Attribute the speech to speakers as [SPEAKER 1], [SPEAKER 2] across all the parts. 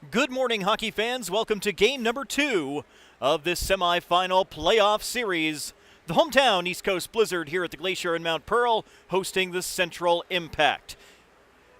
[SPEAKER 1] Good morning, hockey fans. Welcome to game number 2 of this semifinal playoff series. The hometown East Coast Blizzard here at the Glacier in Mount Pearl hosting the Central Impact.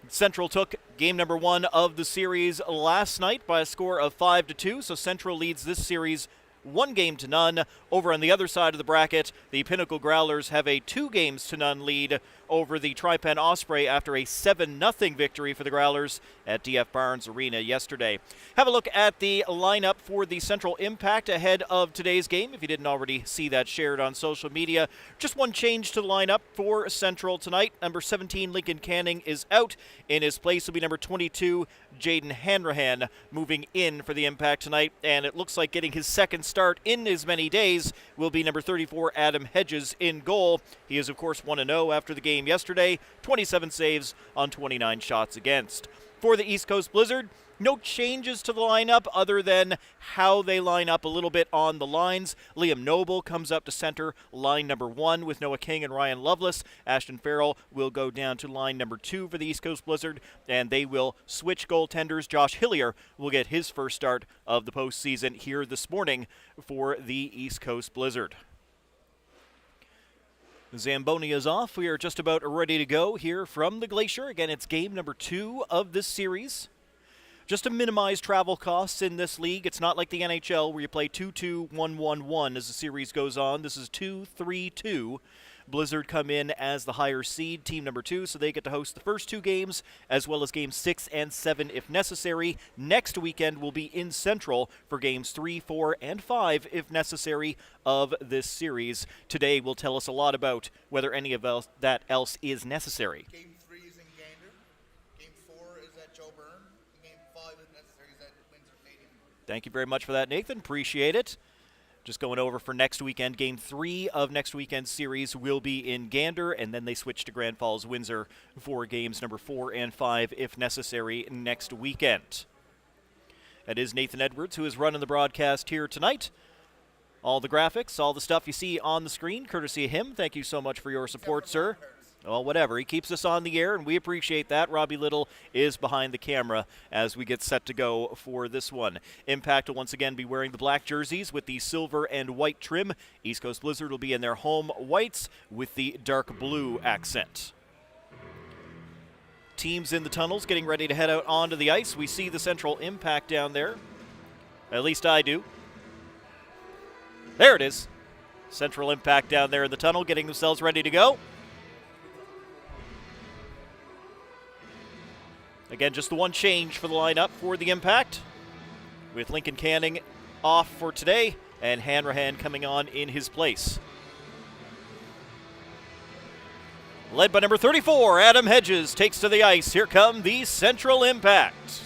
[SPEAKER 1] Central took game number 1 of the series last night by a score of 5-2, so Central leads this series 1-0. Over on the other side of the bracket, the Pinnacle Growlers have a 2-0 lead over the Tripen Osprey after a 7-0 victory for the Growlers at DF Barnes Arena yesterday. Have a look at the lineup for the Central Impact ahead of today's game, if you didn't already see that shared on social media. Just one change to the lineup for Central tonight. Number 17, Lincoln Canning, is out. In his place will be number 22, Jaden Hanrahan, moving in for the Impact tonight. And it looks like getting his second start in as many days will be number 34, Adam Hedges, in goal. He is, of course, 1-0 after the game yesterday, 27 saves on 29 shots against. For the East Coast Blizzard, no changes to the lineup other than how they line up a little bit on the lines. Liam Noble comes up to center line number 1 with Noah King and Ryan Lovelace. Ashton Farrell will go down to line number 2 for the East Coast Blizzard, and they will switch goaltenders. Josh Hillier will get his first start of the postseason here this morning for the East Coast Blizzard. Zamboni is off. We are just about ready to go here from the Glacier. Again, it's game number 2 of this series. Just to minimize travel costs in this league, it's not like the NHL where you play 2-2, 1-1-1 as the series goes on. This is 2-3-2. Blizzard come in as the higher seed, team number 2, so they get to host the first 2 games, as well as games 6 and 7 if necessary. Next weekend will be in Central for games 3, 4, and 5 if necessary of this series. Today will tell us a lot about whether any of that else is necessary.
[SPEAKER 2] Game 3 is in Gander. Game 4 is at Joe Byrne. Game 5, if necessary, is at Windsor Stadium.
[SPEAKER 1] Thank you very much for that, Nathan. Appreciate it. Just going over for next weekend. Game 3 of next weekend's series will be in Gander, and then they switch to Grand Falls, Windsor for games number 4 and 5, if necessary, next weekend. That is Nathan Edwards, who is running the broadcast here tonight. All the graphics, all the stuff you see on the screen, courtesy of him. Thank you so much for your support, sir. Well, whatever. He keeps us on the air, and we appreciate that. Robbie Little is behind the camera as we get set to go for this one. Impact will once again be wearing the black jerseys with the silver and white trim. East Coast Blizzard will be in their home whites with the dark blue accent. Teams in the tunnels getting ready to head out onto the ice. We see the Central Impact down there. At least I do. There it is. Central Impact down there in the tunnel getting themselves ready to go. Again, just the one change for the lineup for the Impact, with Lincoln Canning off for today and Hanrahan coming on in his place. Led by number 34, Adam Hedges takes to the ice. Here come the Central Impact.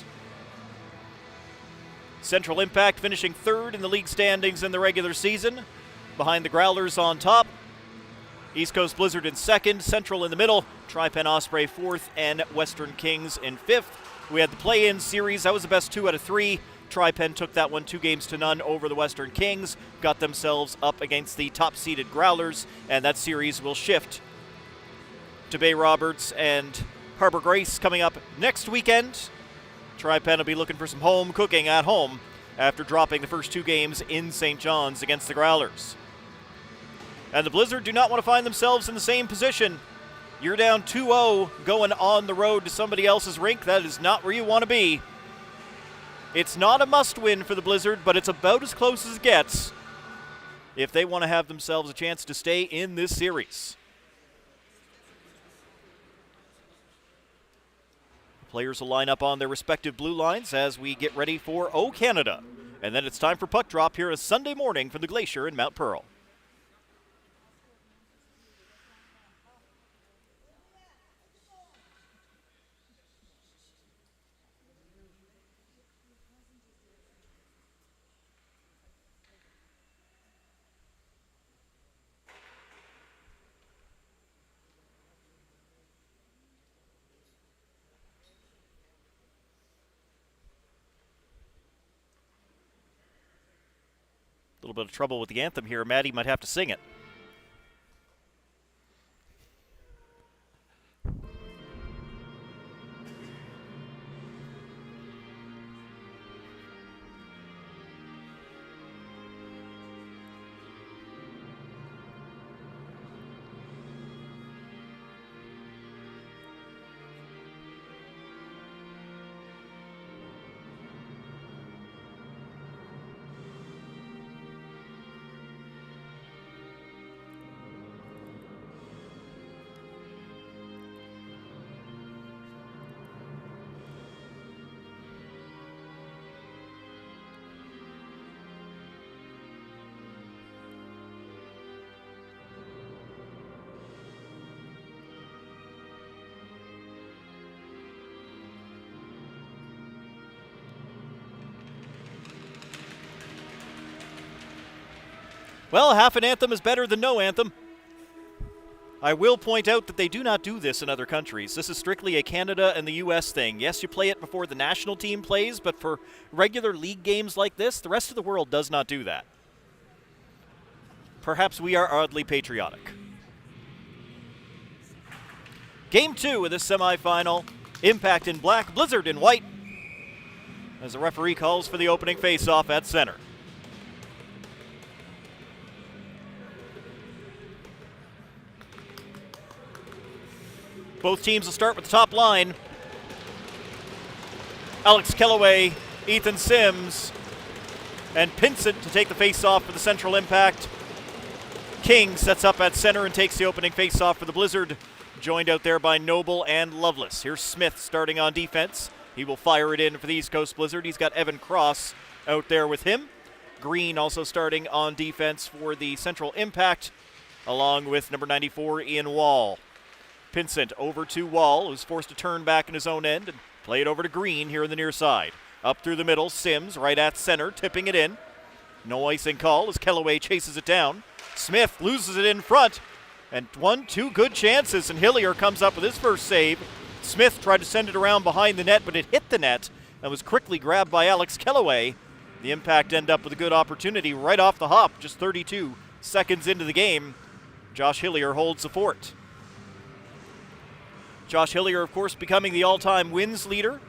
[SPEAKER 1] Central Impact finishing 3rd in the league standings in the regular season, behind the Growlers on top. East Coast Blizzard in 2nd, Central in the middle, Tripen Osprey 4th, and Western Kings in 5th. We had the play-in series. That was the best 2 out of 3. Tripen took that one 2-0 over the Western Kings, got themselves up against the top-seeded Growlers, and that series will shift to Bay Roberts and Harbor Grace coming up next weekend. Tripen will be looking for some home cooking at home after dropping the first 2 games in St. John's against the Growlers. And the Blizzard do not want to find themselves in the same position. You're down 2-0 going on the road to somebody else's rink. That is not where you want to be. It's not a must-win for the Blizzard, but it's about as close as it gets if they want to have themselves a chance to stay in this series. Players will line up on their respective blue lines as we get ready for O Canada. And then it's time for puck drop here a Sunday morning from the Glacier in Mount Pearl. A little bit of trouble with the anthem here. Maddie might have to sing it. Well, half an anthem is better than no anthem. I will point out that they do not do this in other countries. This is strictly a Canada and the U.S. thing. Yes, you play it before the national team plays, but for regular league games like this, the rest of the world does not do that. Perhaps we are oddly patriotic. Game 2 of this semifinal. Impact in black, Blizzard in white, as the referee calls for the opening face-off at center. Both teams will start with the top line. Alex Kellaway, Ethan Sims, and Pinsent to take the face-off for the Central Impact. King sets up at center and takes the opening face-off for the Blizzard, joined out there by Noble and Lovelace. Here's Smith starting on defense. He will fire it in for the East Coast Blizzard. He's got Evan Cross out there with him. Green also starting on defense for the Central Impact, along with number 94, Ian Wall. Pinsent over to Wall, who's forced to turn back in his own end and play it over to Green here in the near side. Up through the middle, Sims right at center, tipping it in. No icing call as Kellaway chases it down. Smith loses it in front, and 1-2 good chances, and Hillier comes up with his first save. Smith tried to send it around behind the net, but it hit the net and was quickly grabbed by Alex Kellaway. The Impact end up with a good opportunity right off the hop, just 32 seconds into the game. Josh Hillier holds the fort. Josh Hillier, of course, becoming the all-time wins leader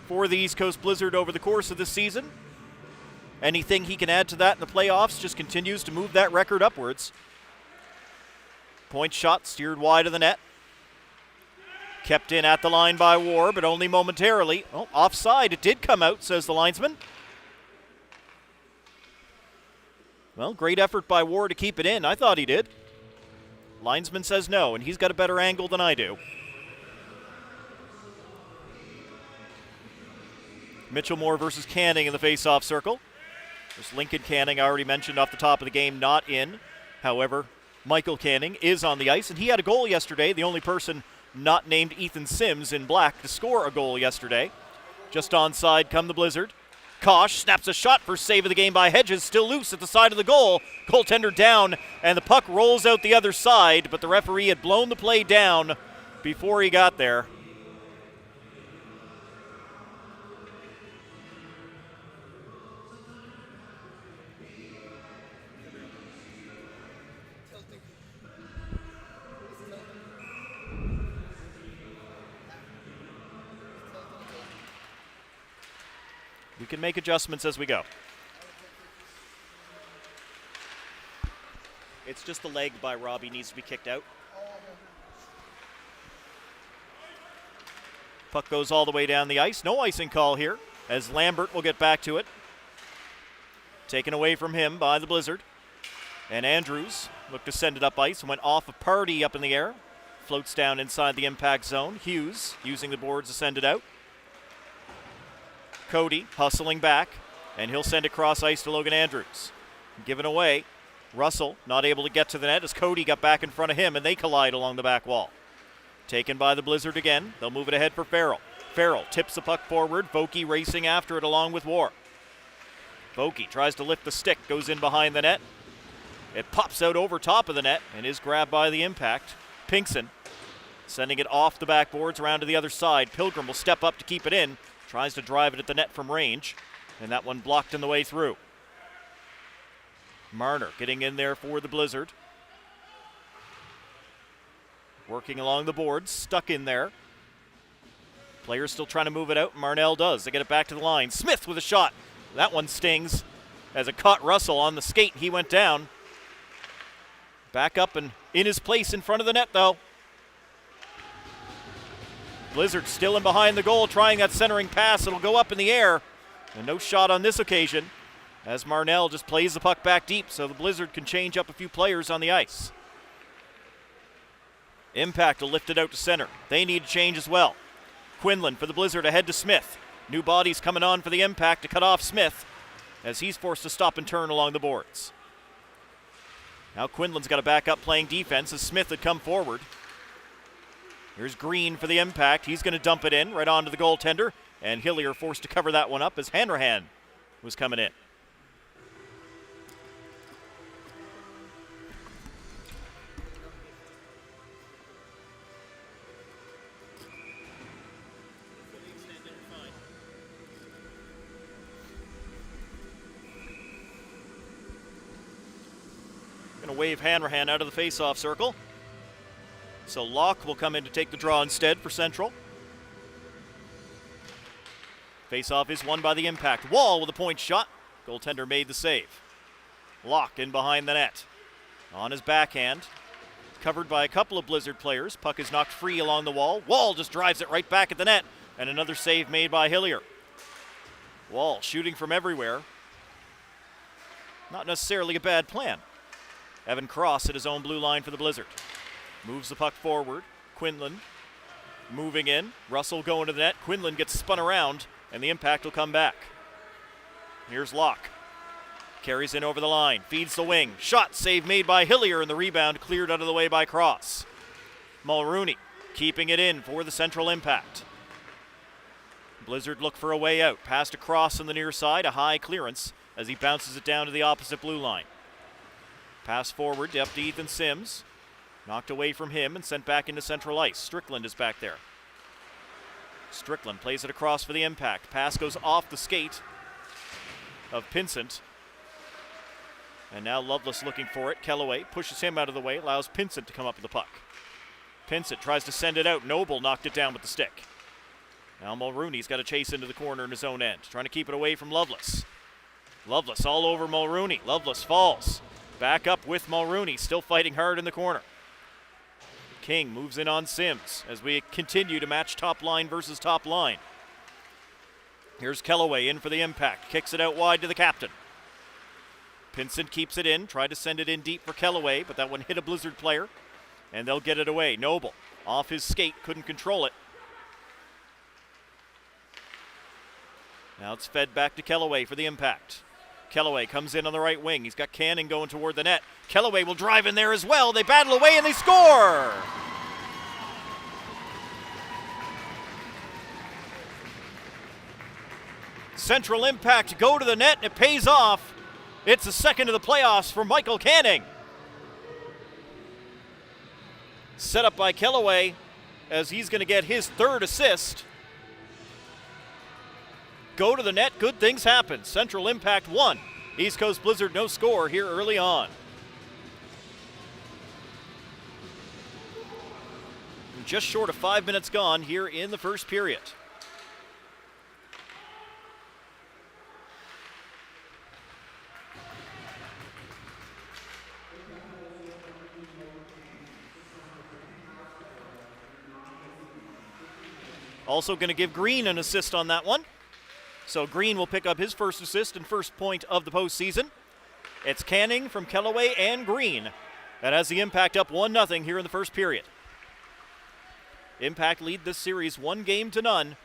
[SPEAKER 1] for the East Coast Blizzard over the course of this season. Anything he can add to that in the playoffs just continues to move that record upwards. Point shot steered wide of the net. Kept in at the line by War, but only momentarily. Oh, offside. It did come out, says the linesman. Well, great effort by War to keep it in. I thought he did. Linesman says no, and he's got a better angle than I do. Mitchell Moore versus Canning in the face-off circle. There's Lincoln Canning, I already mentioned off the top of the game, not in. However, Michael Canning is on the ice, and he had a goal yesterday, the only person not named Ethan Sims in black to score a goal yesterday. Just onside come the Blizzard. Kosh snaps a shot, first save of the game by Hedges, still loose at the side of the goal. Goaltender down, and the puck rolls out the other side, but the referee had blown the play down before he got there. We can make adjustments as we go. It's just the leg by Robbie needs to be kicked out. Puck goes all the way down the ice. No icing call here, as Lambert will get back to it. Taken away from him by the Blizzard. And Andrews looked to send it up ice and went off a party up in the air. Floats down inside the impact zone. Hughes using the boards to send it out. Cody hustling back, and he'll send it cross ice to Logan Andrews. Given away. Russell not able to get to the net as Cody got back in front of him, and they collide along the back wall. Taken by the Blizzard again. They'll move it ahead for Farrell. Farrell tips the puck forward. Vokey racing after it along with War. Vokey tries to lift the stick, goes in behind the net. It pops out over top of the net and is grabbed by the Impact. Pinkson sending it off the backboards around to the other side. Pilgrim will step up to keep it in. Tries to drive it at the net from range, and that one blocked in the way through. Marner getting in there for the Blizzard. Working along the boards, stuck in there. Players still trying to move it out, and Marnell does. They get it back to the line. Smith with a shot. That one stings as it caught Russell on the skate. He went down. Back up and in his place in front of the net, though. Blizzard still in behind the goal, trying that centering pass. It'll go up in the air. And no shot on this occasion, as Marnell just plays the puck back deep, so the Blizzard can change up a few players on the ice. Impact will lift it out to center. They need a change as well. Quinlan for the Blizzard ahead to Smith. New bodies coming on for the Impact to cut off Smith, as he's forced to stop and turn along the boards. Now Quinlan's got to back up playing defense as Smith had come forward. Here's Green for the Impact. He's going to dump it in right onto the goaltender, and Hillier forced to cover that one up as Hanrahan was coming in. wave Hanrahan out of the face-off circle. So Locke will come in to take the draw instead for Central. Face-off is won by the Impact. Wall with a point shot. Goaltender made the save. Locke in behind the net. On his backhand. Covered by a couple of Blizzard players. Puck is knocked free along the wall. Wall just drives it right back at the net. And another save made by Hillier. Wall shooting from everywhere. Not necessarily a bad plan. Evan Cross at his own blue line for the Blizzard. Moves the puck forward. Quinlan moving in. Russell going to the net. Quinlan gets spun around, and the Impact will come back. Here's Locke. Carries in over the line. Feeds the wing. Shot save made by Hillier, and the rebound cleared out of the way by Cross. Mulrooney keeping it in for the Central Impact. Blizzard look for a way out. Passed across on the near side. A high clearance as he bounces it down to the opposite blue line. Pass forward up to Ethan Sims. Knocked away from him and sent back into central ice. Strickland is back there. Strickland plays it across for the Impact. Pass goes off the skate of Pinsent. And now Loveless looking for it. Kellaway pushes him out of the way, allows Pinsent to come up with the puck. Pinsent tries to send it out. Noble knocked it down with the stick. Now Mulrooney's got to chase into the corner in his own end, trying to keep it away from Loveless. Loveless all over Mulrooney. Loveless falls. Back up with Mulrooney, still fighting hard in the corner. King moves in on Sims as we continue to match top line versus top line. Here's Kellaway in for the Impact. Kicks it out wide to the captain. Pinsent keeps it in, tried to send it in deep for Kellaway, but that one hit a Blizzard player, and they'll get it away. Noble off his skate, couldn't control it. Now it's fed back to Kellaway for the Impact. Kellaway comes in on the right wing. He's got Canning going toward the net. Kellaway will drive in there as well. They battle away and they score! Central Impact go to the net and it pays off. It's the second of the playoffs for Michael Canning. Set up by Kellaway as he's going to get his third assist. Go to the net, good things happen. Central Impact 1. East Coast Blizzard no score here early on. Just short of 5 minutes gone here in the first period. Also going to give Green an assist on that one. So Green will pick up his first assist and first point of the postseason. It's Canning from Kellaway and Green that has the Impact up 1-0 here in the first period. Impact lead this series 1-0.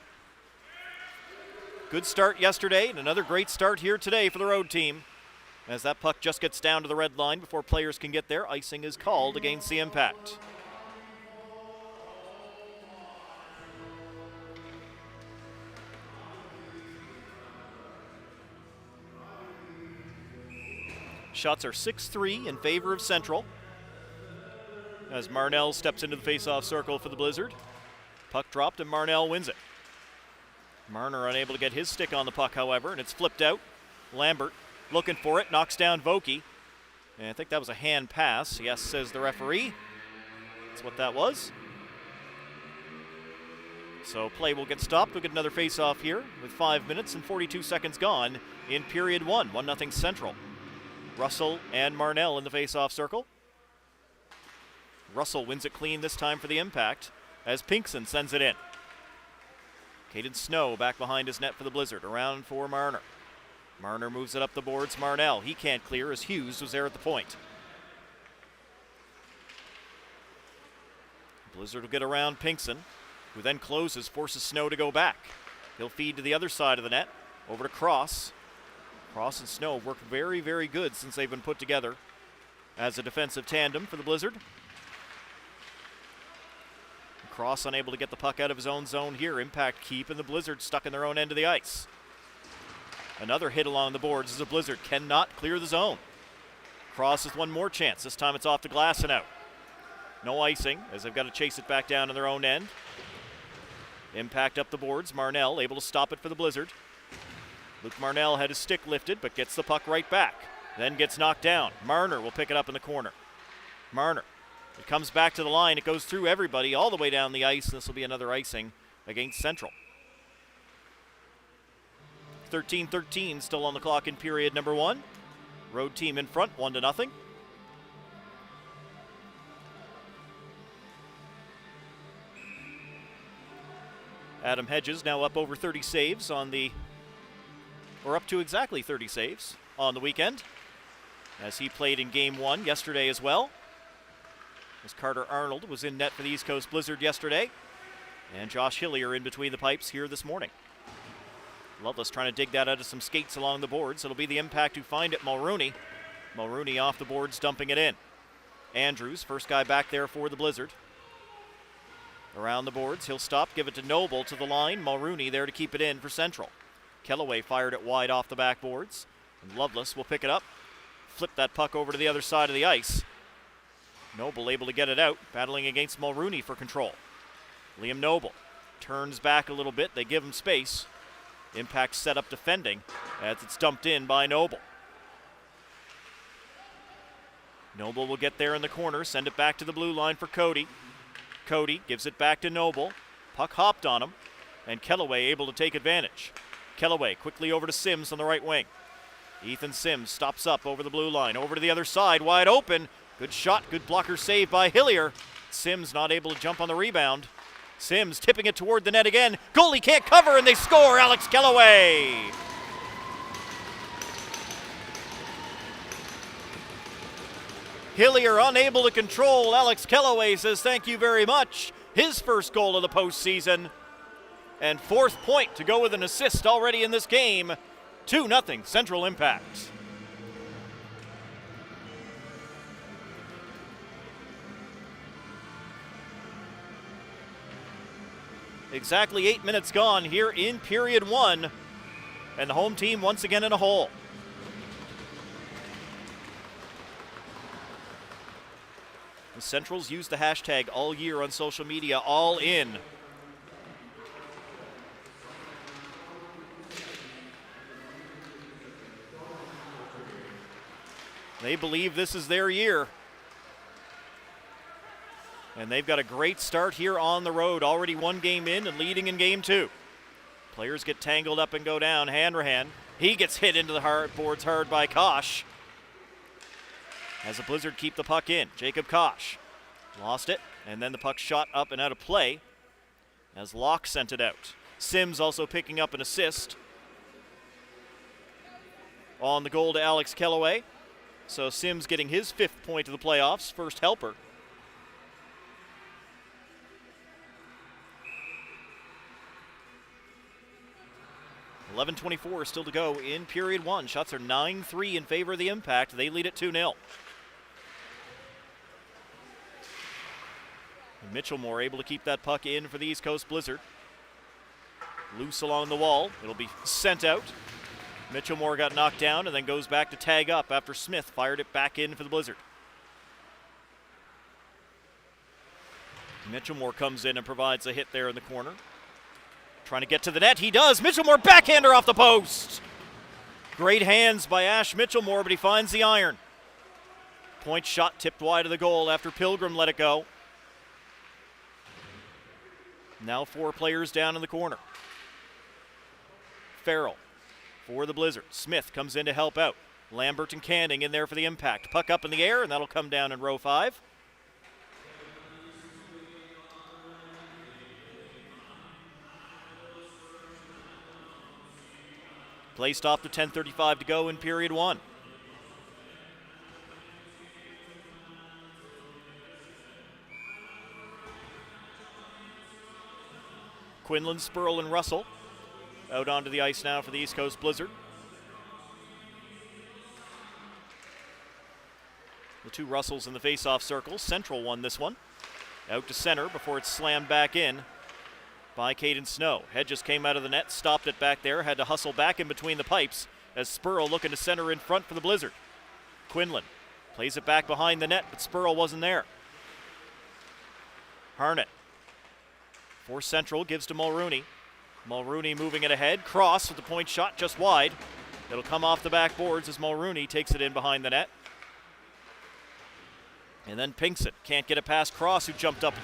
[SPEAKER 1] Good start yesterday and another great start here today for the road team. As that puck just gets down to the red line before players can get there, icing is called against the Impact. Shots are 6-3 in favor of Central as Marnell steps into the face-off circle for the Blizzard. Puck dropped and Marnell wins it. Marner unable to get his stick on the puck, however, and it's flipped out. Lambert looking for it, knocks down Vokey. And I think that was a hand pass. Yes, says the referee. That's what that was. So play will get stopped. We'll get another face-off here with 5 minutes and 42 seconds gone in period 1. 1-0 Central. Russell and Marnell in the face-off circle. Russell wins it clean this time for the Impact as Pinkson sends it in. Caden Snow back behind his net for the Blizzard. Around for Marner. Marner moves it up the boards. Marnell, he can't clear as Hughes was there at the point. Blizzard will get around Pinkson, who then closes, forces Snow to go back. He'll feed to the other side of the net, over to Cross. Cross and Snow have worked very, very good since they've been put together as a defensive tandem for the Blizzard. Cross unable to get the puck out of his own zone here. Impact keeping the Blizzard stuck in their own end of the ice. Another hit along the boards as the Blizzard cannot clear the zone. Cross has one more chance. This time it's off the glass and out. No icing as they've got to chase it back down to their own end. Impact up the boards. Marnell able to stop it for the Blizzard. Luke Marnell had his stick lifted but gets the puck right back. then gets knocked down. Marner will pick it up in the corner. Marner. It comes back to the line. It goes through everybody all the way down the ice. This will be another icing against Central. 13-13 still on the clock in period number 1. Road team in front, 1-0. Adam Hedges now up over 30 saves on the, or up to exactly 30 saves on the weekend, as he played in game 1 yesterday as well. As Carter Arnold was in net for the East Coast Blizzard yesterday, and Josh Hillier in between the pipes here this morning. Loveless trying to dig that out of some skates along the boards. It'll be the Impact who find it, Mulrooney. Mulrooney off the boards, dumping it in. Andrews, first guy back there for the Blizzard. Around the boards, he'll stop, give it to Noble to the line. Mulrooney there to keep it in for Central. Kellaway fired it wide off the backboards. And Loveless will pick it up, flip that puck over to the other side of the ice. Noble able to get it out, battling against Mulrooney for control. Liam Noble turns back a little bit. They give him space. Impact set up defending as it's dumped in by Noble. Noble will get there in the corner, send it back to the blue line for Cody. Cody gives it back to Noble. Puck hopped on him, and Kellaway able to take advantage. Kellaway quickly over to Sims on the right wing. Ethan Sims stops up over the blue line, over to the other side, wide open. Good shot, good blocker save by Hillier. Sims not able to jump on the rebound. Sims tipping it toward the net again. Goalie can't cover, and they score. Alex Kellaway. Hillier unable to control. Alex Kellaway says thank you very much. His first goal of the postseason. And 4th point to go with an assist already in this game. 2-0 Central Impact. Exactly 8 minutes gone here in period 1. And the home team once again in a hole. The Centrals used the hashtag all year on social media, all in. They believe this is their year. And they've got a great start here on the road, already 1 game in and leading in game 2. Players get tangled up and go down. Hanrahan, he gets hit into the boards hard by Kosh. As the Blizzard keep the puck in, Jacob Kosh lost it, and then the puck shot up and out of play as Locke sent it out. Sims also picking up an assist on the goal to Alex Kellaway. So Sims getting his 5th point of the playoffs, first helper. .24 still to go in period 1. Shots are 9-3 in favor of the Impact. They lead at 2-0. Mitchellmore able to keep that puck in for the East Coast Blizzard. Loose along the wall. It'll be sent out. Mitchellmore got knocked down and then goes back to tag up after Smith fired it back in for the Blizzard. Mitchellmore comes in and provides a hit there in the corner. Trying to get to the net. He does. Mitchellmore backhander off the post. Great hands by Ash Mitchellmore, but he finds the iron. Point shot tipped wide of the goal after Pilgrim let it go. Now 4 players down in the corner. Farrell for the Blizzard. Smith comes in to help out. Lambert and Canning in there for the Impact. Puck up in the air, and that'll come down in row 5. Play stopped with 10:35 to go in period 1. Quinlan, Spurl, and Russell out onto the ice now for the East Coast Blizzard. The 2 Russells in the face-off circle. Central won this one. Out to center before it's slammed back in by Caden Snow. Hedges came out of the net, stopped it back there, had to hustle back in between the pipes as Spurl looking to center in front for the Blizzard. Quinlan plays it back behind the net, but Spurl wasn't there. Harnett for Central gives to Mulrooney. Mulrooney moving it ahead. Cross with the point shot just wide. It'll come off the backboards as Mulrooney takes it in behind the net. And then Pinkson can't get it past Cross, who jumped up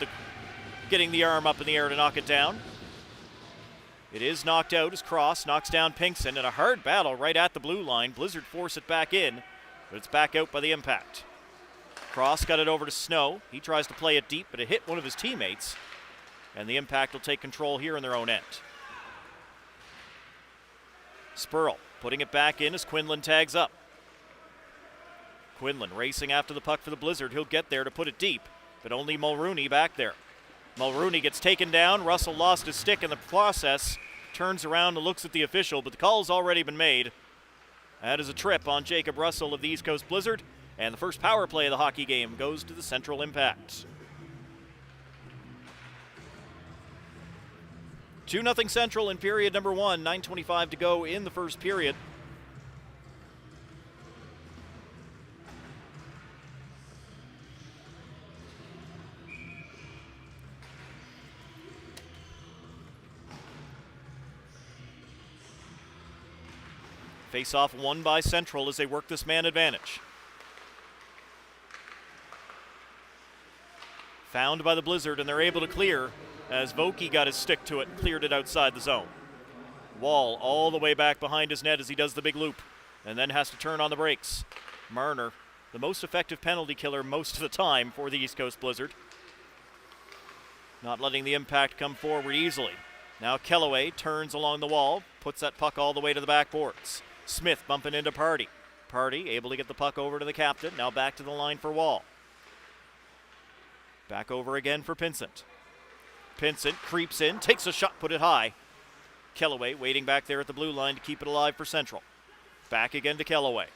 [SPEAKER 1] getting the arm up in the air to knock it down. It is knocked out as Cross knocks down Pinkson in a hard battle right at the blue line. Blizzard force it back in, but it's back out by the Impact. Cross got it over to Snow. He tries to play it deep, but it hit one of his teammates, and the Impact will take control here in their own end. Spurl putting it back in as Quinlan tags up. Quinlan racing after the puck for the Blizzard. He'll get there to put it deep, but only Mulrooney back there. Mulrooney gets taken down. Russell lost his stick in the process. Turns around and looks at the official, but the call's already been made. That is a trip on Jacob Russell of the East Coast Blizzard, and the first power play of the hockey game goes to the Central Impact. 2-0 Central in period number 1, 9:25 to go in the first period. Face-off won by Central as they work this man advantage. Found by the Blizzard, and they're able to clear as Vokey got his stick to it and cleared it outside the zone. Wall all the way back behind his net as he does the big loop and then has to turn on the brakes. Marner, the most effective penalty killer most of the time for the East Coast Blizzard. Not letting the Impact come forward easily. Now Kellaway turns along the wall, puts that puck all the way to the backboards. Smith bumping into Party. Party able to get the puck over to the captain. Now back to the line for Wall. Back over again for Pinsent. Pinsent creeps in, takes a shot, put it high. Kellaway waiting back there at the blue line to keep it alive for Central. Back again to Kellaway.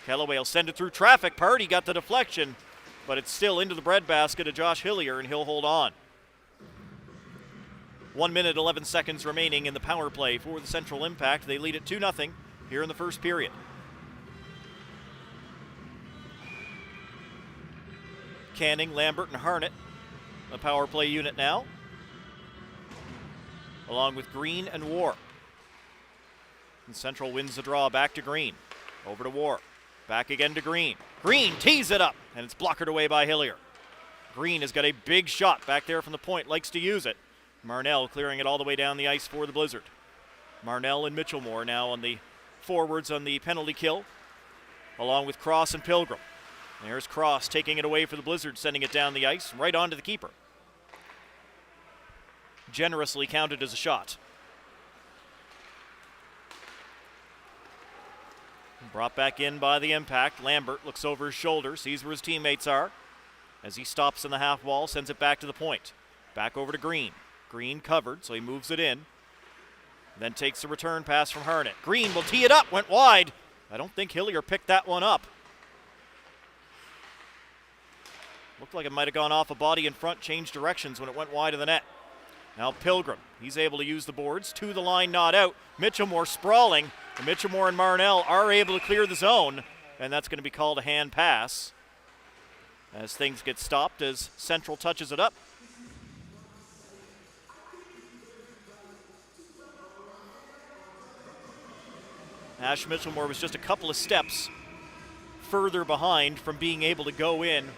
[SPEAKER 1] Kellaway will send it through traffic. Party got the deflection, but it's still into the breadbasket of Josh Hillier, and he'll hold on. 1 minute, 11 seconds remaining in the power play for the Central Impact. They lead it 2-0 here in the first period. Canning, Lambert, and Harnett, the power play unit now, along with Green and War. And Central wins the draw. Back to Green. Over to War. Back again to Green. Green tees it up, and it's blockered away by Hillier. Green has got a big shot back there from the point, likes to use it. Marnell clearing it all the way down the ice for the Blizzard. Marnell and Mitchellmore now on the forwards on the penalty kill, along with Cross and Pilgrim. There's Cross taking it away for the Blizzard, sending it down the ice, right onto the keeper. Generously counted as a shot. Brought back in by the Impact. Lambert looks over his shoulder, sees where his teammates are. As he stops in the half wall, sends it back to the point. Back over to Green. Green covered, so he moves it in. Then takes the return pass from Harnett. Green will tee it up, went wide. I don't think Hillier picked that one up. Looked like it might have gone off a body in front, changed directions when it went wide of the net. Now Pilgrim, he's able to use the boards. To the line, not out. Mitchellmore sprawling. And Mitchellmore and Marnell are able to clear the zone, and that's going to be called a hand pass as things get stopped as Central touches it up. Ash Mitchellmore was just a couple of steps further behind from being able to go in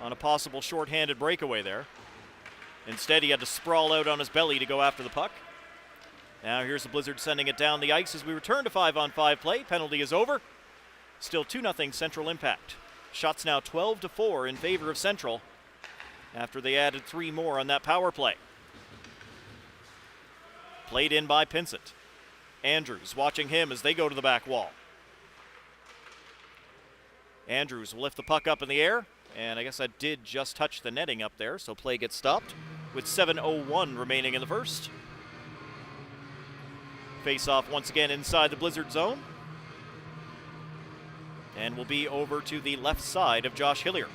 [SPEAKER 1] on a possible shorthanded breakaway there. Instead, he had to sprawl out on his belly to go after the puck. Now here's the Blizzard sending it down the ice as we return to 5-on-5 play. Penalty is over. Still 2-0 Central Impact. Shots now 12-4 in favor of Central after they added 3 more on that power play. Played in by Pinsent. Andrews watching him as they go to the back wall. Andrews will lift the puck up in the air, and I guess that did just touch the netting up there, so play gets stopped with 7:01 remaining in the first. Face-off once again inside the Blizzard zone, and will be over to the left side of Josh Hillier.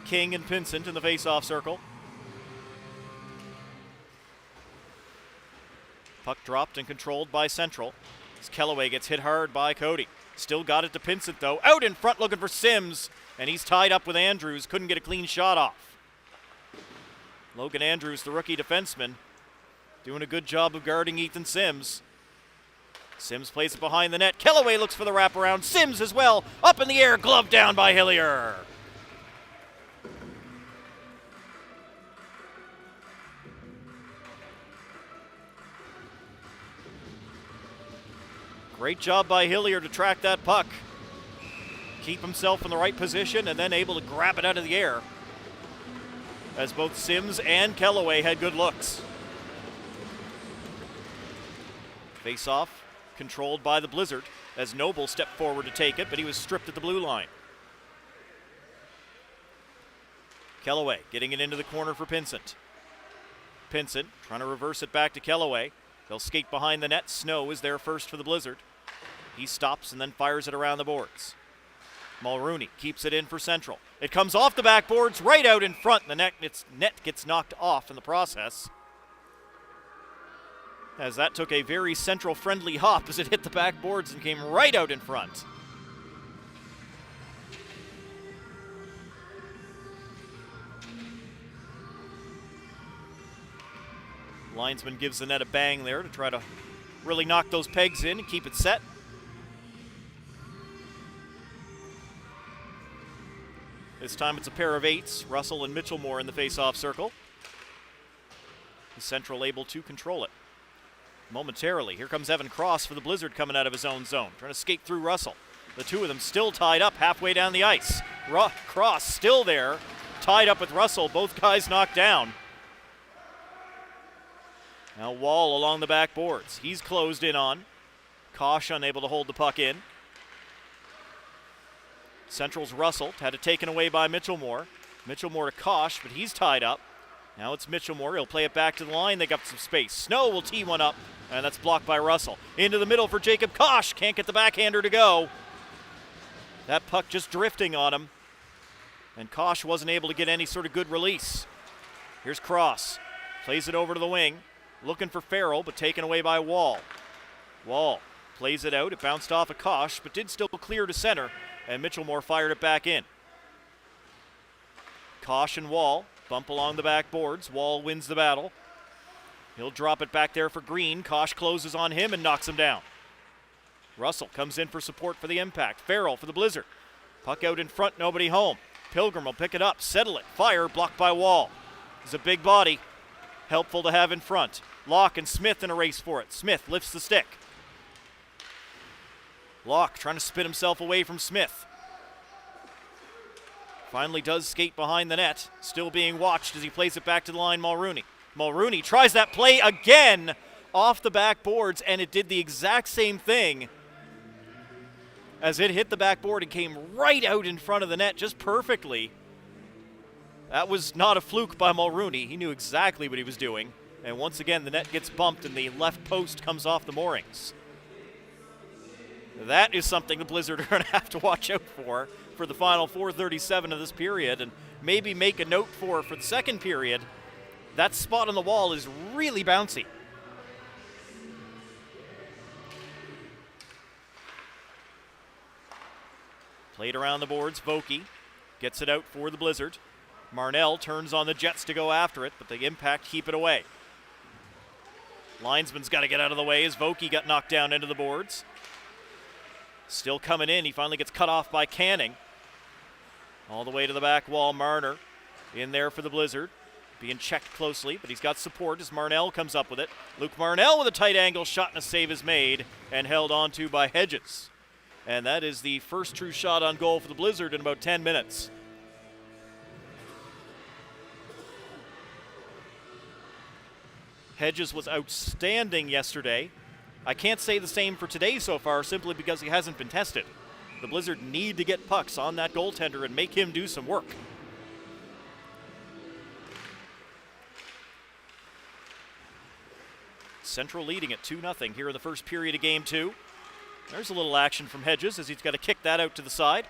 [SPEAKER 1] King and Pinsent in the face-off circle. Puck dropped and controlled by Central as Kellaway gets hit hard by Cody. Still got it to Pinsent though. Out in front looking for Sims, and he's tied up with Andrews. Couldn't get a clean shot off. Logan Andrews, the rookie defenseman, doing a good job of guarding Ethan Sims. Sims plays it behind the net. Kellaway looks for the wraparound. Sims as well. Up in the air, glove down by Hillier. Great job by Hillier to track that puck. Keep himself in the right position and then able to grab it out of the air, as both Sims and Kellaway had good looks. Face-off controlled by the Blizzard as Noble stepped forward to take it, but he was stripped at the blue line. Kellaway getting it into the corner for Pinsent. Pinsent trying to reverse it back to Kellaway. They'll skate behind the net. Snow is there first for the Blizzard. He stops and then fires it around the boards. Mulrooney keeps it in for Central. It comes off the backboards, right out in front. The net gets knocked off in the process, as that took a very Central-friendly hop as it hit the backboards and came right out in front. Linesman gives the net a bang there to try to really knock those pegs in and keep it set. This time it's a pair of eights, Russell and Mitchellmore in the face-off circle. The Central able to control it momentarily. Here comes Evan Cross for the Blizzard coming out of his own zone, trying to skate through Russell. The two of them still tied up halfway down the ice. Cross still there, tied up with Russell, both guys knocked down. Now Wall along the backboards. He's closed in on. Kosh unable to hold the puck in. Central's Russell had it taken away by Mitchellmore. Mitchellmore to Kosh, but he's tied up. Now it's Mitchellmore. He'll play it back to the line. They got some space. Snow will tee one up, and that's blocked by Russell. Into the middle for Jacob Kosh. Can't get the backhander to go. That puck just drifting on him, and Kosh wasn't able to get any sort of good release. Here's Cross. Plays it over to the wing. Looking for Farrell, but taken away by Wall. Wall plays it out. It bounced off of Kosh, but did still clear to center, and Mitchellmore fired it back in. Kosh and Wall bump along the backboards. Wall wins the battle. He'll drop it back there for Green. Kosh closes on him and knocks him down. Russell comes in for support for the Impact. Farrell for the Blizzard. Puck out in front, nobody home. Pilgrim will pick it up, settle it. Fire, blocked by Wall. He's a big body. Helpful to have in front. Locke and Smith in a race for it. Smith lifts the stick. Locke trying to spit himself away from Smith. Finally does skate behind the net. Still being watched as he plays it back to the line, Mulrooney. Mulrooney tries that play again off the backboards, and it did the exact same thing as it hit the backboard and came right out in front of the net just perfectly. That was not a fluke by Mulrooney. He knew exactly what he was doing. And once again, the net gets bumped and the left post comes off the moorings. That is something the Blizzard are going to have to watch out for the final 4:37 of this period, and maybe make a note for the second period. That spot on the wall is really bouncy. Played around the boards. Vokey gets it out for the Blizzard. Marnell turns on the Jets to go after it, but the Impact keep it away. Linesman's got to get out of the way as Vokey got knocked down into the boards. Still coming in. He finally gets cut off by Canning. All the way to the back wall. Marner in there for the Blizzard. Being checked closely, but he's got support as Marnell comes up with it. Luke Marnell with a tight angle shot, and a save is made and held onto by Hedges. And that is the first true shot on goal for the Blizzard in about 10 minutes. Hedges was outstanding yesterday. I can't say the same for today so far, simply because he hasn't been tested. The Blizzard need to get pucks on that goaltender and make him do some work. Central leading at 2-0 here in the first period of Game 2. There's a little action from Hedges as he's got to kick that out to the side.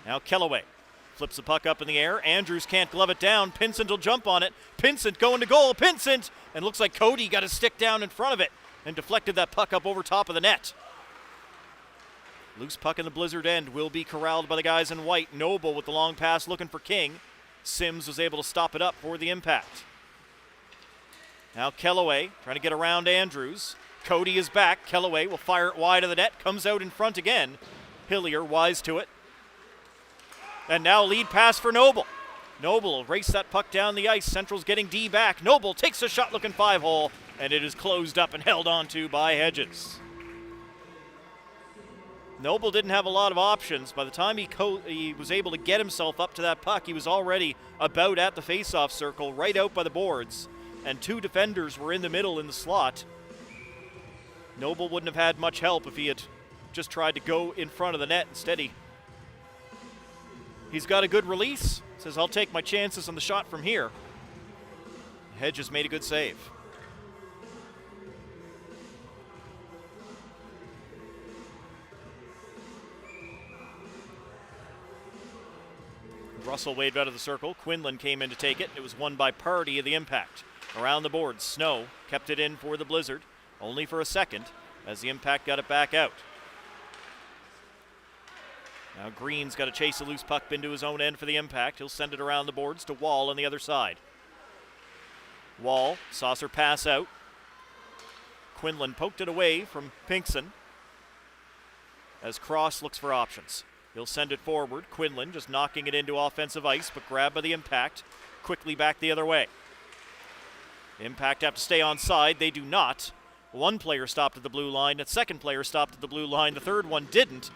[SPEAKER 1] Now Kellaway flips the puck up in the air. Andrews can't glove it down. Pinsent will jump on it. Pinsent going to goal. Pinsent! And looks like Cody got his stick down in front of it and deflected that puck up over top of the net. Loose puck in the Blizzard end will be corralled by the guys in white. Noble with the long pass looking for King. Sims was able to stop it up for the Impact. Now Kellaway trying to get around Andrews. Cody is back. Kellaway will fire it wide of the net. Comes out in front again. Hillier wise to it. And now lead pass for Noble. Noble will race that puck down the ice. Central's getting D back. Noble takes a shot looking 5-hole, and it is closed up and held onto by Hedges. Noble didn't have a lot of options. By the time he was able to get himself up to that puck, he was already about at the faceoff circle, right out by the boards, and two defenders were in the middle in the slot. Noble wouldn't have had much help if he had just tried to go in front of the net. Instead, he's got a good release. Says, I'll take my chances on the shot from here. Hedges made a good save. Russell waved out of the circle. Quinlan came in to take it. It was won by Party of the Impact. Around the board, Snow kept it in for the Blizzard, only for a second, as the Impact got it back out. Now Green's got to chase a loose puck into his own end for the Impact. He'll send it around the boards to Wall on the other side. Wall, saucer pass out. Quinlan poked it away from Pinkson as Cross looks for options. He'll send it forward. Quinlan just knocking it into offensive ice, but grabbed by the Impact. Quickly back the other way. Impact have to stay on side. They do not. One player stopped at the blue line. A second player stopped at the blue line. The third one didn't,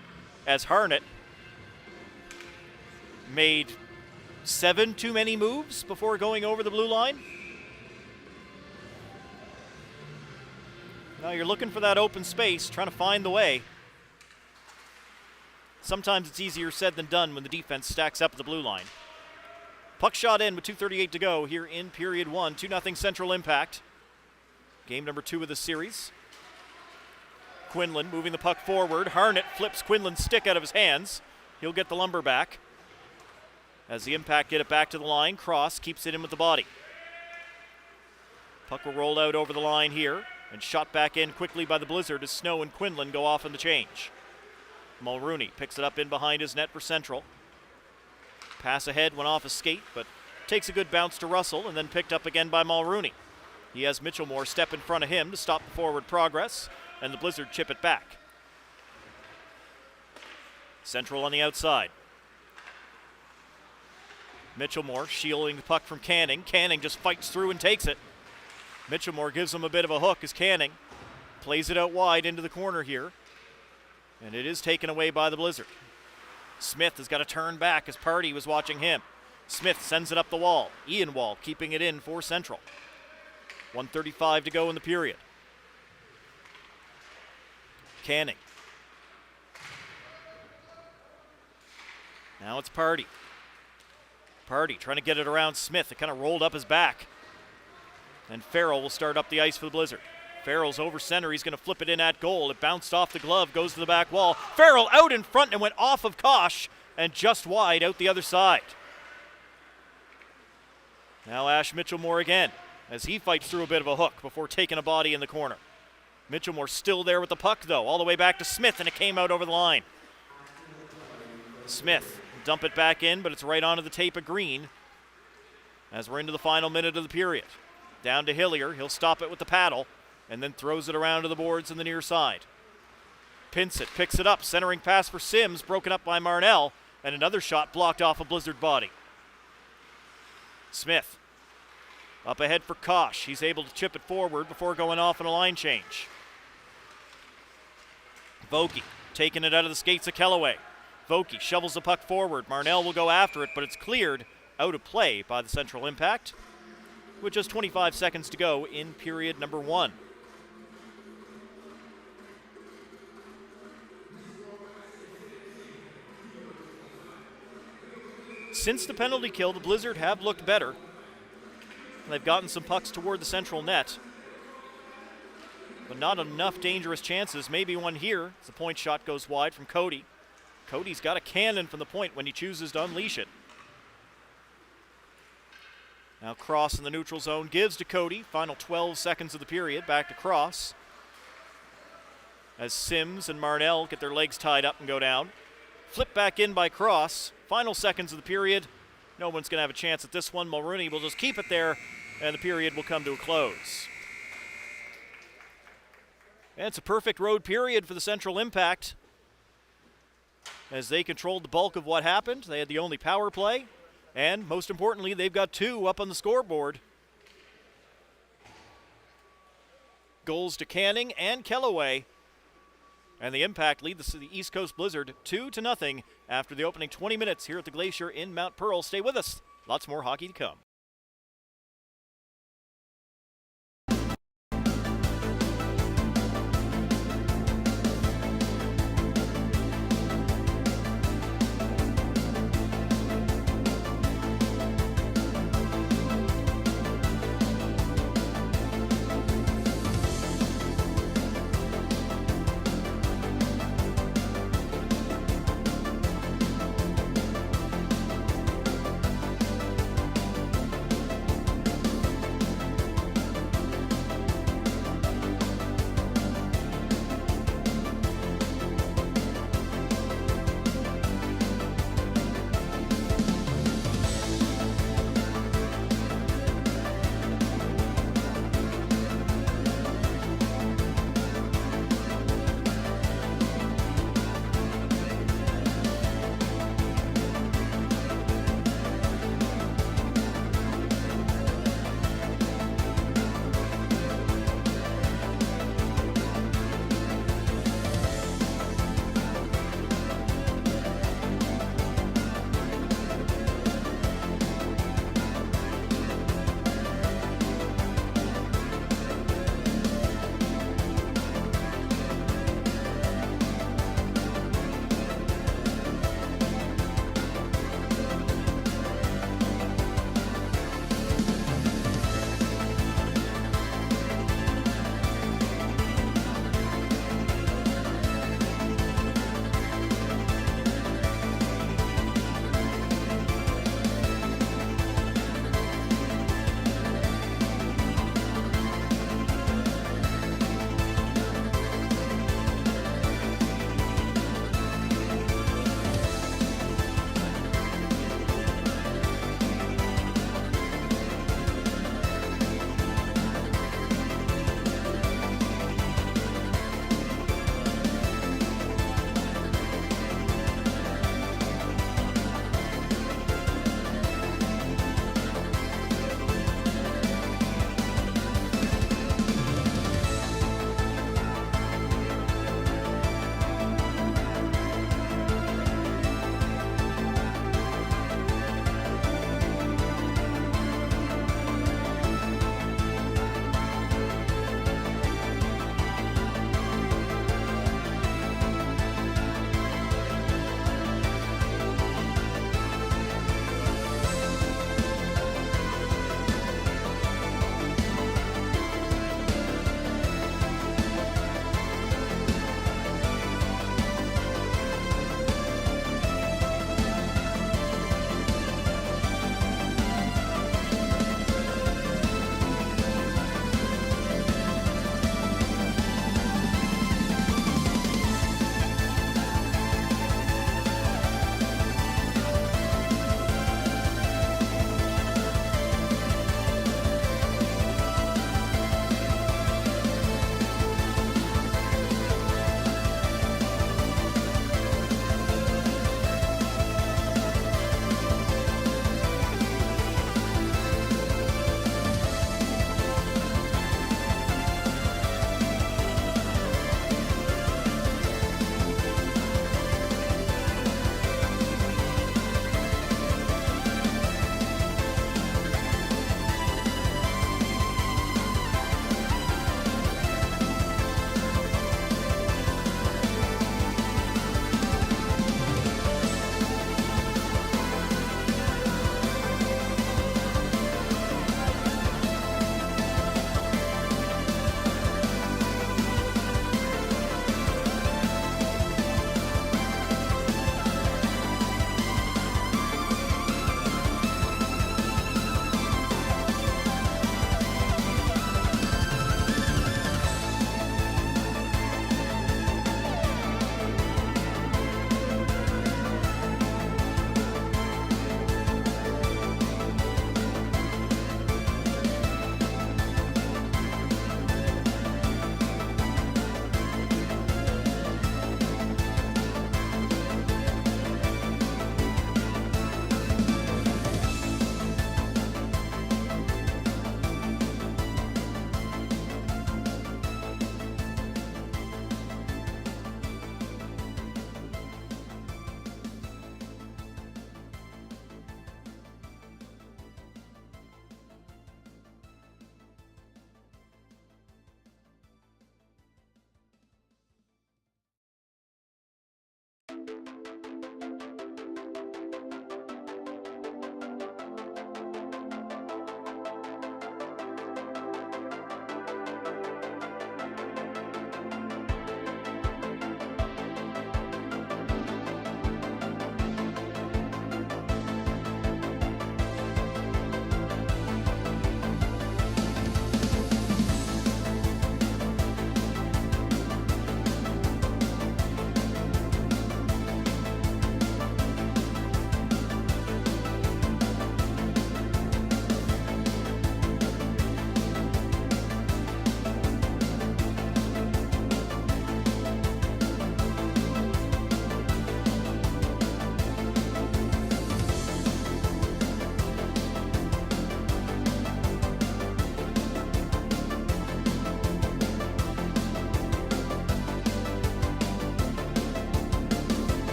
[SPEAKER 1] as Harnett made 7 too many moves before going over the blue line. Now you're looking for that open space, trying to find the way. Sometimes it's easier said than done when the defense stacks up at the blue line. Puck shot in with 2:38 to go here in period 1. 2-0 Central Impact. Game number 2 of the series. Quinlan moving the puck forward. Harnett flips Quinlan's stick out of his hands. He'll get the lumber back. As the Impact get it back to the line, Cross keeps it in with the body. Puck will roll out over the line here and shot back in quickly by the Blizzard as Snow and Quinlan go off in the change. Mulrooney picks it up in behind his net for Central. Pass ahead went off a skate, but takes a good bounce to Russell and then picked up again by Mulrooney. He has Mitchellmore step in front of him to stop the forward progress, and the Blizzard chip it back. Central on the outside. Mitchellmore shielding the puck from Canning. Canning just fights through and takes it. Mitchellmore gives him a bit of a hook as Canning plays it out wide into the corner here. And it is taken away by the Blizzard. Smith has got to turn back as Party was watching him. Smith sends it up the wall. Ian Wall keeping it in for Central. 1:35 to go in the period. Canning. Now it's Party. Party trying to get it around Smith. It kind of rolled up his back. And Farrell will start up the ice for the Blizzard. Farrell's over center. He's going to flip it in at goal. It bounced off the glove, goes to the back wall. Farrell out in front and went off of Kosh and just wide out the other side. Now Ash Mitchellmore again as he fights through a bit of a hook before taking a body in the corner. Mitchellmore still there with the puck though, all the way back to Smith, and it came out over the line. Smith dump it back in, but it's right onto the tape of Green as we're into the final minute of the period. Down to Hillier. He'll stop it with the paddle and then throws it around to the boards on the near side. Pinsett picks it up, centering pass for Sims, broken up by Marnell, and another shot blocked off a Blizzard body. Smith up ahead for Kosh. He's able to chip it forward before going off in a line change. Vokey taking it out of the skates of Kellaway. Vokey shovels the puck forward. Marnell will go after it, but it's cleared out of play by the Central Impact with just 25 seconds to go in period number 1. Since the penalty kill, the Blizzard have looked better. They've gotten some pucks toward the central net, but not enough dangerous chances. Maybe one here as the point shot goes wide from Cody. Cody's got a cannon from the point when he chooses to unleash it. Now Cross in the neutral zone gives to Cody. Final 12 seconds of the period. Back to Cross as Sims and Marnell get their legs tied up and go down. Flip back in by Cross. Final seconds of the period. No one's going to have a chance at this one. Mulrooney will just keep it there and the period will come to a close. And it's a perfect road period for the Central Impact, as they controlled the bulk of what happened. They had the only power play, and most importantly, they've got 2 up on the scoreboard. Goals to Canning and Kellaway, and the Impact lead the East Coast Blizzard 2-0 after the opening 20 minutes here at the Glacier in Mount Pearl. Stay with us. Lots more hockey to come.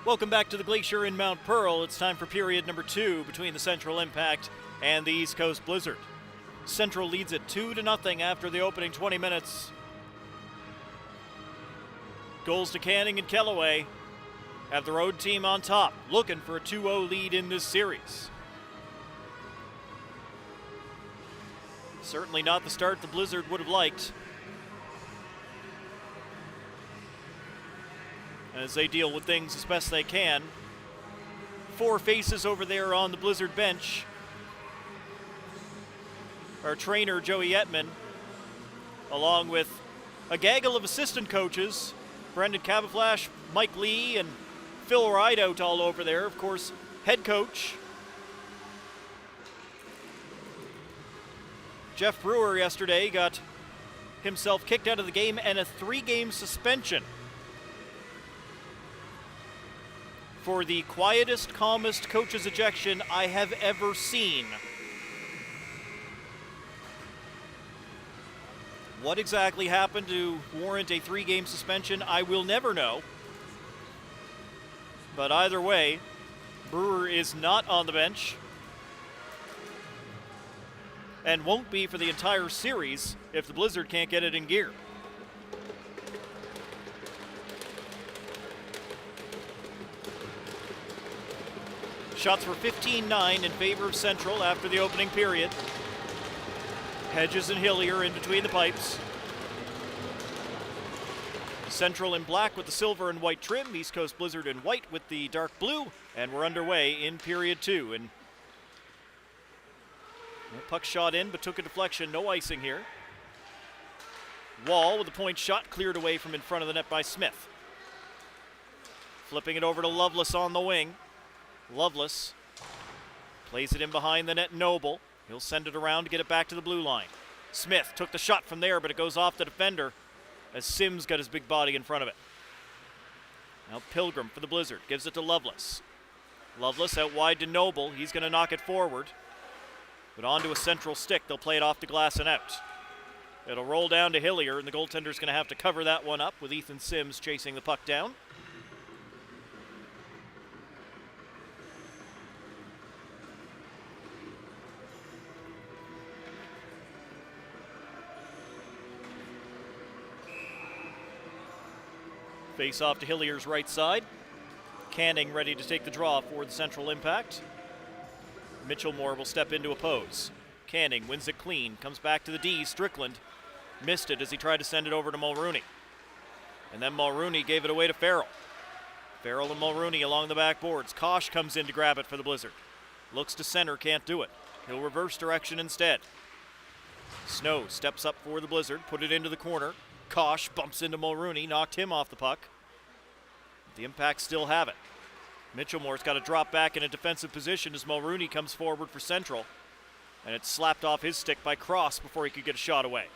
[SPEAKER 1] Welcome back to the Glacier in Mount Pearl. It's time for period number 2 between the Central Impact and the East Coast Blizzard. Central leads it 2-0 after the opening 20 minutes. Goals to Canning and Kellaway have the road team on top, looking for a 2-0 lead in this series. Certainly not the start the Blizzard would have liked, as they deal with things as best they can. 4 faces over there on the Blizzard bench. Our trainer, Joey Etman, along with a gaggle of assistant coaches, Brendan Cabaflash, Mike Lee, and Phil Rideout all over there. Of course, head coach Jeff Brewer yesterday got himself kicked out of the game and a 3-game suspension for the quietest, calmest coach's ejection I have ever seen. What exactly happened to warrant a 3-game suspension, I will never know. But either way, Brewer is not on the bench and won't be for the entire series if the Blizzard can't get it in gear. Shots were 15-9 in favor of Central after the opening period. Hedges and Hillier in between the pipes. Central in black with the silver and white trim. East Coast Blizzard in white with the dark blue. And we're underway in period 2. And puck shot in, but took a deflection. No icing here. Wall with a point shot cleared away from in front of the net by Smith. Flipping it over to Lovelace on the wing. Lovelace plays it in behind the net. Noble. He'll send it around to get it back to the blue line. Smith took the shot from there, but it goes off the defender as Sims got his big body in front of it. Now Pilgrim for the Blizzard gives it to Lovelace. Lovelace out wide to Noble. He's going to knock it forward, but onto a Central stick. They'll play it off the glass and out. It'll roll down to Hillier, and the goaltender's going to have to cover that one up with Ethan Sims chasing the puck down. Face off to Hillier's right side. Canning ready to take the draw for the Central Impact. Mitchellmore will step into oppose. Canning wins it clean, comes back to the D. Strickland missed it as he tried to send it over to Mulrooney. And then Mulrooney gave it away to Farrell. Farrell and Mulrooney along the backboards. Kosh comes in to grab it for the Blizzard. Looks to center, can't do it. He'll reverse direction instead. Snow steps up for the Blizzard, put it into the corner. Kosh bumps into Mulrooney, knocked him off the puck. The Impact still have it. Mitchellmore's got to drop back in a defensive position as Mulrooney comes forward for Central. And it's slapped off his stick by Cross before he could get a shot away.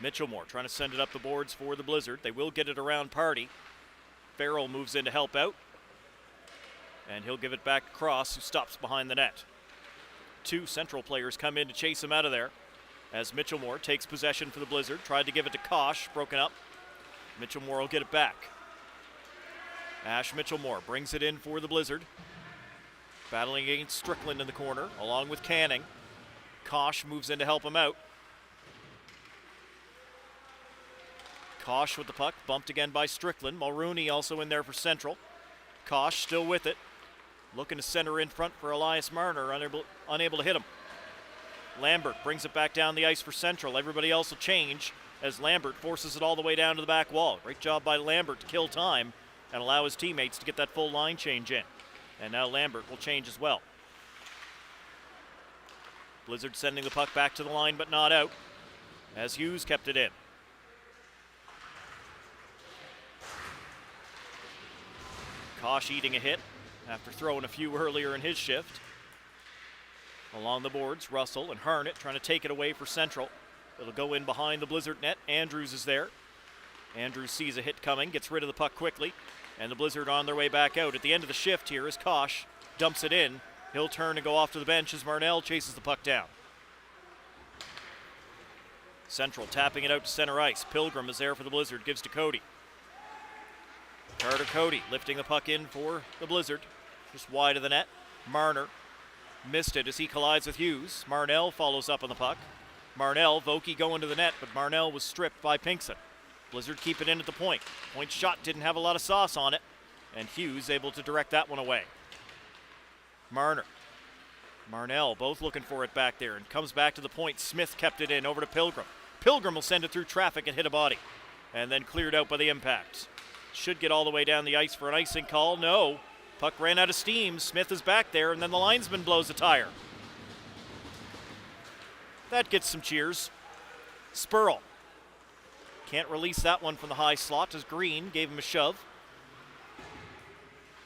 [SPEAKER 1] Mitchellmore trying to send it up the boards for the Blizzard. They will get it around Party. Farrell moves in to help out. And he'll give it back to Cross, who stops behind the net. 2 Central players come in to chase him out of there as Mitchellmore takes possession for the Blizzard. Tried to give it to Kosh, broken up. Mitchellmore will get it back. Ash Mitchellmore brings it in for the Blizzard. Battling against Strickland in the corner, along with Canning. Kosh moves in to help him out. Kosh with the puck, bumped again by Strickland. Mulrooney also in there for Central. Kosh still with it. Looking to center in front for Elias Marner, unable to hit him. Lambert brings it back down the ice for Central. Everybody else will change as Lambert forces it all the way down to the back wall. Great job by Lambert to kill time and allow his teammates to get that full line change in. And now Lambert will change as well. Blizzard sending the puck back to the line but not out as Hughes kept it in. Kosh eating a hit after throwing a few earlier in his shift. Along the boards, Russell and Harnett trying to take it away for Central. It'll go in behind the Blizzard net. Andrews is there. Andrews sees a hit coming, gets rid of the puck quickly, and the Blizzard on their way back out. At the end of the shift here is Kosh, dumps it in. He'll turn and go off to the bench as Marnell chases the puck down. Central tapping it out to center ice. Pilgrim is there for the Blizzard, gives to Cody. Carter Cody lifting the puck in for the Blizzard, just wide of the net. Marner missed it as he collides with Hughes. Marnell follows up on the puck. Marnell, Vokey going to the net, but Marnell was stripped by Pinkson. Blizzard keep it in at the point. Point shot didn't have a lot of sauce on it, and Hughes able to direct that one away. Marner. Marnell both looking for it back there, and comes back to the point. Smith kept it in over to Pilgrim. Pilgrim will send it through traffic and hit a body, and then cleared out by the Impact. Should get all the way down the ice for an icing call. No. Puck ran out of steam. Smith is back there, and then the linesman blows a tire. That gets some cheers. Spurl can't release that one from the high slot as Green gave him a shove.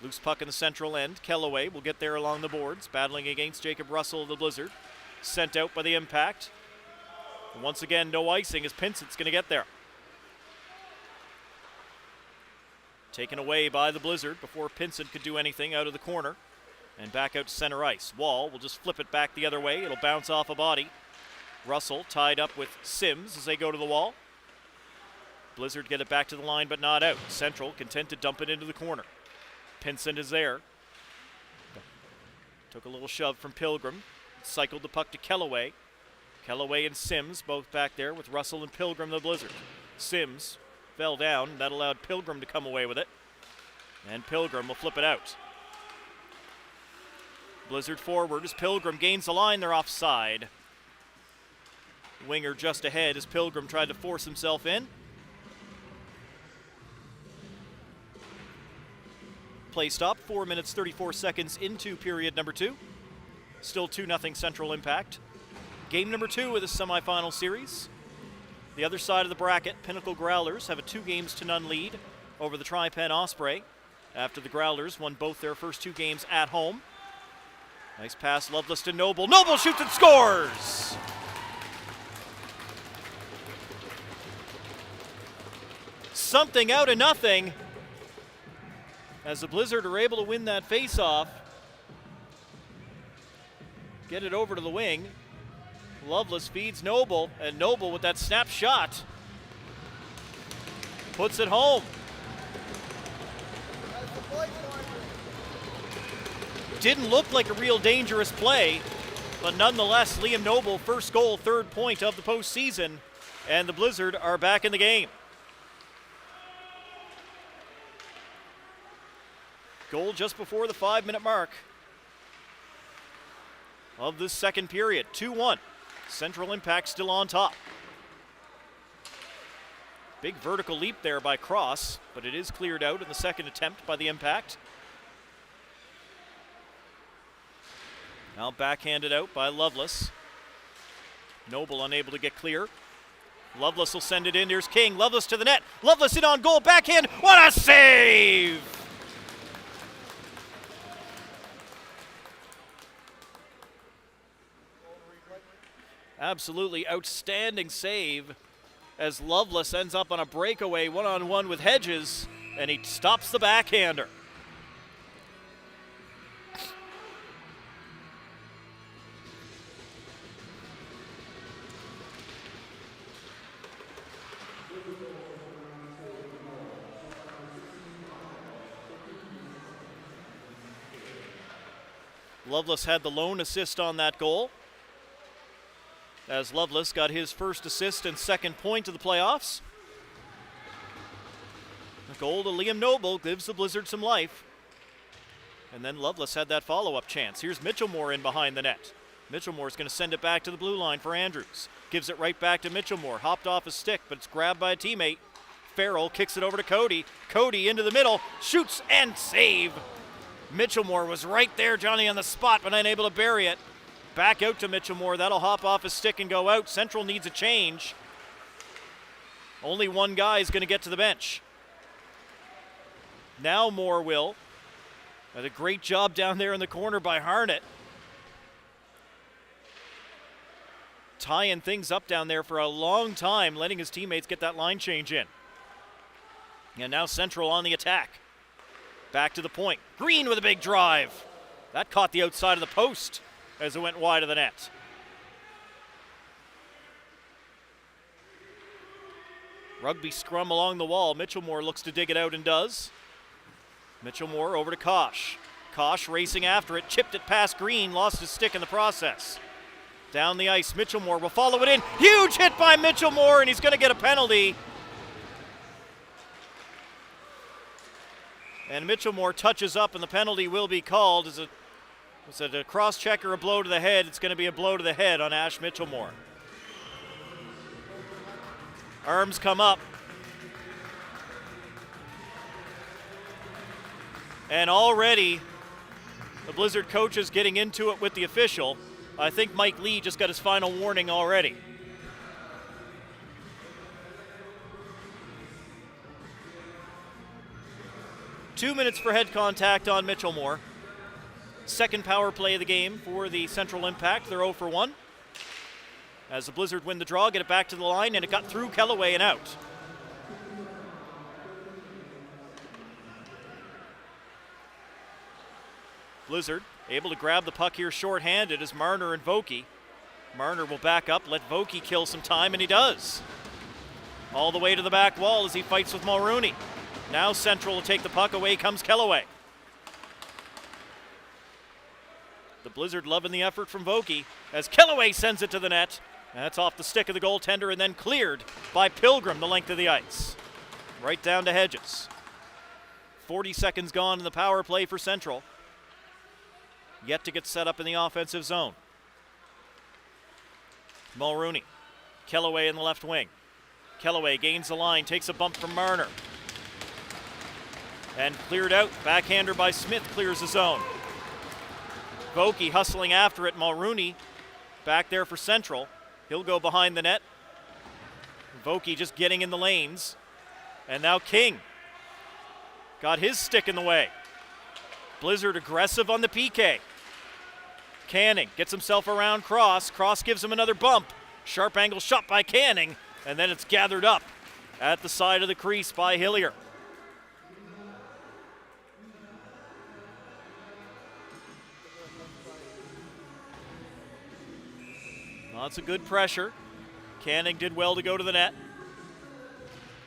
[SPEAKER 1] Loose puck in the central end. Kellaway will get there along the boards, battling against Jacob Russell of the Blizzard. Sent out by the Impact. And once again, no icing as Pinson's going to get there. Taken away by the Blizzard before Pinson could do anything out of the corner. And back out to center ice. Wall will just flip it back the other way. It'll bounce off a body. Russell tied up with Sims as they go to the wall. Blizzard get it back to the line but not out. Central content to dump it into the corner. Pinson is there. Took a little shove from Pilgrim. Cycled the puck to Kellaway. Kellaway and Sims both back there with Russell and Pilgrim the Blizzard. Sims fell down. That allowed Pilgrim to come away with it. And Pilgrim will flip it out. Blizzard forward as Pilgrim gains the line. They're offside. Winger just ahead as Pilgrim tried to force himself in. Play stop, 4 minutes 34 seconds into period number 2. Still 2-0 Central Impact. Game number 2 of the semifinal series. The other side of the bracket, Pinnacle Growlers have a 2-0 lead over the Tri-Pen Osprey after the Growlers won both their first 2 games at home. Nice pass, Loveless to Noble. Noble shoots and scores! Something out of nothing as the Blizzard are able to win that face-off. Get it over to the wing. Loveless feeds Noble, and Noble with that snap shot puts it home. Didn't look like a real dangerous play, but nonetheless, Liam Noble, first goal, 3rd point of the postseason, and the Blizzard are back in the game. Goal just before the 5-minute mark of this second period. 2-1. Central Impact still on top. Big vertical leap there by Cross, but it is cleared out in the second attempt by the Impact. Now backhanded out by Loveless. Noble unable to get clear. Loveless will send it in. Here's King. Loveless to the net. Loveless in on goal. Backhand. What a save! Absolutely outstanding save as Loveless ends up on a breakaway one-on-one with Hedges, and he stops the backhander. Loveless had the lone assist on that goal, as Loveless got his first assist and second point of the playoffs. A goal to Liam Noble gives the Blizzard some life. And then Loveless had that follow-up chance. Here's Mitchellmore in behind the net. Mitchellmore's going to send it back to the blue line for Andrews. Gives it right back to Mitchellmore. Hopped off his stick, but it's grabbed by a teammate. Farrell kicks it over to Cody. Cody into the middle, shoots and save. Mitchellmore was right there, Johnny, on the spot, but unable to bury it. Back out to Mitchellmore. That'll hop off his stick and go out. Central needs a change. Only one guy is going to get to the bench. Now Moore will. A great job down there in the corner by Harnett. Tying things up down there for a long time, letting his teammates get that line change in. And now Central on the attack. Back to the point. Green with a big drive. That caught the outside of the post as it went wide of the net. Rugby scrum along the wall. Mitchellmore looks to dig it out and does. Mitchellmore over to Kosh. Kosh racing after it, chipped it past Green, lost his stick in the process. Down the ice, Mitchellmore will follow it in. Huge hit by Mitchellmore, and he's going to get a penalty. And Mitchellmore touches up, and the penalty will be called. Was it a cross-check or a blow to the head? It's going to be a blow to the head on Ash Mitchellmore. Arms come up. And already the Blizzard coach is getting into it with the official. I think Mike Lee just got his final warning already. Two minutes for head contact on Mitchellmore. Second power play of the game for the Central Impact. They're 0 for 1. As the Blizzard win the draw, get it back to the line, and it got through Kellaway and out. Blizzard able to grab the puck here shorthanded as Marner and Vokey. Marner will back up, let Vokey kill some time, and he does. All the way to the back wall as he fights with Mulrooney. Now Central will take the puck, away comes Kellaway. The Blizzard loving the effort from Vokey as Kellaway sends it to the net. That's off the stick of the goaltender and then cleared by Pilgrim the length of the ice. Right down to Hedges. 40 seconds gone in the power play for Central. Yet to get set up in the offensive zone. Mulrooney. Kellaway in the left wing. Kellaway gains the line, takes a bump from Marner. And cleared out. Backhander by Smith clears the zone. Vokey hustling after it. Mulrooney back there for Central. He'll go behind the net. Vokey just getting in the lanes. And now King got his stick in the way. Blizzard aggressive on the PK. Canning gets himself around Cross. Cross gives him another bump. Sharp angle shot by Canning. And then it's gathered up at the side of the crease by Hillier. Lots of good pressure. Canning did well to go to the net.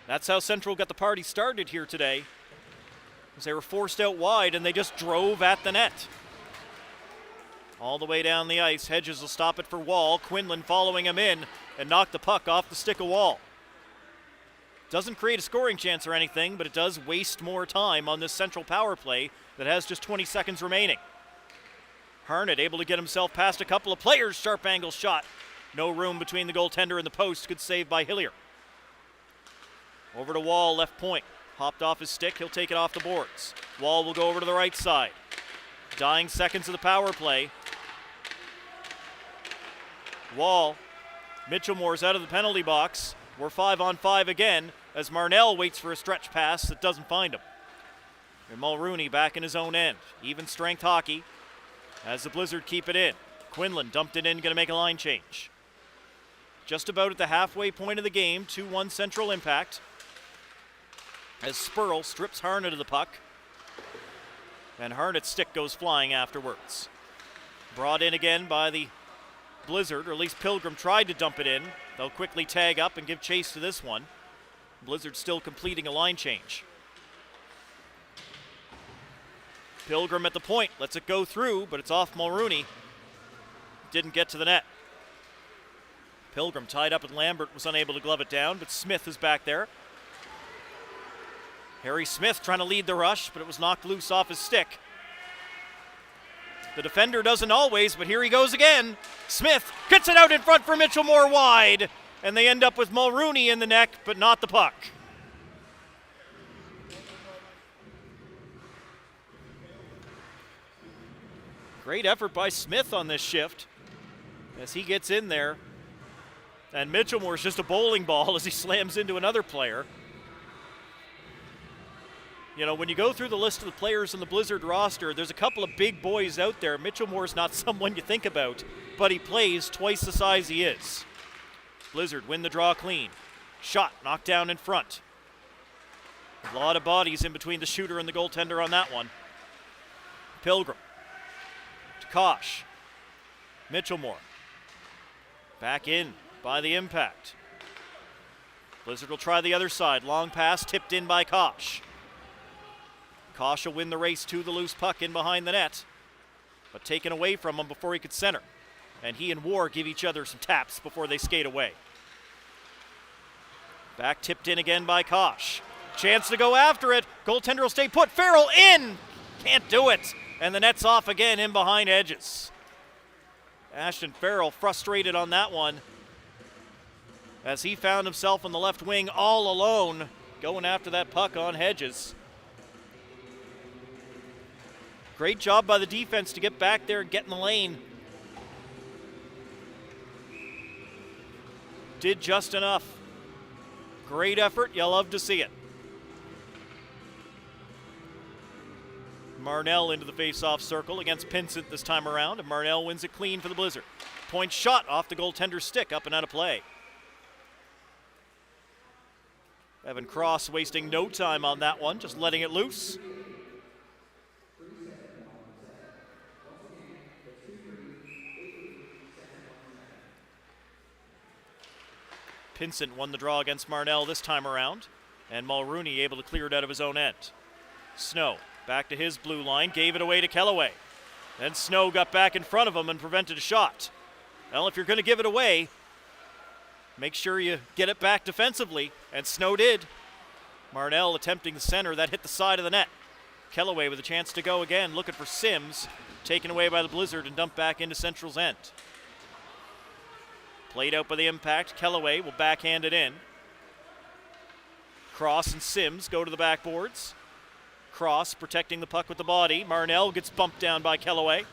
[SPEAKER 1] That's how Central got the party started here today, as they were forced out wide and they just drove at the net. All the way down the ice, Hedges will stop it for Wall. Quinlan following him in and knock the puck off the stick of Wall. Doesn't create a scoring chance or anything, but it does waste more time on this Central power play that has just 20 seconds remaining. Harnett able to get himself past a couple of players. Sharp angle shot. No room between the goaltender and the post. Good save by Hillier. Over to Wall, left point. Hopped off his stick. He'll take it off the boards. Wall will go over to the right side. Dying seconds of the power play. Wall. Mitchellmore's out of the penalty box. We're 5-on-5 again as Marnell waits for a stretch pass that doesn't find him. And Mulrooney back in his own end. Even strength hockey as the Blizzard keep it in. Quinlan dumped it in, going to make a line change. Just about at the halfway point of the game, 2-1 Central Impact. As Spurl strips Harnett of the puck. And Harnett's stick goes flying afterwards. Brought in again by the Blizzard, or at least Pilgrim tried to dump it in. They'll quickly tag up and give chase to this one. Blizzard still completing a line change. Pilgrim at the point, lets it go through, but it's off Mulrooney. Didn't get to the net. Pilgrim tied up and Lambert was unable to glove it down, but Smith is back there. Harry Smith trying to lead the rush, but it was knocked loose off his stick. The defender doesn't always, but here he goes again. Smith gets it out in front for Mitchellmore wide, and they end up with Mulrooney in the neck, but not the puck. Great effort by Smith on this shift as he gets in there. And Mitchellmore's just a bowling ball as he slams into another player. You know, when you go through the list of the players in the Blizzard roster, there's a couple of big boys out there. Mitchellmore's not someone you think about, but he plays twice the size he is. Blizzard win the draw clean. Shot knocked down in front. A lot of bodies in between the shooter and the goaltender on that one. Pilgrim. To Kosh. Mitchellmore. Back in by the Impact. Blizzard will try the other side. Long pass tipped in by Kosh. Kosh will win the race to the loose puck in behind the net, but taken away from him before he could center. And he and War give each other some taps before they skate away. Back tipped in again by Kosh. Chance to go after it. Goaltender will stay put. Farrell in! Can't do it. And the net's off again in behind Hedges. Ashton Farrell frustrated on that one as he found himself on the left wing all alone going after that puck on Hedges. Great job by the defense to get back there and get in the lane. Did just enough. Great effort. You'll love to see it. Marnell into the face-off circle against Pinsent this time around, and Marnell wins it clean for the Blizzard. Point shot off the goaltender's stick, up and out of play. Evan Cross wasting no time on that one, just letting it loose. Pinsent won the draw against Marnell this time around, and Mulrooney able to clear it out of his own end. Snow back to his blue line, gave it away to Kellaway. Then Snow got back in front of him and prevented a shot. Well, if you're going to give it away, make sure you get it back defensively, and Snow did. Marnell attempting the center, that hit the side of the net. Kellaway with a chance to go again, looking for Sims, taken away by the Blizzard and dumped back into Central's end. Played out by the Impact, Kellaway will backhand it in. Cross and Sims go to the backboards. Cross protecting the puck with the body. Marnell gets bumped down by Kellaway.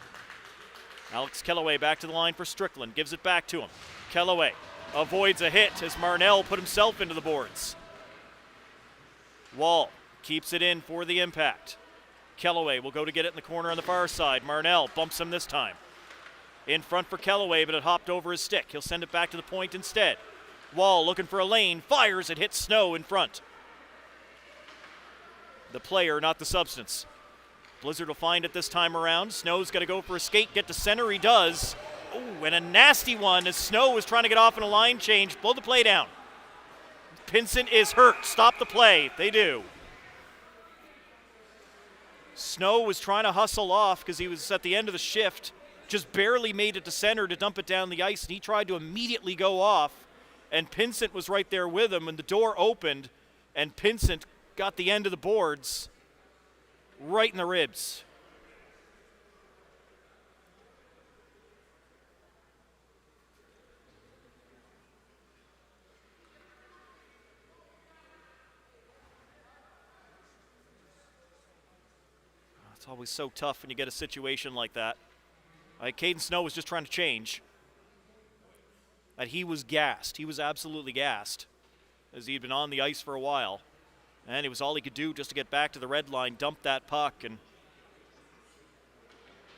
[SPEAKER 1] Alex Kellaway back to the line for Strickland, gives it back to him. Kellaway avoids a hit as Marnell put himself into the boards. Wall keeps it in for the Impact. Kellaway will go to get it in the corner on the far side. Marnell bumps him this time. In front for Kellaway, but it hopped over his stick. He'll send it back to the point instead. Wall looking for a lane, fires, it hits Snow in front. The player, not the substance. Blizzard will find it this time around. Snow's got to go for a skate, get to center, he does. Oh, and a nasty one as Snow was trying to get off in a line change. Blow the play down. Pinsent is hurt. Stop the play. They do. Snow was trying to hustle off because he was at the end of the shift. Just barely made it to center to dump it down the ice, and he tried to immediately go off. And Pinsent was right there with him, and the door opened, and Pinsent got the end of the boards right in the ribs. It's always so tough when you get a situation like that. Caden Snow was just trying to change. And he was gassed. He was absolutely gassed as he had been on the ice for a while. And it was all he could do just to get back to the red line, dump that puck. And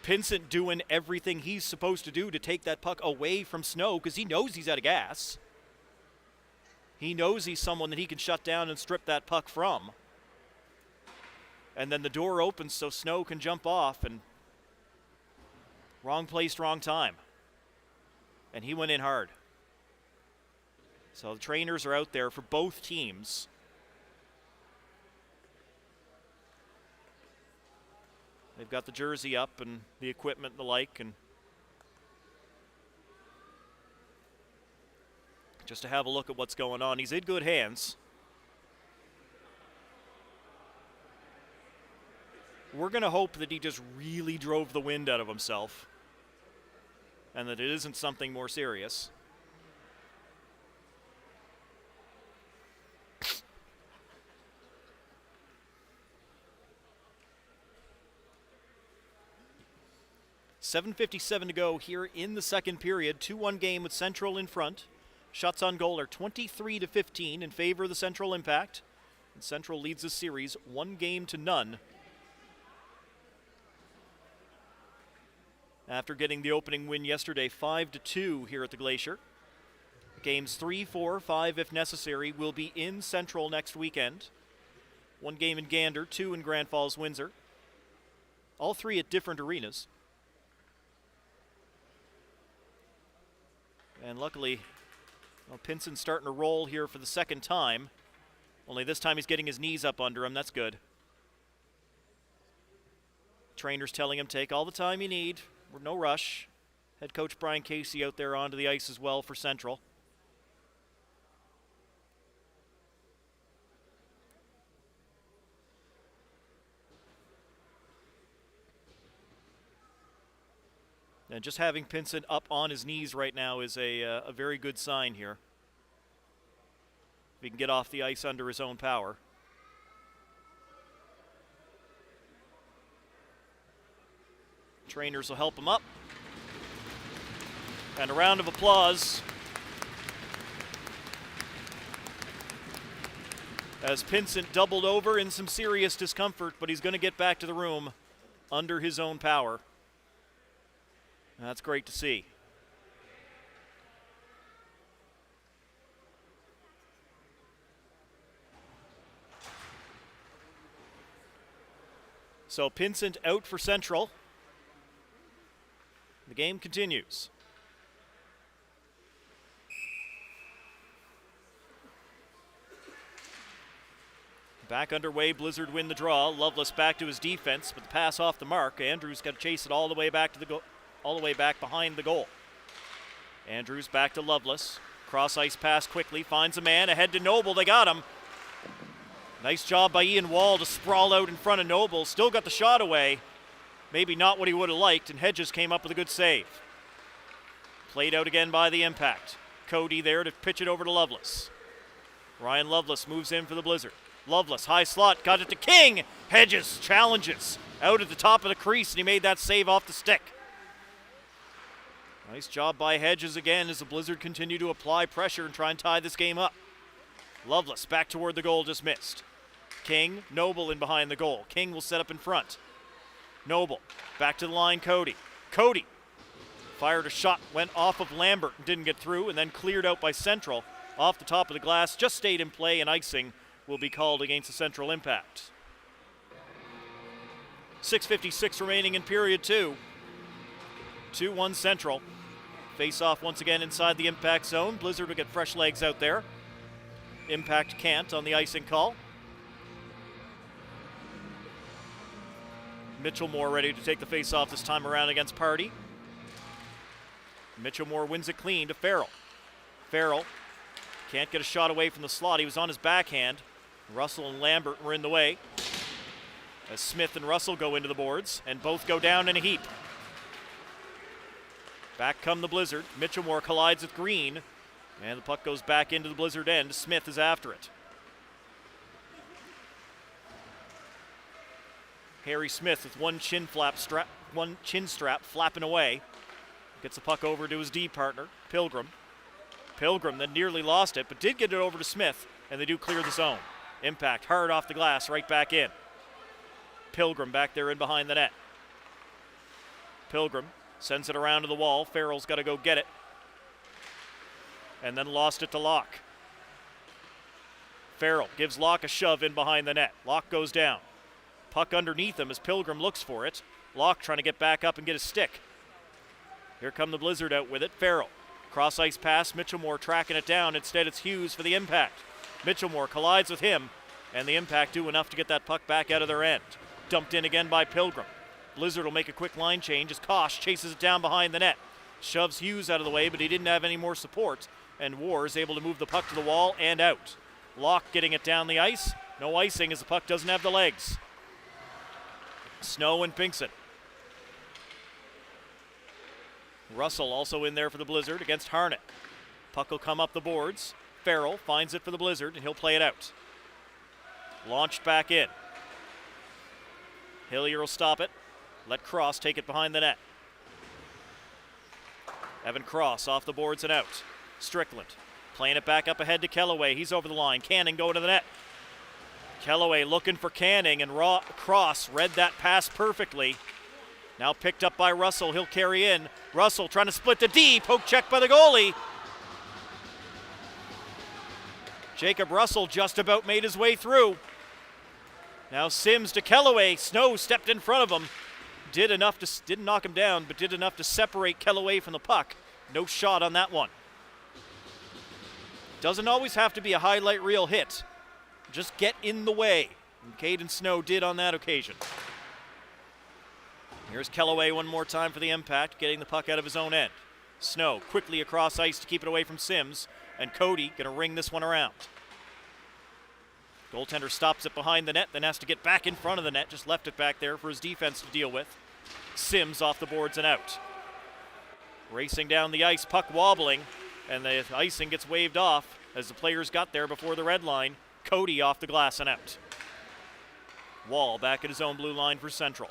[SPEAKER 1] Pinsent doing everything he's supposed to do to take that puck away from Snow because he knows he's out of gas. He knows he's someone that he can shut down and strip that puck from. And then the door opens so Snow can jump off, and wrong place, wrong time. And he went in hard. So the trainers are out there for both teams. They've got the jersey up and the equipment and the like, and just to have a look at what's going on. He's in good hands. We're going to hope that he just really drove the wind out of himself and that it isn't something more serious. .7:57 to go here in the second period. 2-1 game with Central in front. Shots on goal are 23-15 in favor of the Central Impact. And Central leads the series 1-0 after getting the opening win yesterday 5-2 here at the Glacier. Games 3, 4, 5 if necessary will be in Central next weekend. 1 game in Gander, 2 in Grand Falls, Windsor. All 3 at different arenas. And luckily, Well, Pinson's starting to roll here for the second time. Only this time he's getting his knees up under him. That's good. Trainer's telling him, take all the time you need. No rush. Head coach Brian Casey out there onto the ice as well for Central. And just having Pinson up on his knees right now is a very good sign here. If he can get off the ice under his own power. Trainers will help him up. And a round of applause as Pinson doubled over in some serious discomfort, but he's going to get back to the room under his own power. That's great to see. So Pinsent out for Central. The game continues. Back underway, Blizzard win the draw. Loveless back to his defense, but the pass off the mark. Andrews got to chase it all the way back to the goal, all the way back behind the goal. Andrews back to Loveless. Cross ice pass quickly, finds a man, ahead to Noble. They got him. Nice job by Ian Wall to sprawl out in front of Noble. Still got the shot away. Maybe not what he would have liked, and Hedges came up with a good save. Played out again by the Impact. Cody there to pitch it over to Loveless. Ryan Loveless moves in for the Blizzard. Loveless, high slot, got it to King. Hedges challenges out at the top of the crease, and he made that save off the stick. Nice job by Hedges again as the Blizzard continue to apply pressure and try and tie this game up. Loveless back toward the goal, just missed. King, Noble in behind the goal. King will set up in front. Noble, back to the line, Cody. Cody fired a shot, went off of Lambert and didn't get through, and then cleared out by Central off the top of the glass, just stayed in play, and icing will be called against the Central Impact. 6:56 remaining in period two. 2-1 Central. Face off once again inside the Impact zone. Blizzard will get fresh legs out there. Impact can't on the icing call. Mitchell Moore ready to take the face-off this time around against Party. Mitchell Moore wins it clean to Farrell. Farrell can't get a shot away from the slot. He was on his backhand. Russell and Lambert were in the way as Smith and Russell go into the boards, and both go down in a heap. Back come the Blizzard. Mitchell Moore collides with Green, and the puck goes back into the Blizzard end. Smith is after it. Harry Smith with one chin strap flapping away. Gets the puck over to his D partner, Pilgrim. Pilgrim then nearly lost it, but did get it over to Smith, and they do clear the zone. Impact hard off the glass, right back in. Pilgrim back there in behind the net. Pilgrim sends it around to the wall. Farrell's got to go get it. And then lost it to Locke. Farrell gives Locke a shove in behind the net. Locke goes down. Puck underneath him as Pilgrim looks for it. Locke trying to get back up and get a stick. Here come the Blizzard out with it. Farrell. Cross ice pass. Mitchell Moore tracking it down. Instead it's Hughes for the Impact. Mitchell Moore collides with him, and the Impact do enough to get that puck back out of their end. Dumped in again by Pilgrim. Blizzard will make a quick line change as Kosh chases it down behind the net. Shoves Hughes out of the way, but he didn't have any more support, and War is able to move the puck to the wall and out. Locke getting it down the ice. No icing as the puck doesn't have the legs. Snow and Pinkson. Russell also in there for the Blizzard against Harnett. Puck will come up the boards. Farrell finds it for the Blizzard, and he'll play it out. Launched back in. Hillier will stop it. Let Cross take it behind the net. Evan Cross off the boards and out. Strickland playing it back up ahead to Kellaway. He's over the line. Canning going to the net. Kellaway looking for Canning, and Cross read that pass perfectly. Now picked up by Russell. He'll carry in. Russell trying to split the D. Poke check by the goalie. Jacob Russell just about made his way through. Now Sims to Kellaway. Snow stepped in front of him. Didn't knock him down, but did enough to separate Kellaway from the puck. No shot on that one. Doesn't always have to be a highlight reel hit. Just get in the way. And Caden Snow did on that occasion. Here's Kellaway one more time for the impact, getting the puck out of his own end. Snow quickly across ice to keep it away from Sims, and Cody going to ring this one around. Goaltender stops it behind the net, then has to get back in front of the net, just left it back there for his defense to deal with. Sims off the boards and out. Racing down the ice, puck wobbling, and the icing gets waved off as the players got there before the red line. Cody off the glass and out. Wall back at his own blue line for Central.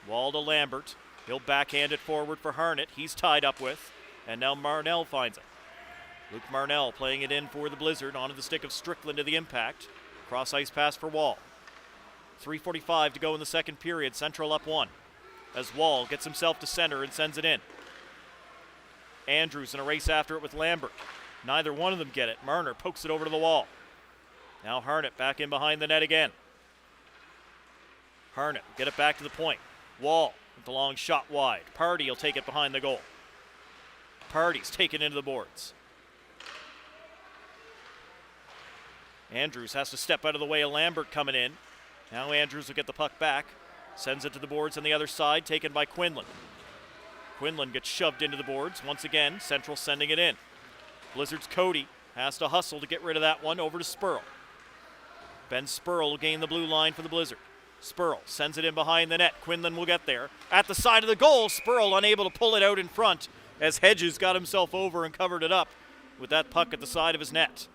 [SPEAKER 1] Wall to Lambert. He'll backhand it forward for Harnett. He's tied up with, and now Marnell finds it. Luke Marnell playing it in for the Blizzard, onto the stick of Strickland to the impact. Cross ice pass for Wall. 3:45 to go in the second period. Central up 1. As Wall gets himself to center and sends it in. Andrews in a race after it with Lambert. Neither one of them get it. Marner pokes it over to the wall. Now Harnett back in behind the net again. Harnett get it back to the point. Wall with the long shot wide. Party will take it behind the goal. Party's taken into the boards. Andrews has to step out of the way of Lambert coming in. Now Andrews will get the puck back. Sends it to the boards on the other side, taken by Quinlan. Quinlan gets shoved into the boards. Once again, Central sending it in. Blizzard's Cody has to hustle to get rid of that one, over to Spurl. Ben Spurl will gain the blue line for the Blizzard. Spurl sends it in behind the net. Quinlan will get there. At the side of the goal, Spurl unable to pull it out in front as Hedges got himself over and covered it up with that puck at the side of his net.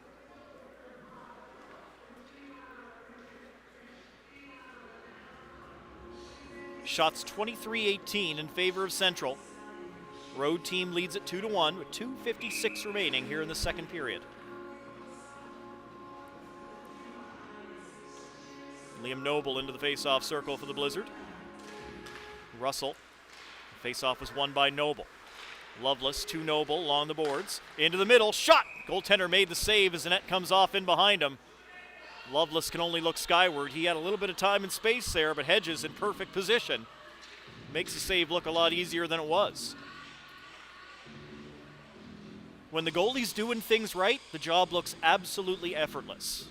[SPEAKER 1] Shots 23-18 in favor of Central. Road team leads it 2-1 with 2:56 remaining here in the second period. Liam Noble into the face-off circle for the Blizzard. Russell. Face-off was won by Noble. Loveless to Noble along the boards. Into the middle, shot! Goaltender made the save as the net comes off in behind him. Loveless can only look skyward. He had a little bit of time and space there, but Hedges in perfect position. Makes the save look a lot easier than it was. When the goalie's doing things right, the job looks absolutely effortless.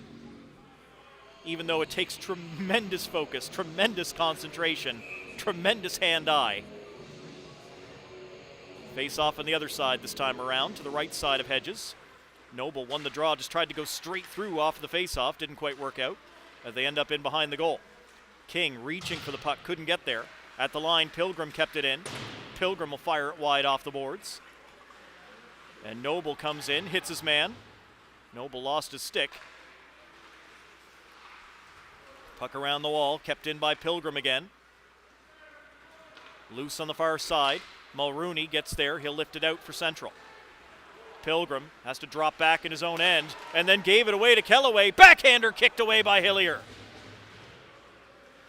[SPEAKER 1] Even though it takes tremendous focus, tremendous concentration, tremendous hand-eye. Face off on the other side this time around, to the right side of Hedges. Noble won the draw, just tried to go straight through off the face-off, didn't quite work out, as they end up in behind the goal. King reaching for the puck, couldn't get there. At the line, Pilgrim kept it in. Pilgrim will fire it wide off the boards. And Noble comes in, hits his man. Noble lost his stick. Puck around the wall, kept in by Pilgrim again. Loose on the far side. Mulrooney gets there, he'll lift it out for Central. Pilgrim has to drop back in his own end, and then gave it away to Kellaway. Backhander kicked away by Hillier.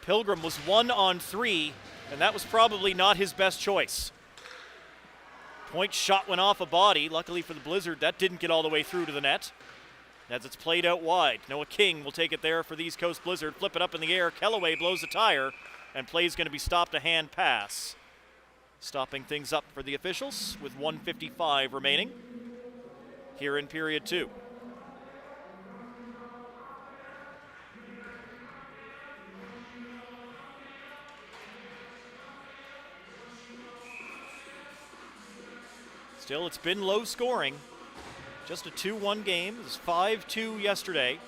[SPEAKER 1] Pilgrim was 1-on-3, and that was probably not his best choice. Point shot went off a body. Luckily for the Blizzard, that didn't get all the way through to the net. As it's played out wide, Noah King will take it there for the East Coast Blizzard. Flip it up in the air. Kellaway blows the tire, and play's going to be stopped, a hand pass. Stopping things up for the officials with 1:55 remaining here in period 2. Still, it's been low scoring. Just a 2-1 game. It was 5-2 yesterday.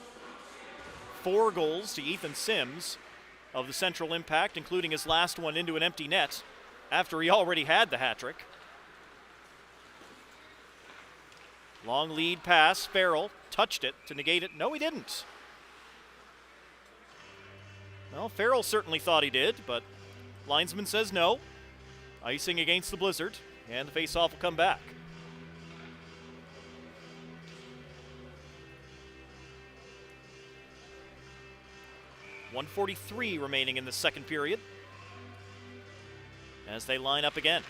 [SPEAKER 1] 4 goals to Ethan Sims of the Central Impact, including his last one into an empty net after he already had the hat trick. Long lead pass. Farrell touched it to negate it. No, he didn't. Well, Farrell certainly thought he did, but linesman says no. Icing against the Blizzard, and the face-off will come back. .143 remaining in the second period as they line up again.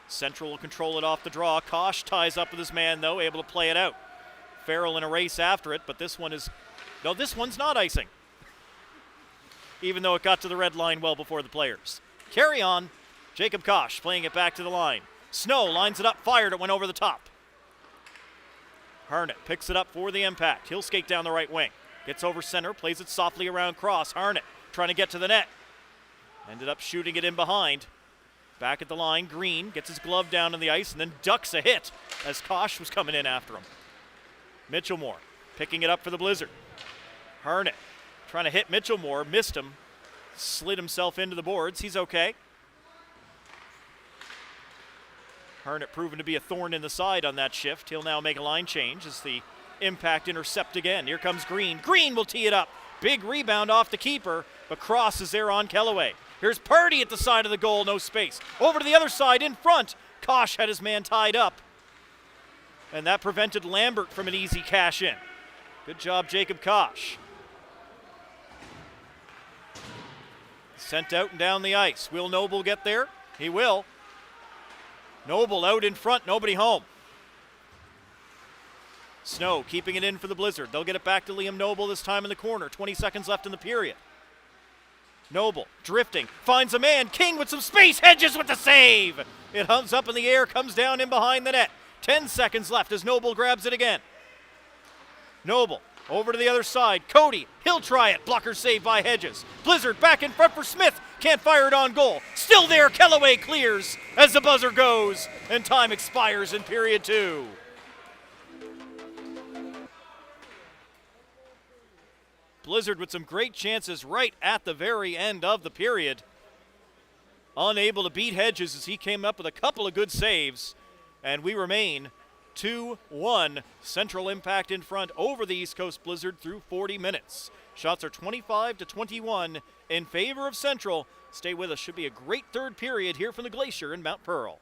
[SPEAKER 1] Central will control it off the draw. Kosh ties up with his man, though, able to play it out. Farrell in a race after it, but this one is... No, this one's not icing. Even though it got to the red line well before the players. Carry on. Jacob Kosh playing it back to the line. Snow lines it up, fired, it went over the top. Harnett picks it up for the Impact. He'll skate down the right wing. Gets over center, plays it softly around cross. Harnett trying to get to the net. Ended up shooting it in behind. Back at the line, Green gets his glove down on the ice and then ducks a hit as Kosh was coming in after him. Mitchellmore picking it up for the Blizzard. Harnett trying to hit Mitchellmore, missed him. Slid himself into the boards. He's okay. Harnett proven to be a thorn in the side on that shift. He'll now make a line change as the Impact intercept again. Here comes Green. Green will tee it up. Big rebound off the keeper, but Cross is there on Kellaway. Here's Purdy at the side of the goal, no space. Over to the other side in front. Kosh had his man tied up, and that prevented Lambert from an easy cash in. Good job, Jacob Kosh. Sent out and down the ice. Will Noble get there? He will. Noble out in front, nobody home. Snow keeping it in for the Blizzard. They'll get it back to Liam Noble this time in the corner. 20 seconds left in the period. Noble drifting, finds a man. King with some space, Hedges with the save. It hums up in the air, comes down in behind the net. 10 seconds left as Noble grabs it again. Noble over to the other side. Cody, he'll try it. Blocker save by Hedges. Blizzard back in front for Smith. Can't fire it on goal. Still there, Kellaway clears as the buzzer goes and time expires in period 2. Blizzard with some great chances right at the very end of the period. Unable to beat Hedges as he came up with a couple of good saves. And we remain 2-1. Central Impact in front over the East Coast Blizzard through 40 minutes. Shots are 25-21 in favor of Central. Stay with us. Should be a great third period here from the Glacier in Mount Pearl.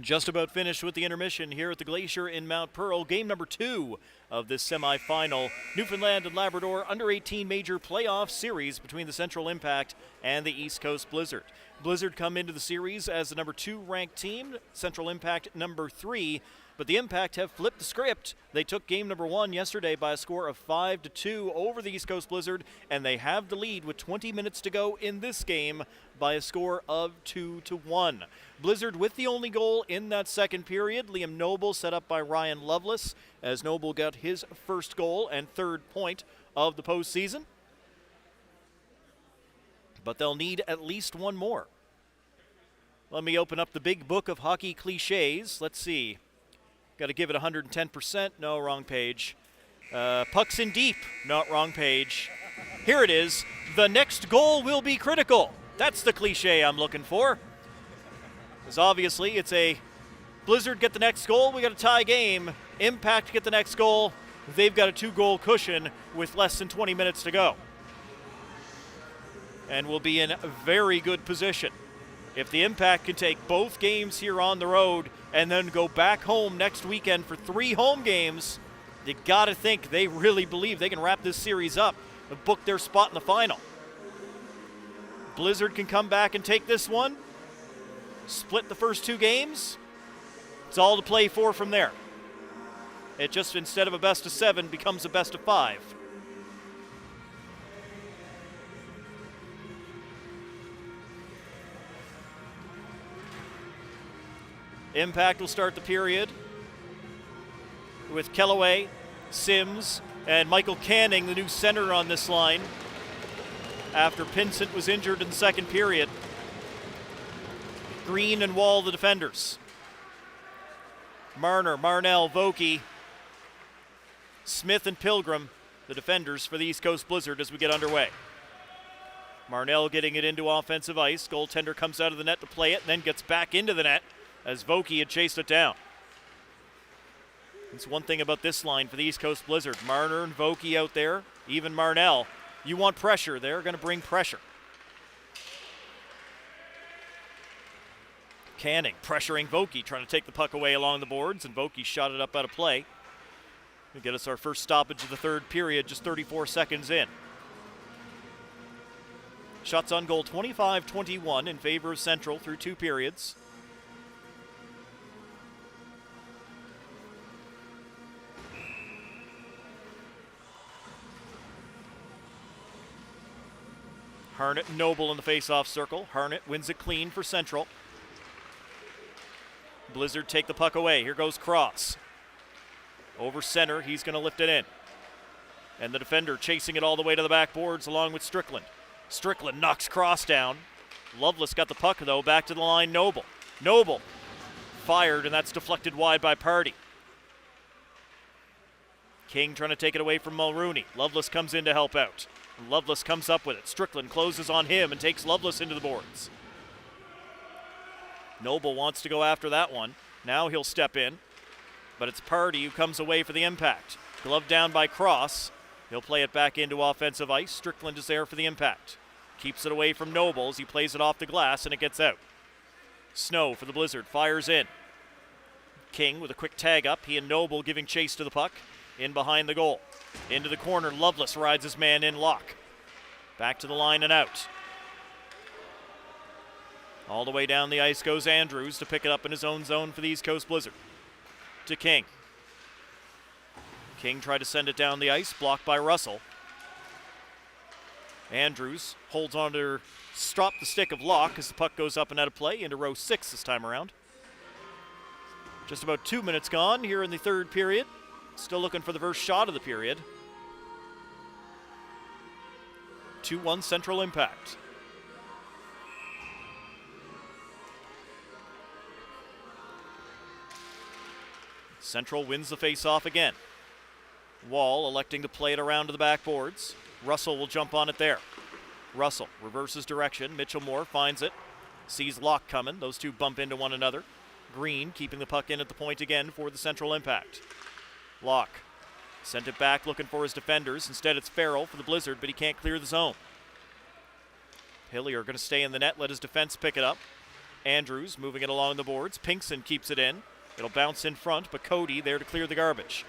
[SPEAKER 1] Just about finished with the intermission here at the Glacier in Mount Pearl. Game number 2 of this semifinal Newfoundland and Labrador Under-18 Major Playoff Series between the Central Impact and the East Coast Blizzard. Blizzard come into the series as the number 2 ranked team, Central Impact number 3, but the Impact have flipped the script. They took game number 1 yesterday by a score of 5-2 over the East Coast Blizzard, and they have the lead with 20 minutes to go in this game by a score of 2-1. Blizzard with the only goal in that second period. Liam Noble set up by Ryan Lovelace as Noble got his first goal and third point of the postseason. But they'll need at least one more. Let me open up the big book of hockey cliches. Let's see. Got to give it 110%. No, wrong page. Pucks in deep. Not wrong page. Here it is. The next goal will be critical. That's the cliche I'm looking for. Because obviously it's a Blizzard get the next goal, we got a tie game. Impact get the next goal. They've got a 2-goal cushion with less than 20 minutes to go. And will be in a very good position. If the Impact can take both games here on the road and then go back home next weekend for 3 home games, you got to think they really believe they can wrap this series up and book their spot in the final. Blizzard can come back and take this one, split the first 2 games. It's all to play for from there. It just, instead of a best of 7, becomes a best of 5. Impact will start the period with Kellaway, Sims, and Michael Canning, the new center on this line, after Pinsent was injured in the second period. Green and Wall, the defenders. Marner, Marnell, Vokey, Smith, and Pilgrim, the defenders for the East Coast Blizzard as we get underway. Marnell getting it into offensive ice. Goaltender comes out of the net to play it and then gets back into the net as Vokey had chased it down. That's one thing about this line for the East Coast Blizzard. Marner and Vokey out there, even Marnell. You want pressure, they're going to bring pressure. Canning pressuring Vokey, trying to take the puck away along the boards, and Vokey shot it up out of play. To get us our first stoppage of the third period, just 34 seconds in. Shots on goal 25-21 in favor of Central through 2 periods. Harnett and Noble in the face-off circle. Harnett wins it clean for Central. Blizzard take the puck away. Here goes Cross. Over center, he's going to lift it in. And the defender chasing it all the way to the backboards along with Strickland. Strickland knocks Cross down. Lovelace got the puck, though, back to the line. Noble. Noble fired, and that's deflected wide by Party. King trying to take it away from Mulrooney. Lovelace comes in to help out. Lovelace comes up with it. Strickland closes on him and takes Lovelace into the boards. Noble wants to go after that one. Now he'll step in, but it's Party who comes away for the Impact. Glove down by Cross. He'll play it back into offensive ice. Strickland is there for the Impact. Keeps it away from Noble as he plays it off the glass and it gets out. Snow for the Blizzard, fires in. King with a quick tag up. He and Noble giving chase to the puck. In behind the goal. Into the corner, Lovelace rides his man in lock. Back to the line and out. All the way down the ice goes Andrews to pick it up in his own zone for the East Coast Blizzard. To King. King tried to send it down the ice, blocked by Russell. Andrews holds on to stop the stick of Locke as the puck goes up and out of play into row 6 this time around. Just about 2 minutes gone here in the third period. Still looking for the first shot of the period. 2-1 Central Impact. Central wins the face-off again. Wall electing to play it around to the backboards. Russell will jump on it there. Russell reverses direction. Mitchell Moore finds it. Sees Locke coming. Those two bump into one another. Green keeping the puck in at the point again for the Central Impact. Locke sent it back looking for his defenders. Instead it's Farrell for the Blizzard, but he can't clear the zone. Hillier going to stay in the net, let his defense pick it up. Andrews moving it along the boards. Pinkson keeps it in. It'll bounce in front, but Cody there to clear the garbage.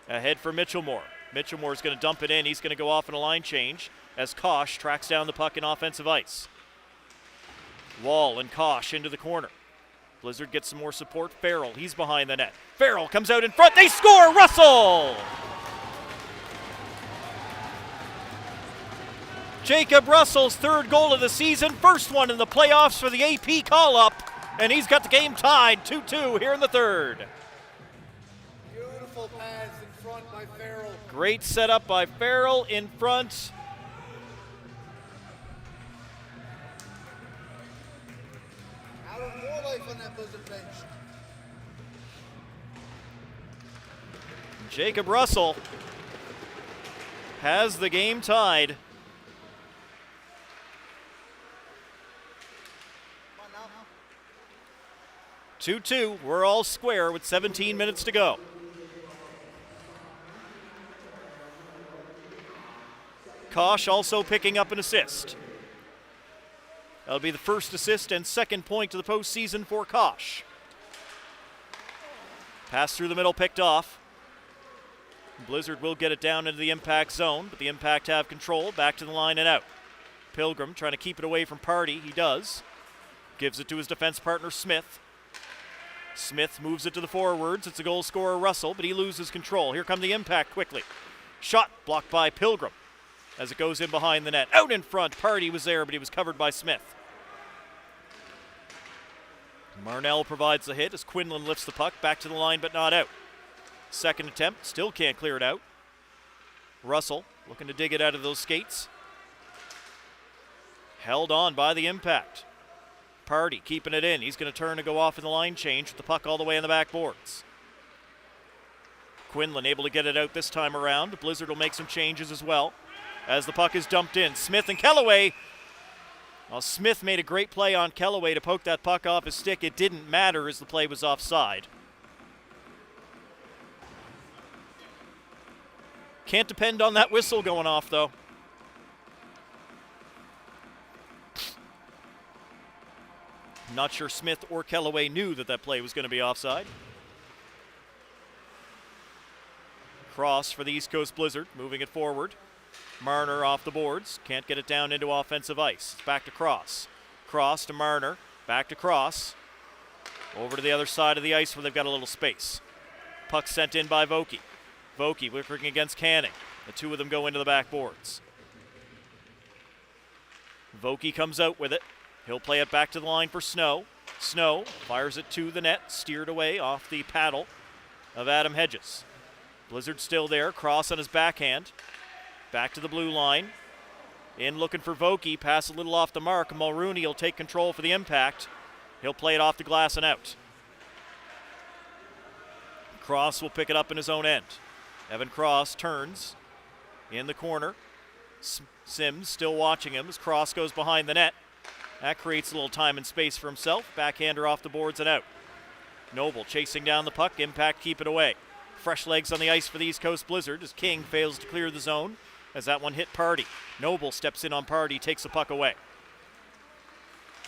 [SPEAKER 1] Ahead for Mitchellmore. Mitchellmore's going to dump it in. He's going to go off in a line change as Kosh tracks down the puck in offensive ice. Wall and Kosh into the corner. Blizzard gets some more support. Farrell, he's behind the net. Farrell comes out in front. They score! Russell! Jacob Russell's third goal of the season. First one in the playoffs for the AP call-up. And he's got the game tied 2-2 here in the third.
[SPEAKER 2] Beautiful pass in front by Farrell.
[SPEAKER 1] Great setup by Farrell in front.
[SPEAKER 2] Out of more life on that Blizzard bench.
[SPEAKER 1] Jacob Russell has the game tied.
[SPEAKER 2] Come on now.
[SPEAKER 1] 2-2, we're all square with 17 minutes to go. Kosh also picking up an assist. That'll be the first assist and second point of the postseason for Kosh. Pass through the middle picked off. Blizzard will get it down into the impact zone, but the Impact have control. Back to the line and out. Pilgrim trying to keep it away from Party. He does. Gives it to his defense partner, Smith. Smith moves it to the forwards. It's a goal scorer, Russell, but he loses control. Here come the Impact quickly. Shot blocked by Pilgrim as it goes in behind the net. Out in front. Party was there, but he was covered by Smith. Marnell provides the hit as Quinlan lifts the puck back to the line, but not out. Second attempt, still can't clear it out. Russell looking to dig it out of those skates. Held on by the Impact. Party keeping it in. He's going to turn and go off in the line change with the puck all the way on the backboards. Quinlan able to get it out this time around. Blizzard will make some changes as well as the puck is dumped in. Smith and Kellaway. Well, Smith made a great play on Kellaway to poke that puck off his stick. It didn't matter as the play was offside. Can't depend on that whistle going off, though. Not sure Smith or Kellaway knew that that play was going to be offside. Cross for the East Coast Blizzard, moving it forward. Marner off the boards, can't get it down into offensive ice. It's back to Cross. Cross to Marner, back to Cross. Over to the other side of the ice where they've got a little space. Puck sent in by Vokey. Vokey working against Canning. The two of them go into the backboards. Vokey comes out with it. He'll play it back to the line for Snow. Snow fires it to the net, steered away off the paddle of Adam Hedges. Blizzard still there, Cross on his backhand. Back to the blue line. In looking for Vokey, pass a little off the mark. Mulrooney will take control for the Impact. He'll play it off the glass and out. Cross will pick it up in his own end. Evan Cross turns in the corner. Sims still watching him as Cross goes behind the net. That creates a little time and space for himself. Backhander off the boards and out. Noble chasing down the puck. Impact keep it away. Fresh legs on the ice for the East Coast Blizzard as King fails to clear the zone as that one hit Party. Noble steps in on Party, takes the puck away.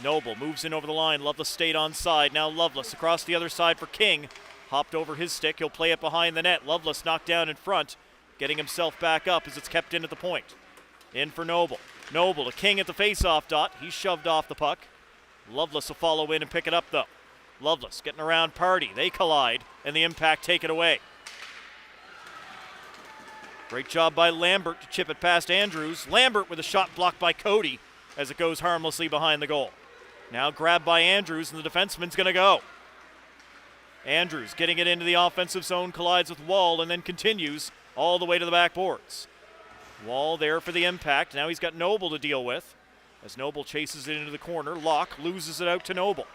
[SPEAKER 1] Noble moves in over the line. Loveless stayed on side. Now Loveless across the other side for King. Hopped over his stick. He'll play it behind the net. Loveless knocked down in front, getting himself back up as it's kept in at the point. In for Noble. Noble to King at the face-off dot. He's shoved off the puck. Loveless will follow in and pick it up, though. Loveless getting around Party. They collide, and the Impact take it away. Great job by Lambert to chip it past Andrews. Lambert with a shot blocked by Cody as it goes harmlessly behind the goal. Now grabbed by Andrews, and the defenseman's going to go. Andrews getting it into the offensive zone, collides with Wall, and then continues all the way to the backboards. Wall there for the Impact. Now he's got Noble to deal with as Noble chases it into the corner. Locke loses it out to Noble.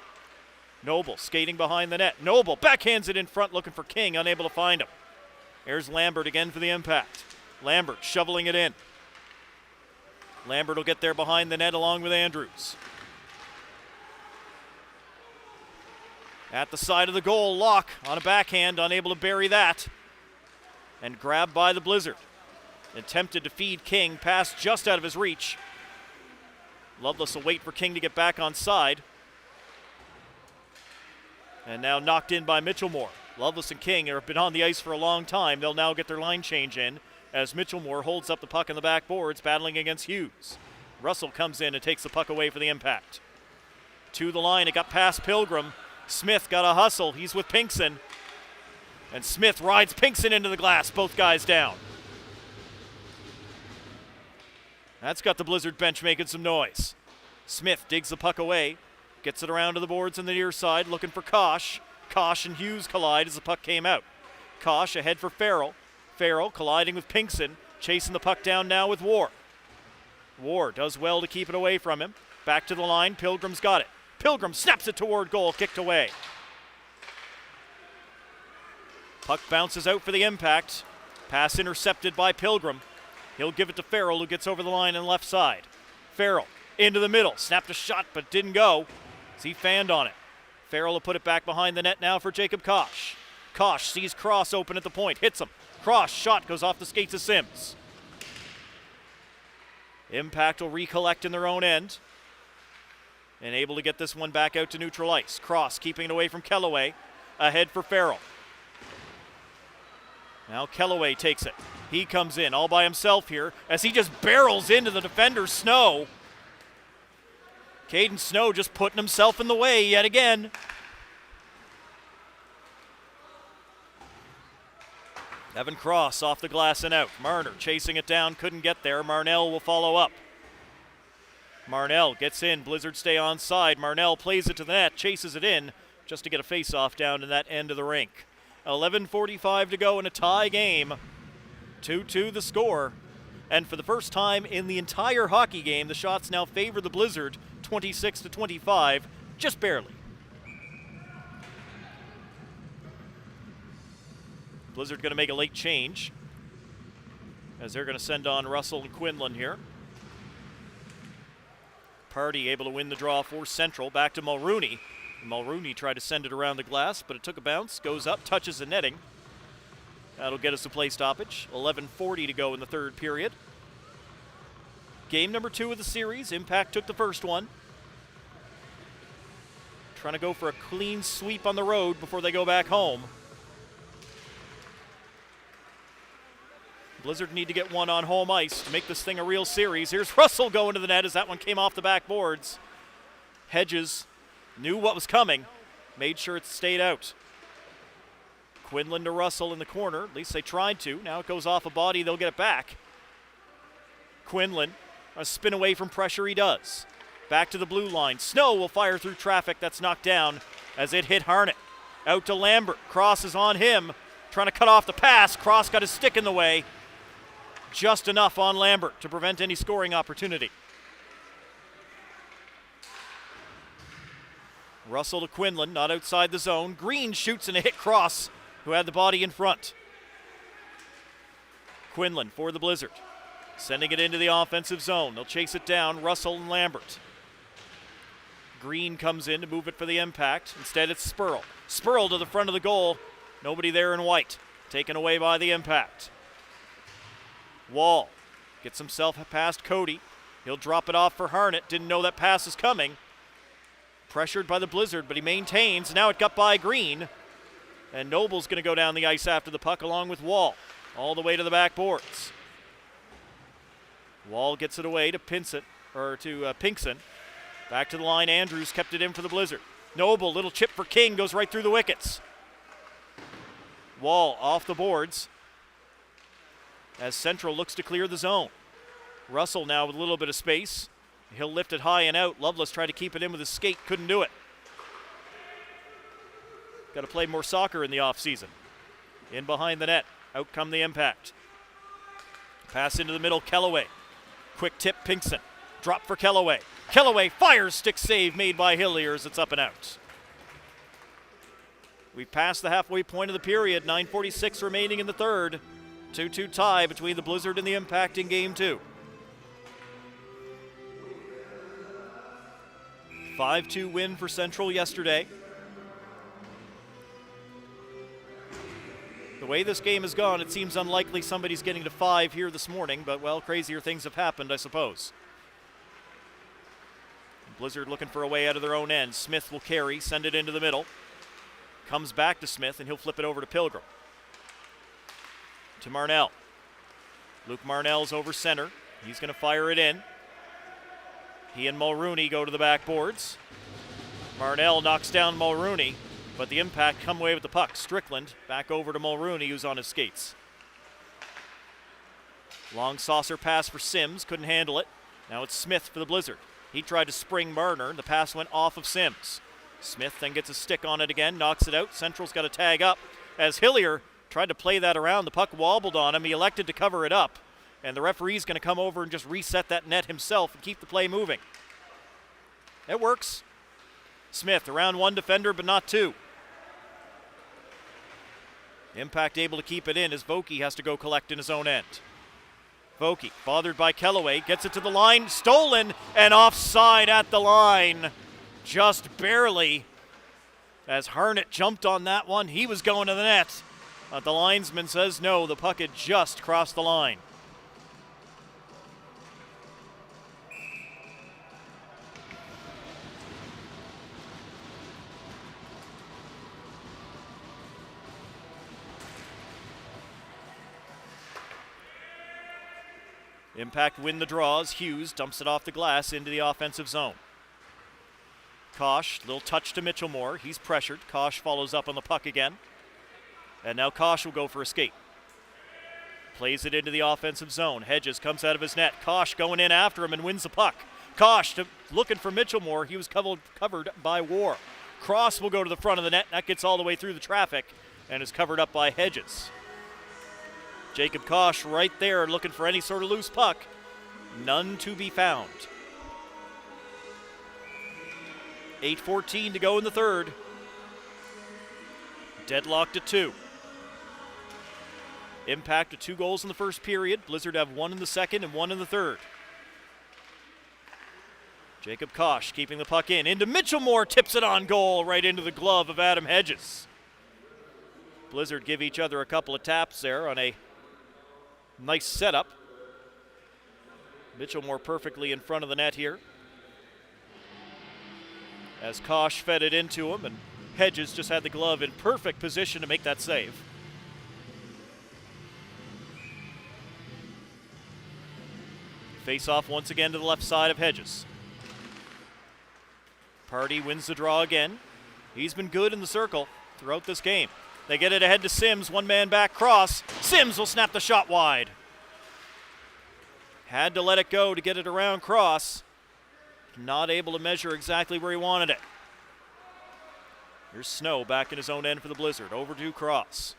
[SPEAKER 1] Noble skating behind the net. Noble backhands it in front looking for King, unable to find him. There's Lambert again for the Impact. Lambert shoveling it in. Lambert will get there behind the net along with Andrews. At the side of the goal, Locke on a backhand, unable to bury that. And grabbed by the Blizzard. Attempted to feed King, pass just out of his reach. Loveless will wait for King to get back on side. And now knocked in by Mitchellmore. Loveless and King have been on the ice for a long time. They'll now get their line change in as Mitchellmore holds up the puck in the back boards, battling against Hughes. Russell comes in and takes the puck away for the Impact. To the line, it got past Pilgrim. Smith got a hustle. He's with Pinkson. And Smith rides Pinkson into the glass. Both guys down. That's got the Blizzard bench making some noise. Smith digs the puck away. Gets it around to the boards on the near side, looking for Kosh. Kosh and Hughes collide as the puck came out. Kosh ahead for Farrell. Farrell colliding with Pinkson, chasing the puck down now with War. War does well to keep it away from him. Back to the line, Pilgrim's got it. Pilgrim snaps it toward goal, kicked away. Puck bounces out for the Impact. Pass intercepted by Pilgrim. He'll give it to Farrell, who gets over the line on the left side. Farrell into the middle, snapped a shot but didn't go as he fanned on it. Farrell will put it back behind the net now for Jacob Kosh. Kosh sees Cross open at the point, hits him. Cross shot goes off the skates of Sims. Impact will recollect in their own end and able to get this one back out to neutral ice. Cross keeping it away from Kellaway, ahead for Farrell. Now Kellaway takes it. He comes in all by himself here as he just barrels into the defender, Snow. Caden Snow just putting himself in the way yet again. Evan Cross off the glass and out. Marner chasing it down, couldn't get there. Marnell will follow up. Marnell gets in, Blizzard stay on side. Marnell plays it to the net, chases it in just to get a face-off down to that end of the rink. 11:45 to go in a tie game. 2-2 the score. And for the first time in the entire hockey game, the shots now favor the Blizzard 26-25, just barely. Blizzard going to make a late change as they're going to send on Russell and Quinlan here. Party able to win the draw for Central. Back to Mulrooney. Mulrooney tried to send it around the glass, but it took a bounce, goes up, touches the netting. That'll get us a play stoppage. 11:40 to go in the third period. Game number 2 of the series. Impact took the first one. Trying to go for a clean sweep on the road before they go back home. Blizzard need to get one on home ice to make this thing a real series. Here's Russell going to the net as that one came off the backboards. Hedges knew what was coming, made sure it stayed out. Quinlan to Russell in the corner, at least they tried to. Now it goes off a body, they'll get it back. Quinlan, a spin away from pressure, he does. Back to the blue line. Snow will fire through traffic, that's knocked down as it hit Harnett. Out to Lambert, Cross is on him, trying to cut off the pass. Cross got his stick in the way. Just enough on Lambert to prevent any scoring opportunity. Russell to Quinlan, not outside the zone. Green shoots and a hit Cross, who had the body in front. Quinlan for the Blizzard. Sending it into the offensive zone. They'll chase it down, Russell and Lambert. Green comes in to move it for the Impact. Instead it's Spurl. Spurl to the front of the goal. Nobody there in white. Taken away by the Impact. Wall gets himself past Cody. He'll drop it off for Harnett. Didn't know that pass was coming. Pressured by the Blizzard, but he maintains. Now it got by Green. And Noble's going to go down the ice after the puck along with Wall. All the way to the backboards. Wall gets it away to Pinkson. Back to the line, Andrews kept it in for the Blizzard. Noble, little chip for King, goes right through the wickets. Wall off the boards as Central looks to clear the zone. Russell now with a little bit of space. He'll lift it high and out. Loveless tried to keep it in with his skate, couldn't do it. Got to play more soccer in the offseason. In behind the net, out come the Impact. Pass into the middle, Kellaway. Quick tip, Pinkson. Drop for Kellaway. Kellaway fires, stick save made by Hilliers. It's up and out. We've passed the halfway point of the period. 9:46 remaining in the third. 2-2 tie between the Blizzard and the Impact in Game 2. 5-2 win for Central yesterday. The way this game has gone, it seems unlikely somebody's getting to 5 here this morning, but, well, crazier things have happened, I suppose. Blizzard looking for a way out of their own end. Smith will carry, send it into the middle. Comes back to Smith, and he'll flip it over to Pilgrim. To Marnell. Luke Marnell's over center. He's going to fire it in. He and Mulrooney go to the backboards. Marnell knocks down Mulrooney, but the Impact come away with the puck. Strickland back over to Mulrooney, who's on his skates. Long saucer pass for Sims, couldn't handle it. Now it's Smith for the Blizzard. He tried to spring Marner, and the pass went off of Sims. Smith then gets a stick on it again, knocks it out. Central's got to tag up. As Hillier tried to play that around, the puck wobbled on him. He elected to cover it up, and the referee's going to come over and just reset that net himself and keep the play moving. It works. Smith around one defender, but not two. Impact able to keep it in as Vokey has to go collect in his own end. Vokey, bothered by Kellaway, gets it to the line, stolen, and offside at the line. Just barely. As Harnett jumped on that one, he was going to the net. But the linesman says no, the puck had just crossed the line. Impact win the draws. Hughes dumps it off the glass into the offensive zone. Kosh, little touch to Mitchellmore. He's pressured. Kosh follows up on the puck again. And now Kosh will go for a skate. Plays it into the offensive zone. Hedges comes out of his net. Kosh going in after him and wins the puck. Kosh looking for Mitchellmore. He was covered by War. Cross will go to the front of the net. That gets all the way through the traffic and is covered up by Hedges. Jacob Kosh right there looking for any sort of loose puck. None to be found. 8:14 to go in the third. Deadlocked at 2. Impact with 2 goals in the first period. Blizzard have 1 in the second and 1 in the third. Jacob Kosh keeping the puck in. Into Mitchellmore, tips it on goal right into the glove of Adam Hedges. Blizzard give each other a couple of taps there on a nice setup. Mitchellmore perfectly in front of the net here. As Kosh fed it into him, and Hedges just had the glove in perfect position to make that save. Face off once again to the left side of Hedges. Party wins the draw again. He's been good in the circle throughout this game. They get it ahead to Sims, one man back cross. Sims will snap the shot wide. Had to let it go to get it around Cross. Not able to measure exactly where he wanted it. Here's Snow back in his own end for the Blizzard. Over to Cross.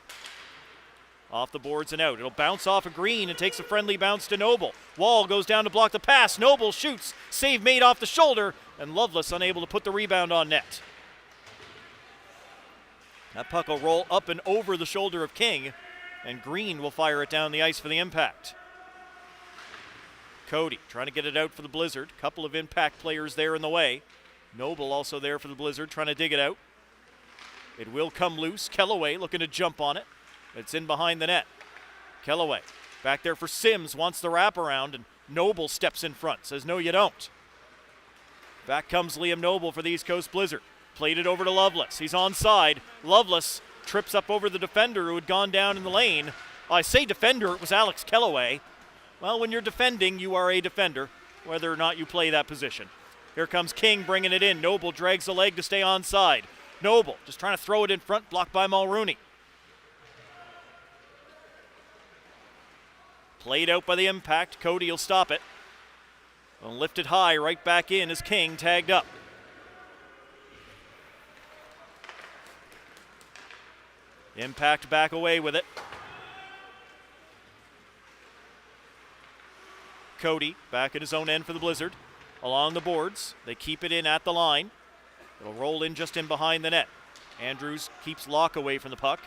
[SPEAKER 1] Off the boards and out. It'll bounce off of Green and takes a friendly bounce to Noble. Wall goes down to block the pass. Noble shoots. Save made off the shoulder. And Loveless unable to put the rebound on net. That puck will roll up and over the shoulder of King. And Green will fire it down the ice for the Impact. Cody trying to get it out for the Blizzard. Couple of Impact players there in the way. Noble also there for the Blizzard trying to dig it out. It will come loose. Kellaway looking to jump on it. It's in behind the net. Kellaway back there for Sims, wants the wraparound, and Noble steps in front, says no you don't. Back comes Liam Noble for the East Coast Blizzard. Played it over to Loveless. He's onside. Loveless trips up over the defender who had gone down in the lane. I say defender, it was Alex Kellaway. Well, when you're defending, you are a defender, whether or not you play that position. Here comes King bringing it in. Noble drags the leg to stay onside. Noble just trying to throw it in front, blocked by Mulrooney. Played out by the Impact. Cody will stop it. And lift it high right back in as King tagged up. Impact back away with it. Cody back at his own end for the Blizzard. Along the boards. They keep it in at the line. It'll roll in just in behind the net. Andrews keeps Locke away from the puck.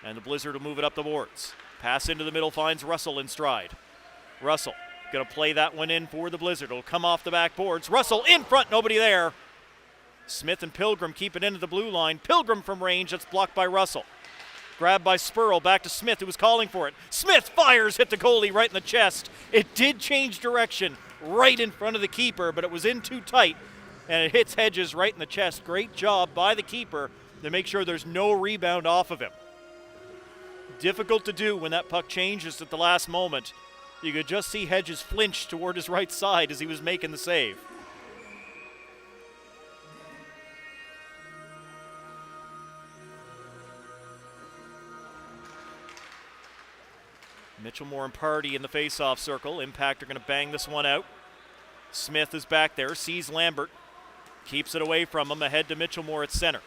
[SPEAKER 1] And the Blizzard will move it up the boards. Pass into the middle finds Russell in stride. Russell going to play that one in for the Blizzard. It'll come off the back boards. Russell in front, nobody there. Smith and Pilgrim keep it into the blue line. Pilgrim from range, that's blocked by Russell. Grabbed by Spurl, back to Smith, who was calling for it. Smith fires, hit the goalie right in the chest. It did change direction, right in front of the keeper, but it was in too tight, and it hits Hedges right in the chest. Great job by the keeper to make sure there's no rebound off of him. Difficult to do when that puck changes at the last moment. You could just see Hedges flinch toward his right side as he was making the save. Mitchellmore and Party in the face-off circle. Impact are going to bang this one out. Smith is back there, sees Lambert, keeps it away from him, ahead to Mitchellmore at center.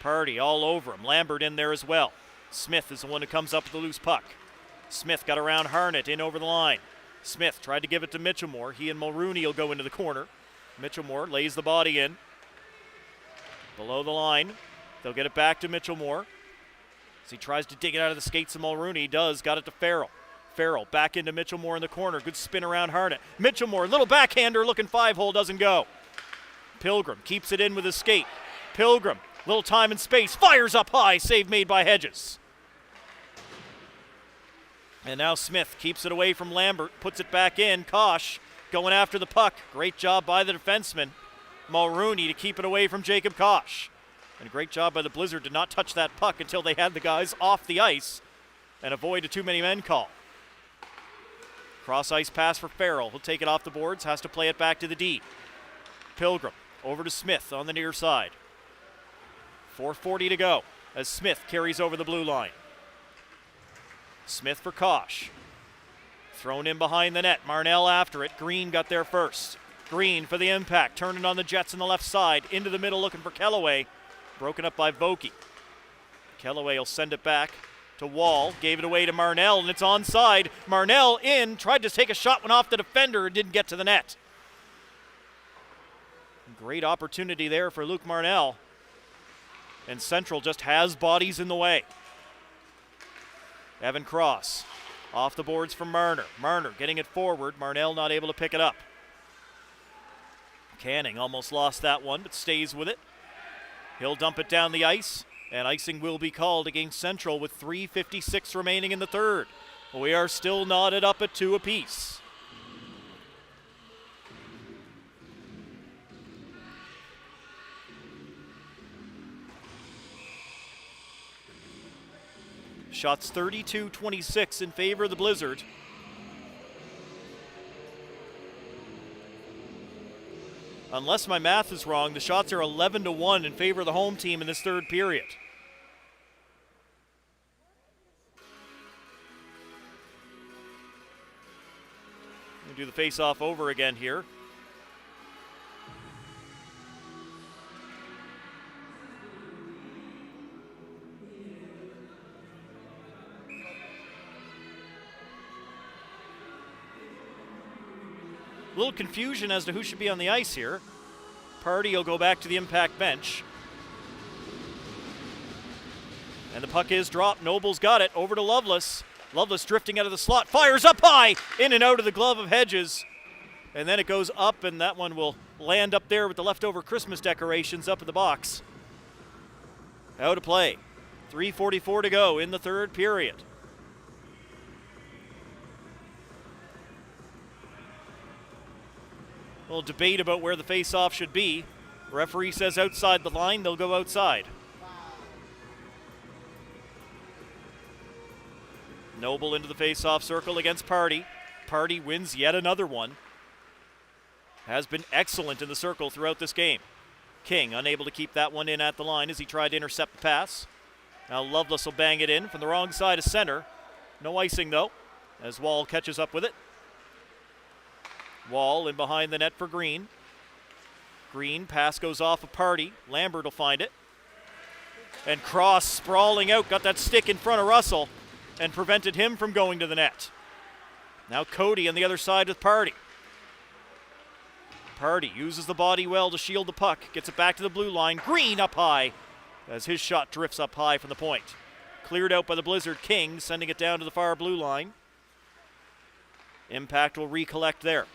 [SPEAKER 1] Party all over him. Lambert in there as well. Smith is the one who comes up with the loose puck. Smith got around Harnett in over the line. Smith tried to give it to Mitchellmore. He and Mulrooney will go into the corner. Mitchellmore lays the body in. Below the line. They'll get it back to Mitchellmore. As he tries to dig it out of the skates of Mulrooney, he does. Got it to Farrell. Farrell back into Mitchellmore in the corner. Good spin around Harnett. Mitchellmore, little backhander, looking 5-hole, doesn't go. Pilgrim keeps it in with his skate. Pilgrim, little time and space, fires up high. Save made by Hedges. And now Smith keeps it away from Lambert, puts it back in. Kosh going after the puck. Great job by the defenseman, Mulrooney, to keep it away from Jacob Kosh. And a great job by the Blizzard to not touch that puck until they had the guys off the ice and avoid a too-many-men call. Cross-ice pass for Farrell. He'll take it off the boards, has to play it back to the D. Pilgrim over to Smith on the near side. 4:40 to go as Smith carries over the blue line. Smith for Kosh. Thrown in behind the net. Marnell after it. Green got there first. Green for the Impact. Turning on the Jets on the left side. Into the middle looking for Kellaway. Broken up by Vokey. Kellaway will send it back to Wall. Gave it away to Marnell, and it's onside. Marnell in. Tried to take a shot, went off the defender, and didn't get to the net. Great opportunity there for Luke Marnell. And Central just has bodies in the way. Evan Cross off the boards from Marner. Marner getting it forward. Marnell not able to pick it up. Canning almost lost that one, but stays with it. He'll dump it down the ice, and icing will be called against Central with 3:56 remaining in the third. We are still knotted up at 2 apiece. Shots 32-26 in favor of the Blizzard. Unless my math is wrong, the shots are 11-1 in favor of the home team in this third period. We'll do the face-off over again here. A little confusion as to who should be on the ice here. Party will go back to the Impact bench. And the puck is dropped. Noble's got it. Over to Loveless. Loveless drifting out of the slot. Fires up high. In and out of the glove of Hedges. And then it goes up, and that one will land up there with the leftover Christmas decorations up in the box. Out of play. 3:44 to go in the third period. A little debate about where the face-off should be. Referee says outside the line, they'll go outside. Noble into the face-off circle against Party. Party wins yet another one. Has been excellent in the circle throughout this game. King unable to keep that one in at the line as he tried to intercept the pass. Now Loveless will bang it in from the wrong side of center. No icing though, as Wall catches up with it. Wall in behind the net for Green. Green, pass goes off a Party. Lambert will find it. And Cross sprawling out, got that stick in front of Russell and prevented him from going to the net. Now Cody on the other side with Party. Party uses the body well to shield the puck, gets it back to the blue line. Green up high as his shot drifts up high from the point. Cleared out by the Blizzard. King sending it down to the far blue line. Impact will recollect there.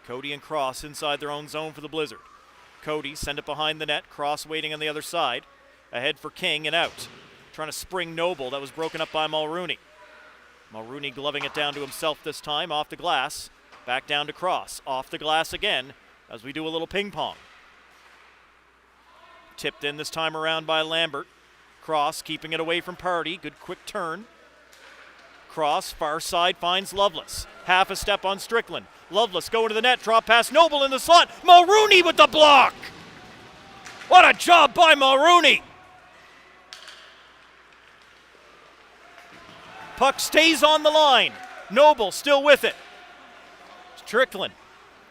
[SPEAKER 1] Cody and Cross inside their own zone for the Blizzard. Cody send it behind the net. Cross waiting on the other side. Ahead for King and out. Trying to spring Noble. That was broken up by Mulrooney. Mulrooney gloving it down to himself this time, off the glass. Back down to Cross, off the glass again as we do a little ping pong. Tipped in this time around by Lambert. Cross keeping it away from Party, good quick turn. Cross, far side, finds Loveless. Half a step on Strickland. Loveless going to the net, drop past Noble in the slot. Mulrooney with the block! What a job by Mulrooney! Puck stays on the line. Noble still with it. Strickland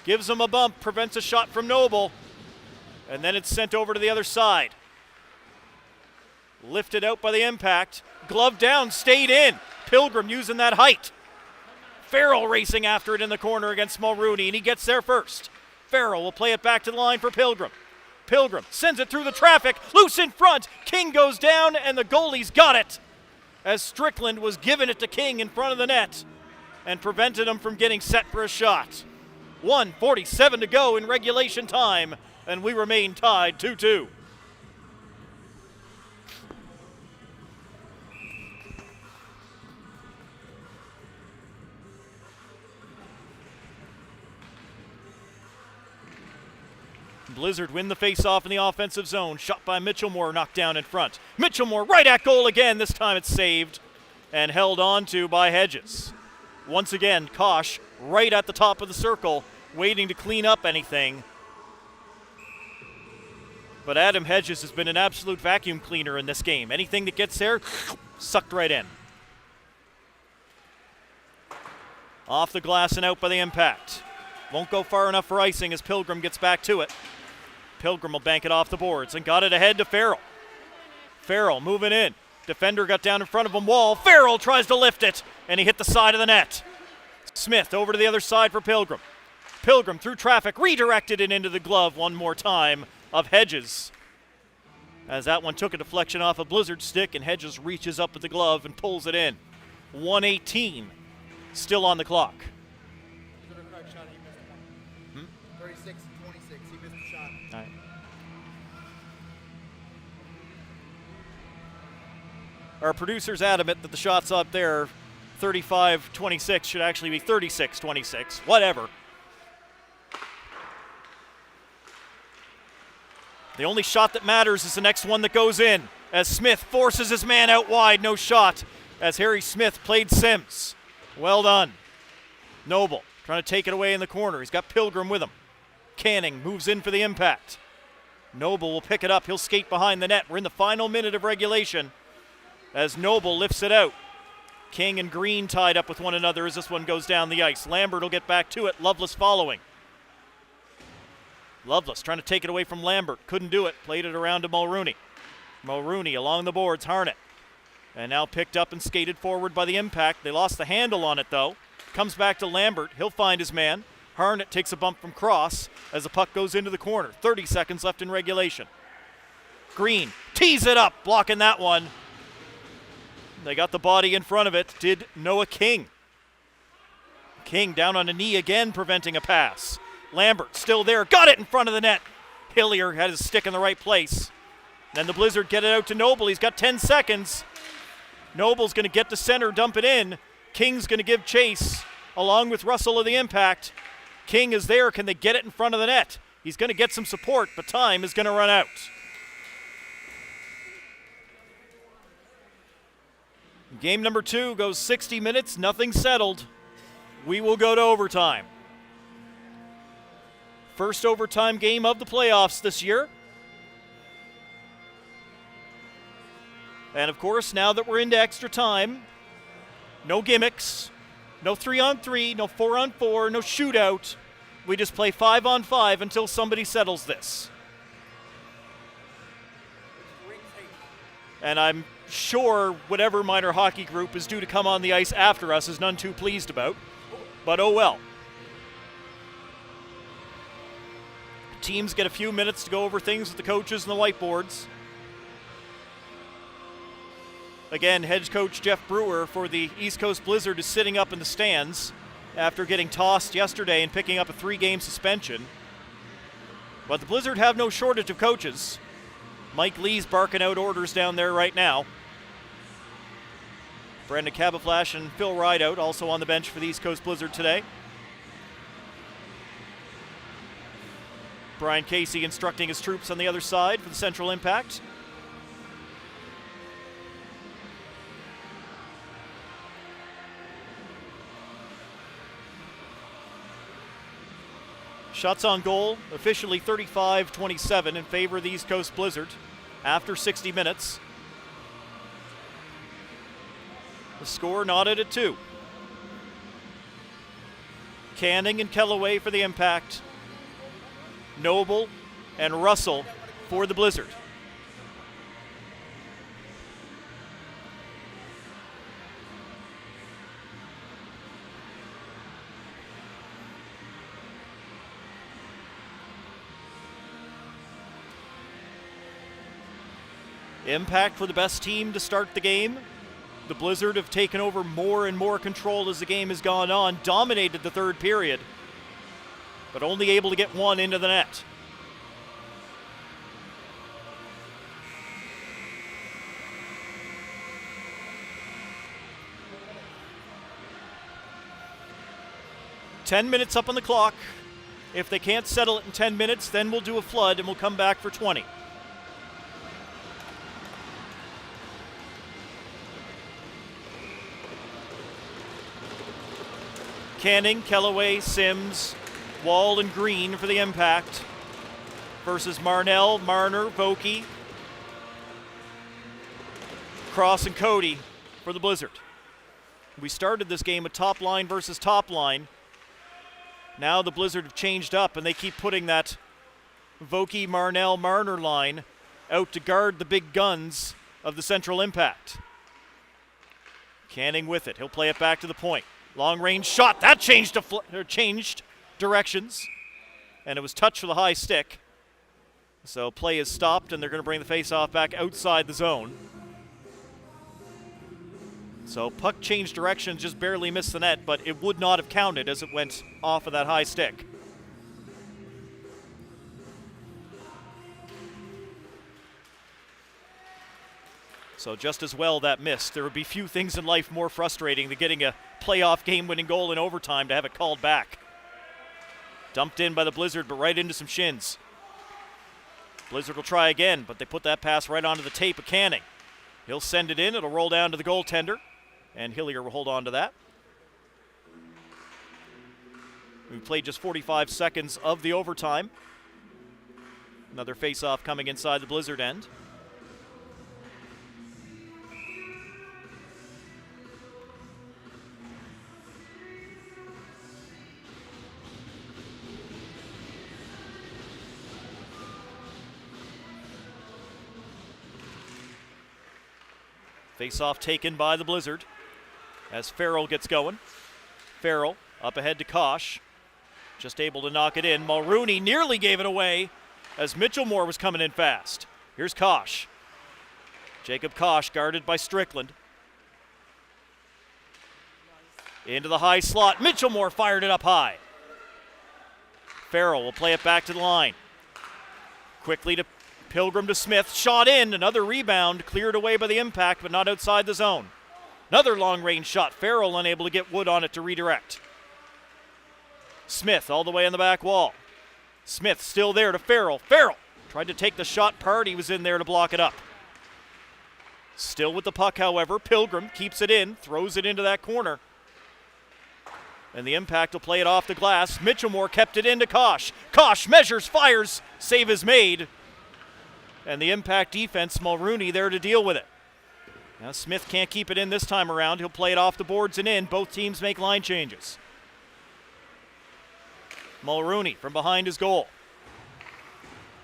[SPEAKER 1] gives him a bump, prevents a shot from Noble, and then it's sent over to the other side. Lifted out by the impact. Glove down, stayed in. Pilgrim using that height. Farrell racing after it in the corner against Mulrooney, and he gets there first. Farrell will play it back to the line for Pilgrim. Pilgrim sends it through the traffic, loose in front. King goes down, and the goalie's got it, as Strickland was giving it to King in front of the net and prevented him from getting set for a shot. 1:47 to go in regulation time, and we remain tied 2-2. Blizzard win the face-off in the offensive zone. Shot by Mitchellmore, knocked down in front. Mitchellmore right at goal again. This time it's saved and held on to by Hedges. Once again, Kosh right at the top of the circle, waiting to clean up anything. But Adam Hedges has been an absolute vacuum cleaner in this game. Anything that gets there, sucked right in. Off the glass and out by the impact. Won't go far enough for icing as Pilgrim gets back to it. Pilgrim will bank it off the boards and got it ahead to Farrell. Farrell moving in. Defender got down in front of him. Wall. Farrell tries to lift it, and he hit the side of the net. Smith over to the other side for Pilgrim. Pilgrim through traffic, redirected it into the glove one more time of Hedges. As that one took a deflection off a Blizzard stick, and Hedges reaches up with the glove and pulls it in. 1:18 still on the clock.
[SPEAKER 2] 36-26, he missed the shot.
[SPEAKER 1] All right. Our producer's adamant that the shots up there, 35-26, should actually be 36-26. Whatever. The only shot that matters is the next one that goes in, as Smith forces his man out wide. No shot, as Harry Smith played Sims. Well done. Noble trying to take it away in the corner. He's got Pilgrim with him. Canning moves in for the impact. Noble will pick it up. He'll skate behind the net. We're in the final minute of regulation as Noble lifts it out. King and Green tied up with one another as this one goes down the ice. Lambert will get back to it. Loveless following. Loveless trying to take it away from Lambert. Couldn't do it. Played it around to Mulrooney. Mulrooney along the boards. Harnett. And now picked up and skated forward by the impact. They lost the handle on it, though. Comes back to Lambert. He'll find his man. Harnett takes a bump from Cross as the puck goes into the corner. 30 seconds left in regulation. Green tees it up, blocking that one. They got the body in front of it. Did Noah King. King down on a knee again, preventing a pass. Lambert still there, got it in front of the net. Hillier had his stick in the right place. Then the Blizzard get it out to Noble. He's got 10 seconds. Noble's going to get to center, dump it in. King's going to give chase along with Russell of the impact. King is there. Can they get it in front of the net? He's going to get some support, but time is going to run out. Game number 2 goes 60 minutes, nothing settled. We will go to overtime. First overtime game of the playoffs this year. And of course, now that we're into extra time, no gimmicks, no 3-on-3, no 4-on-4, no shootout. We just play 5-on-5 until somebody settles this. And I'm sure whatever minor hockey group is due to come on the ice after us is none too pleased about. But oh well. Teams get a few minutes to go over things with the coaches and the whiteboards. Again, head coach Jeff Brewer for the East Coast Blizzard is sitting up in the stands after getting tossed yesterday and picking up a 3-game suspension. But the Blizzard have no shortage of coaches. Mike Lee's barking out orders down there right now. Brandon Cabaflash and Phil Rideout also on the bench for the East Coast Blizzard today. Brian Casey instructing his troops on the other side for the Central Impact. Shots on goal, officially 35-27 in favor of the East Coast Blizzard after 60 minutes. The score knotted at 2. Canning and Kellaway for the Impact. Noble and Russell for the Blizzard. Impact for the best team to start the game. The Blizzard have taken over more and more control as the game has gone on, dominated the third period, but only able to get one into the net. "10 minutes up on the clock. If they can't settle it in 10 minutes, then we'll do a flood and we'll come back for 20. Canning, Kellaway, Sims, Wall, and Green for the Impact versus Marnell, Marner, Vokey, Cross, and Cody for the Blizzard. We started this game with top line versus top line. Now the Blizzard have changed up and they keep putting that Vokey, Marnell, Marner line out to guard the big guns of the Central Impact. Canning with it. He'll play it back to the point. Long range shot. That changed directions. And it was touched with a high stick. So play is stopped and they're going to bring the face-off back outside the zone. So puck changed directions, just barely missed the net, but it would not have counted as it went off of that high stick. So just as well that missed. There would be few things in life more frustrating than getting a playoff game-winning goal in overtime to have it called back. Dumped in by the Blizzard, but right into some shins. Blizzard will try again, but they put that pass right onto the tape of Canning. He'll send it in. It'll roll down to the goaltender, and Hillier will hold on to that. We played just 45 seconds of the overtime. Another face-off coming inside the Blizzard end. Face-off taken by the Blizzard as Farrell gets going. Farrell up ahead to Kosh. Just able to knock it in. Mulrooney nearly gave it away as Mitchellmore was coming in fast. Here's Kosh. Jacob Kosh guarded by Strickland. Into the high slot. Mitchellmore fired it up high. Farrell will play it back to the line. Quickly to Pilgrim to Smith, shot in, another rebound, cleared away by the Impact, but not outside the zone. Another long-range shot, Farrell unable to get Wood on it to redirect. Smith all the way on the back wall. Smith still there to Farrell. Farrell tried to take the shot, Party was in there to block it up. Still with the puck, however, Pilgrim keeps it in, throws it into that corner. And the Impact will play it off the glass. Mitchellmore kept it into Kosh. Kosh measures, fires, save is made. And the Impact defense, Mulrooney there to deal with it. Now Smith can't keep it in this time around. He'll play it off the boards and in. Both teams make line changes. Mulrooney from behind his goal.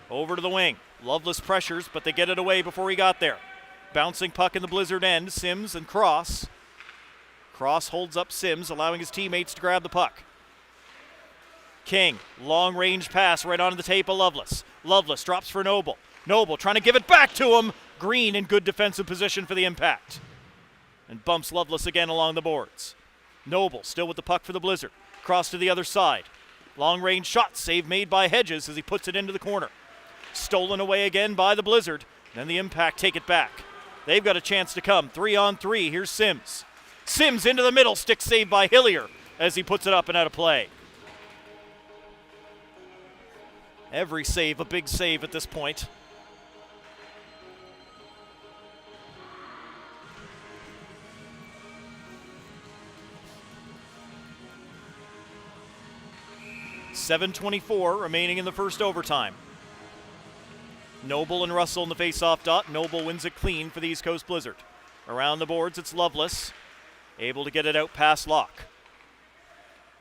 [SPEAKER 1] Over to the wing. Loveless pressures, but they get it away before he got there. Bouncing puck in the Blizzard end. Sims and Cross. Cross holds up Sims, allowing his teammates to grab the puck. King, long range pass right onto the tape of Loveless. Loveless drops for Noble. Noble trying to give it back to him. Green in good defensive position for the Impact. And bumps Loveless again along the boards. Noble still with the puck for the Blizzard. Cross to the other side. Long range shot, save made by Hedges as he puts it into the corner. Stolen away again by the Blizzard. Then the Impact take it back. They've got a chance to come. 3-on-3. Here's Sims. Sims into the middle, stick saved by Hillier as he puts it up and out of play. Every save a big save at this point. .7:24 remaining in the first overtime. Noble and Russell in the face-off dot. Noble wins it clean for the East Coast Blizzard. Around the boards, it's Lovelace. Able to get it out past Locke.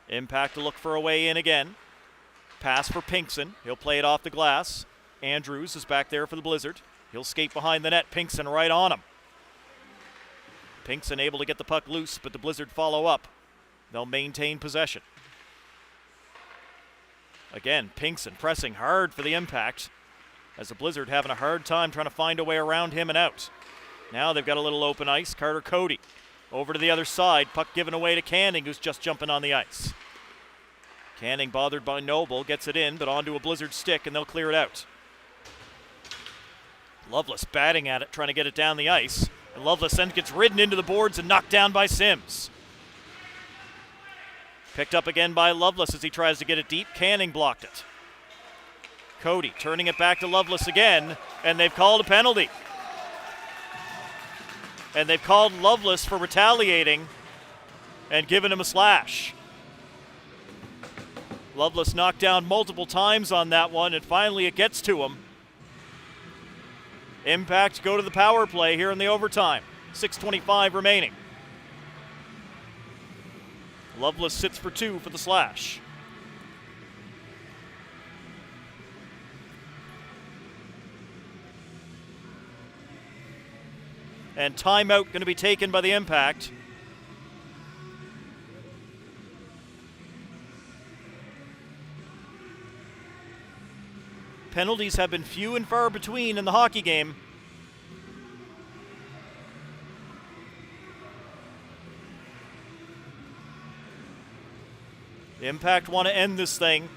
[SPEAKER 1] Impact to look for a way in again. Pass for Pinkson. He'll play it off the glass. Andrews is back there for the Blizzard. He'll skate behind the net. Pinkson right on him. Pinkson able to get the puck loose, but the Blizzard follow up. They'll maintain possession. Again, Pinkson pressing hard for the Impact as the Blizzard having a hard time trying to find a way around him and out. Now they've got a little open ice. Carter Cody over to the other side. Puck given away to Canning, who's just jumping on the ice. Canning bothered by Noble, gets it in, but onto a Blizzard stick, and they'll clear it out. Lovelace batting at it, trying to get it down the ice. And Lovelace then gets ridden into the boards and knocked down by Sims. Picked up again by Lovelace as he tries to get it deep. Canning blocked it. Cody turning it back to Lovelace again, and they've called a penalty. And they've called Lovelace for retaliating and given him a slash. Lovelace knocked down multiple times on that one, and finally it gets to him. Impact go to the power play here in the overtime. 6:25 remaining. Lovelace sits for 2 for the slash. And timeout going to be taken by the Impact. Penalties have been few and far between in the hockey game. Impact want to end this thing,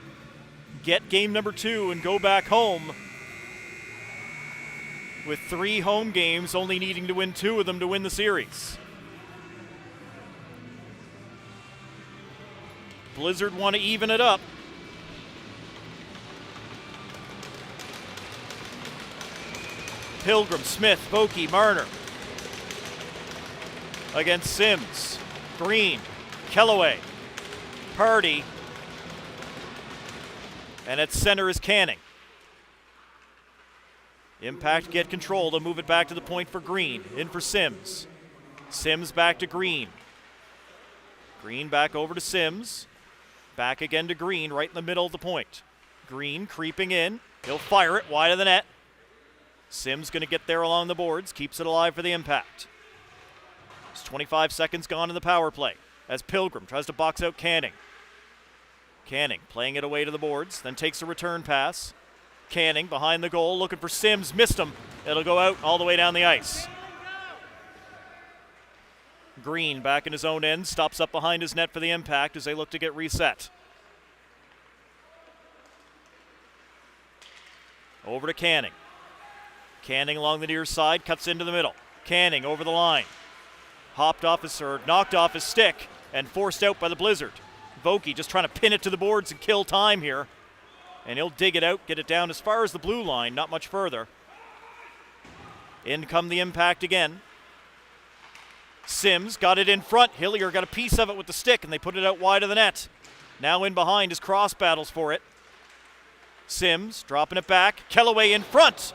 [SPEAKER 1] get game number 2, and go back home with 3 home games, only needing to win 2 of them to win the series. Blizzard want to even it up. Pilgrim, Smith, Vokey, Marner against Sims, Green, Kellaway, Party, and at center is Canning. Impact get control to move it back to the point for Green. In for Sims. Sims back to Green. Green back over to Sims. Back again to Green, right in the middle of the point. Green creeping in. He'll fire it wide of the net. Sims going to get there along the boards. Keeps it alive for the Impact. There's 25 seconds gone in the power play as Pilgrim tries to box out Canning. Canning playing it away to the boards, then takes a return pass. Canning behind the goal, looking for Sims, missed him. It'll go out all the way down the ice. Green back in his own end, stops up behind his net for the Impact as they look to get reset. Over to Canning. Canning along the near side, cuts into the middle. Canning over the line. Knocked off his stick and forced out by the Blizzard. Vokey just trying to pin it to the boards and kill time here. And he'll dig it out, get it down as far as the blue line, not much further. In come the Impact again. Sims got it in front. Hillier got a piece of it with the stick, and they put it out wide of the net. Now in behind is Cross battles for it. Sims dropping it back. Kellaway in front.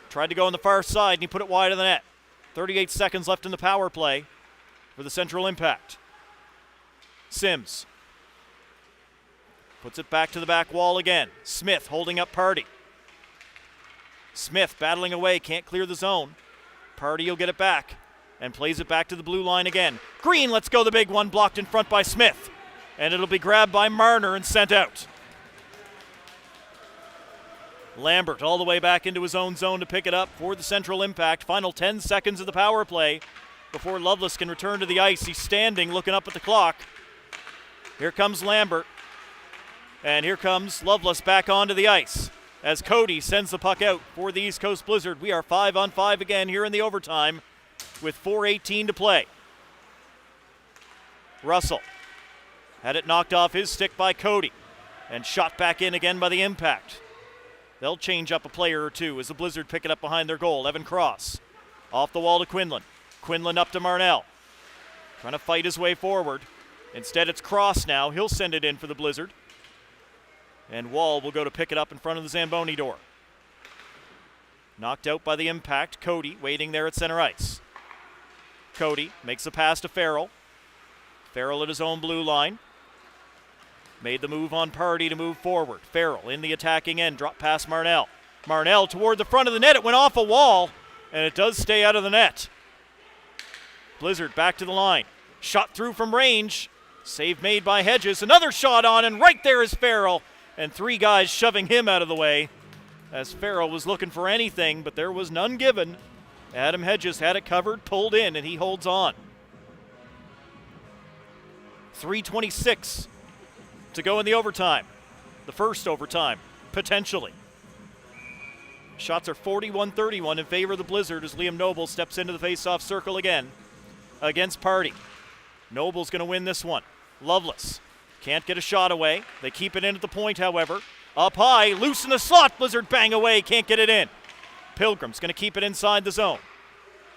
[SPEAKER 1] Tried to go on the far side, and he put it wide of the net. 38 seconds left in the power play for the Central Impact. Sims puts it back to the back wall again. Smith holding up Party. Smith battling away, can't clear the zone. Party will get it back and plays it back to the blue line again. Green lets go the big one, blocked in front by Smith. And it'll be grabbed by Marner and sent out. Lambert all the way back into his own zone to pick it up for the Central Impact. Final 10 seconds of the power play before Lovelace can return to the ice. He's standing looking up at the clock. Here comes Lambert. And here comes Lovelace back onto the ice as Cody sends the puck out for the East Coast Blizzard. We are 5-on-5 again here in the overtime with 4:18 to play. Russell had it knocked off his stick by Cody and shot back in again by the Impact. They'll change up a player or two as the Blizzard pick it up behind their goal. Evan Cross off the wall to Quinlan. Quinlan up to Marnell. Trying to fight his way forward. Instead, it's Cross now. He'll send it in for the Blizzard. And Wall will go to pick it up in front of the Zamboni door. Knocked out by the Impact. Cody waiting there at center ice. Cody makes a pass to Farrell. Farrell at his own blue line. Made the move on Party to move forward. Farrell in the attacking end. Drop past Marnell. Marnell toward the front of the net. It went off a wall, and it does stay out of the net. Blizzard back to the line. Shot through from range. Save made by Hedges. Another shot on, and right there is Farrell. And three guys shoving him out of the way as Farrell was looking for anything, but there was none given. Adam Hedges had it covered, pulled in, and he holds on. 3:26 to go in the overtime. The first overtime, potentially. Shots are 41-31 in favor of the Blizzard as Liam Noble steps into the face-off circle again against Party. Noble's going to win this one. Loveless can't get a shot away. They keep it in at the point, however. Up high, loose in the slot. Blizzard bang away, can't get it in. Pilgrim's going to keep it inside the zone.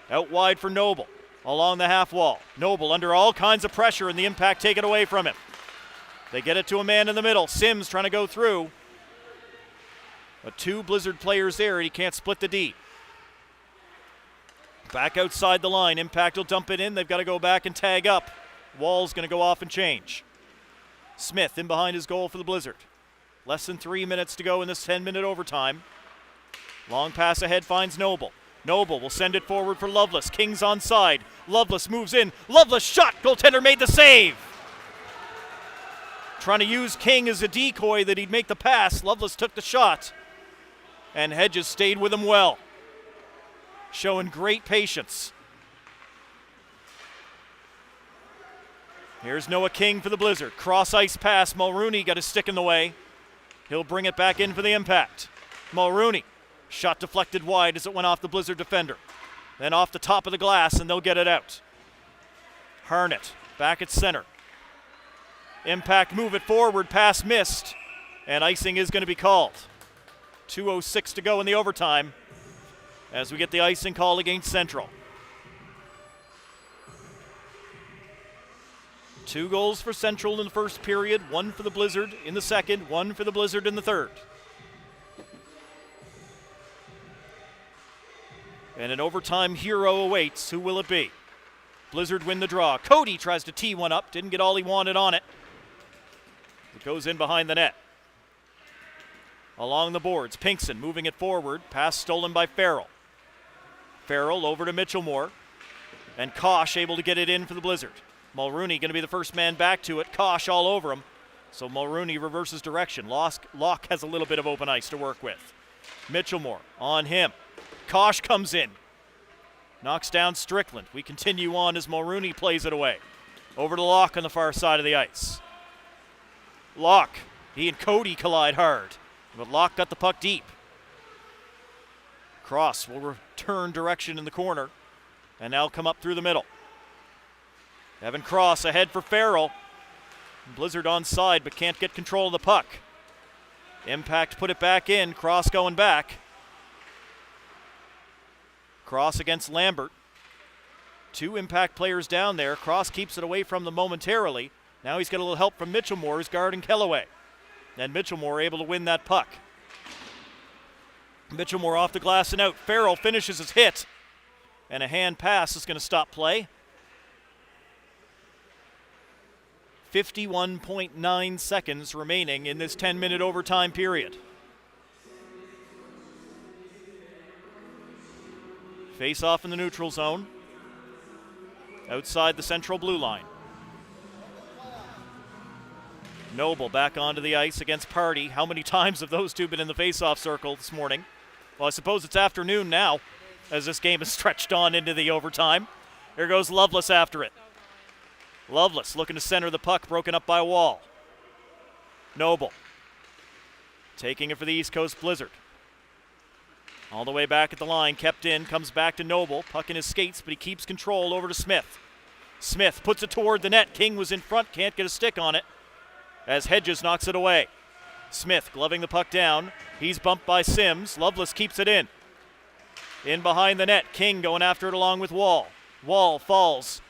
[SPEAKER 1] Out wide for Noble, along the half wall. Noble under all kinds of pressure, and the Impact take it away from him. They get it to a man in the middle. Sims trying to go through. But two Blizzard players there, and he can't split the D. Back outside the line. Impact will dump it in. They've got to go back and tag up. Wall's going to go off and change. Smith in behind his goal for the Blizzard. Less than 3 minutes to go in this 10-minute overtime. Long pass ahead finds Noble. Noble will send it forward for Loveless. King's onside. Loveless moves in. Loveless shot. Goaltender made the save. Trying to use King as a decoy that he'd make the pass. Loveless took the shot. And Hedges stayed with him well. Showing great patience. Here's Noah King for the Blizzard. Cross ice pass. Mulrooney got his stick in the way. He'll bring it back in for the Impact. Mulrooney. Shot deflected wide as it went off the Blizzard defender. Then off the top of the glass, and they'll get it out. Harnett back at center. Impact move it forward. Pass missed. And icing is going to be called. 2:06 to go in the overtime as we get the icing call against Central. 2 goals for Central in the first period, 1 for the Blizzard in the second, 1 for the Blizzard in the third. And an overtime hero awaits. Who will it be? Blizzard win the draw. Cody tries to tee one up, didn't get all he wanted on it. It goes in behind the net. Along the boards, Pinkson moving it forward. Pass stolen by Farrell. Farrell over to Mitchellmore. And Kosh able to get it in for the Blizzard. Mulrooney going to be the first man back to it. Kosh all over him. So Mulrooney reverses direction. Locke has a little bit of open ice to work with. Mitchellmore on him. Kosh comes in. Knocks down Strickland. We continue on as Mulrooney plays it away. Over to Locke on the far side of the ice. Locke. He and Cody collide hard. But Locke got the puck deep. Cross will return direction in the corner. And now come up through the middle. Evan Cross ahead for Farrell. Blizzard onside but can't get control of the puck. Impact put it back in. Cross going back. Cross against Lambert. 2 Impact players down there. Cross keeps it away from them momentarily. Now he's got a little help from Mitchellmore, who's guarding Kellaway. And Mitchellmore able to win that puck. Mitchellmore off the glass and out. Farrell finishes his hit. And a hand pass is going to stop play. 51.9 seconds remaining in this 10-minute overtime period. Face off in the neutral zone. Outside the Central blue line. Noble back onto the ice against Party. How many times have those two been in the face-off circle this morning? Well, I suppose it's afternoon now as this game is stretched on into the overtime. Here goes Loveless after it. Loveless looking to center the puck, broken up by Wall. Noble taking it for the East Coast Blizzard. All the way back at the line, kept in, comes back to Noble. Puck in his skates, but he keeps control over to Smith. Smith puts it toward the net. King was in front, can't get a stick on it as Hedges knocks it away. Smith gloving the puck down. He's bumped by Sims. Lovelace keeps it in. In behind the net. King going after it along with Wall. Wall falls.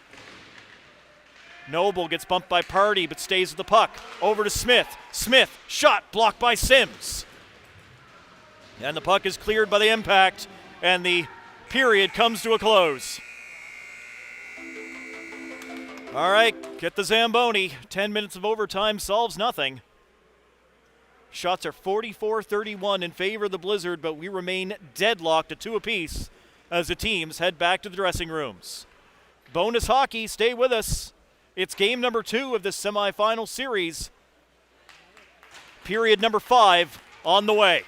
[SPEAKER 1] Noble gets bumped by Party but stays with the puck. Over to Smith. Smith, shot blocked by Sims. And the puck is cleared by the Impact, and the period comes to a close. All right, get the Zamboni. 10 minutes of overtime solves nothing. Shots are 44-31 in favor of the Blizzard, but we remain deadlocked at 2 apiece as the teams head back to the dressing rooms. Bonus hockey, stay with us. It's game number 2 of this semifinal series. Period number 5 on the way.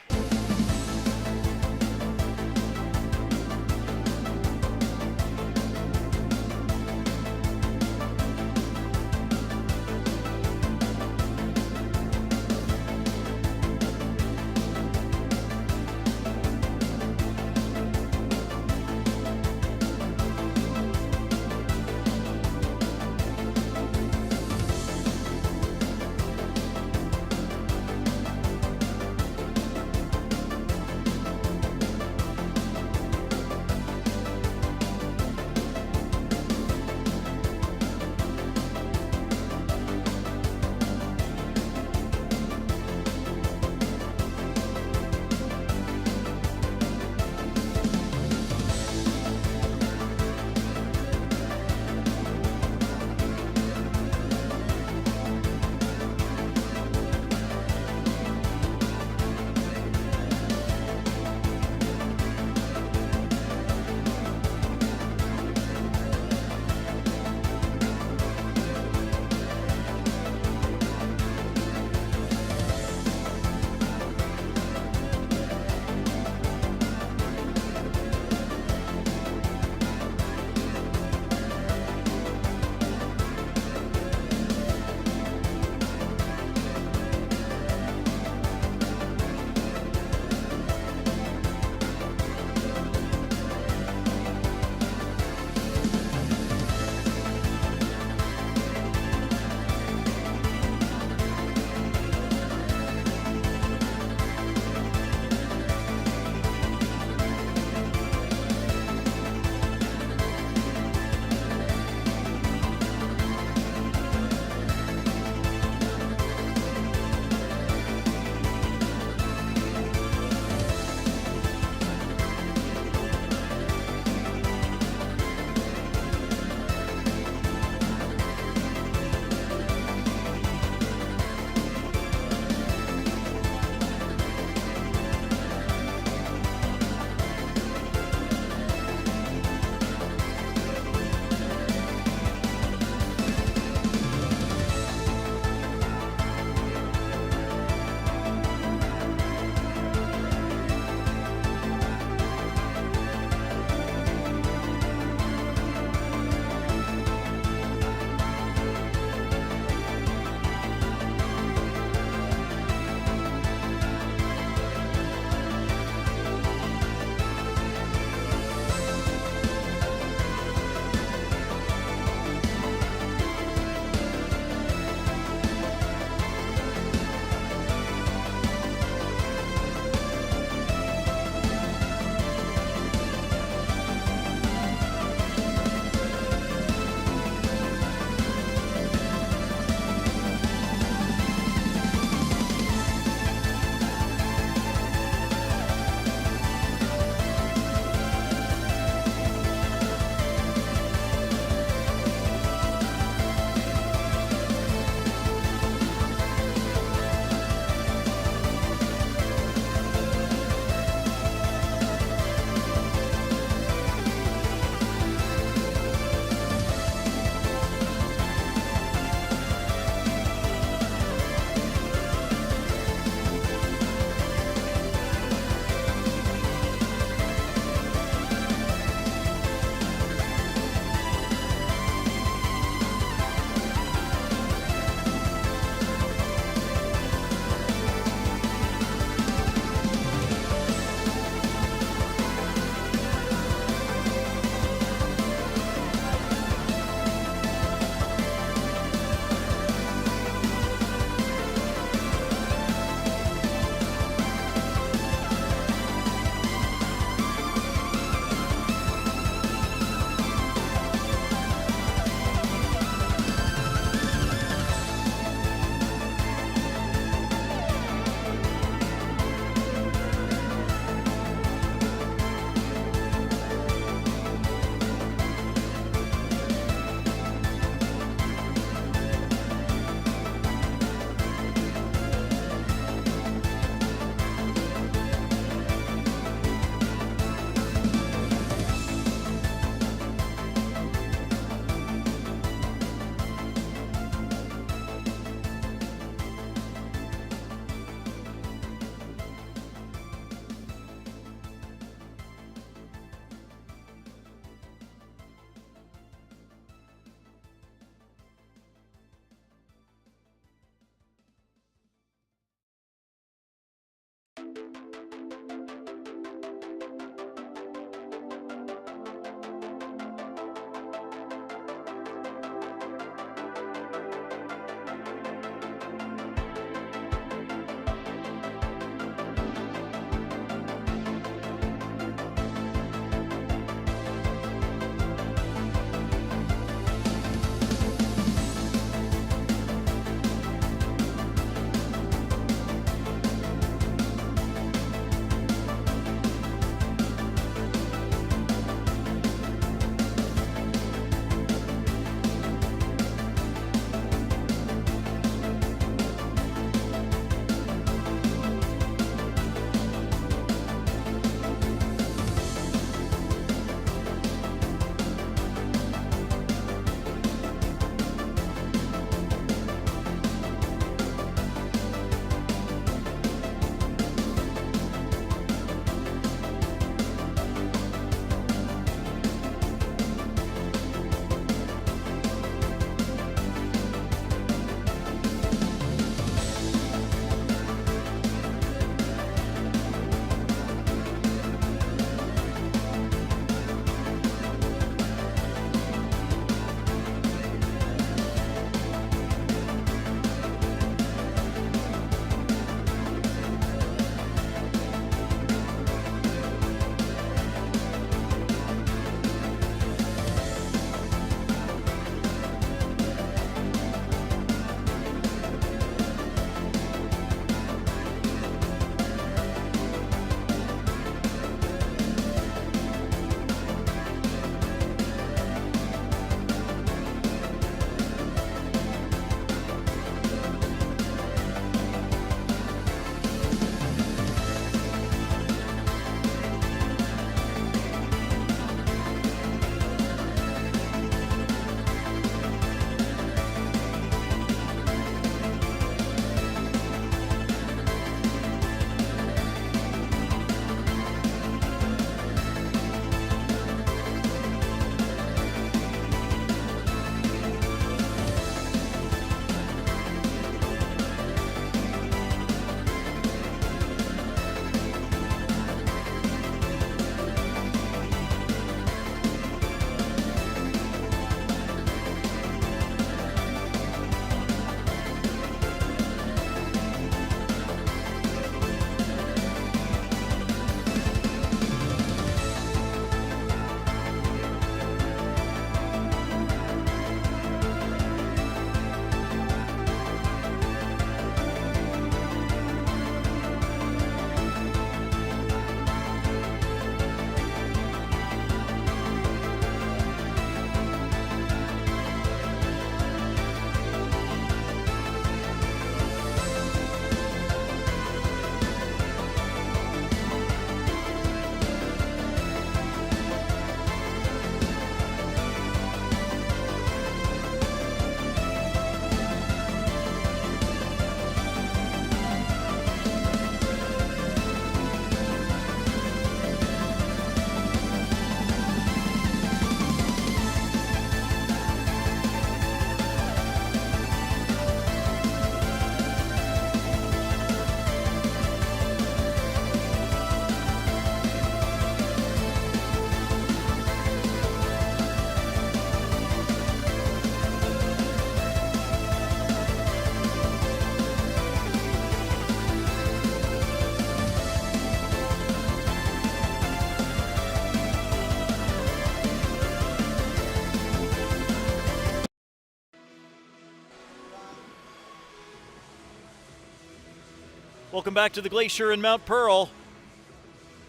[SPEAKER 1] Welcome back to the Glacier in Mount Pearl.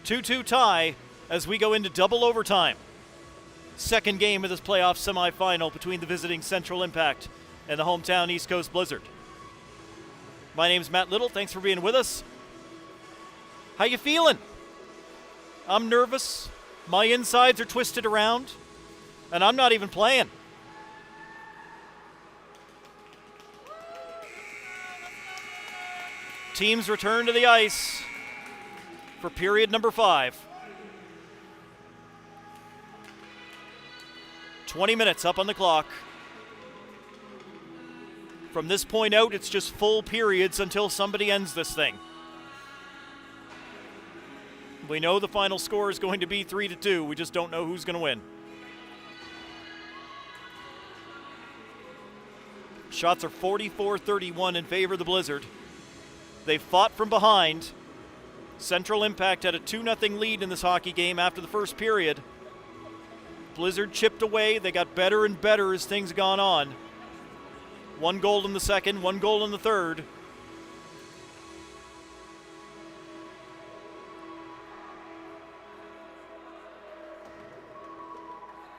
[SPEAKER 1] 2-2 tie as we go into double overtime. Second game of this playoff semifinal between the visiting Central Impact and the hometown East Coast Blizzard. My name's Matt Little. Thanks for being with us. How you feeling? I'm nervous. My insides are twisted around, and I'm not even playing. Teams return to the ice for period number 5. 20 minutes up on the clock. From this point out, it's just full periods until somebody ends this thing. We know the final score is going to be 3-2. We just don't know who's going to win. Shots are 44-31 in favor of the Blizzard. They fought from behind. Central Impact had a 2-0 lead in this hockey game after the first period. Blizzard chipped away. They got better and better as things gone on. 1 goal in the second, 1 goal in the third.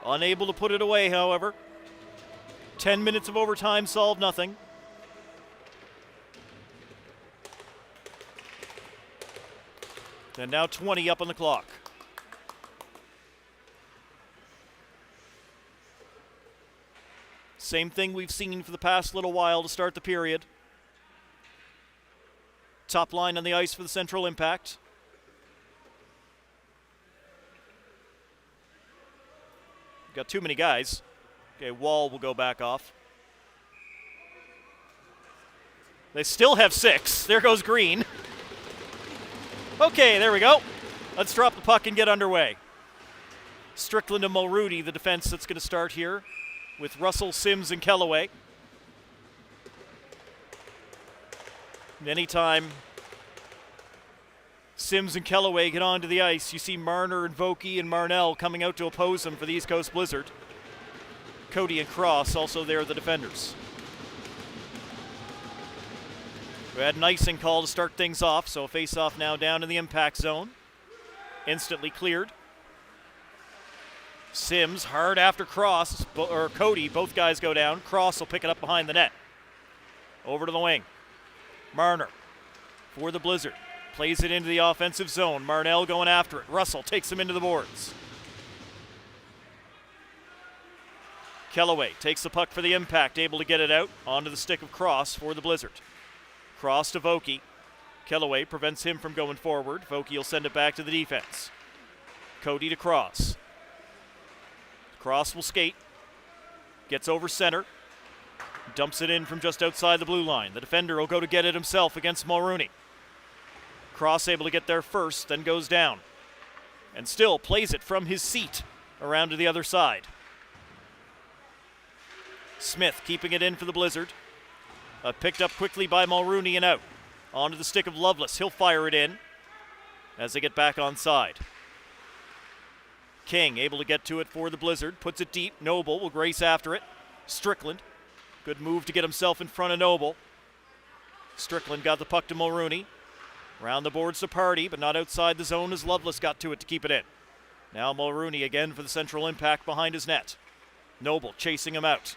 [SPEAKER 1] Unable to put it away, however. 10 minutes of overtime solved nothing. And now 20 up on the clock. Same thing we've seen for the past little while to start the period. Top line on the ice for the Central Impact. Got too many guys. Okay, Wall will go back off. They still have 6. There goes Green. Okay, there we go. Let's drop the puck and get underway. Strickland and Mulrooney, the defense that's going to start here, with Russell, Sims, and Kellaway. Anytime Sims and Kellaway get onto the ice, you see Marner and Vokey and Marnell coming out to oppose them for the East Coast Blizzard. Cody and Cross also there, the defenders. We had an icing call to start things off, so a face-off now down in the impact zone. Instantly cleared. Sims hard after Cross, or Cody, both guys go down. Cross will pick it up behind the net. Over to the wing. Marner for the Blizzard. Plays it into the offensive zone. Marnell going after it. Russell takes him into the boards. Kellaway takes the puck for the Impact, able to get it out onto the stick of Cross for the Blizzard. Cross to Vokey. Kellaway prevents him from going forward. Vokey will send it back to the defense. Cody to Cross. Cross will skate. Gets over center. Dumps it in from just outside the blue line. The defender will go to get it himself against Mulrooney. Cross able to get there first, then goes down. And still plays it from his seat around to the other side. Smith keeping it in for the Blizzard. Picked up quickly by Mulrooney and out. Onto the stick of Loveless. He'll fire it in as they get back on side. King able to get to it for the Blizzard. Puts it deep. Noble will grace after it. Strickland. Good move to get himself in front of Noble. Strickland got the puck to Mulrooney. Round the boards to Party, but not outside the zone as Loveless got to it to keep it in. Now Mulrooney again for the Central Impact behind his net. Noble chasing him out.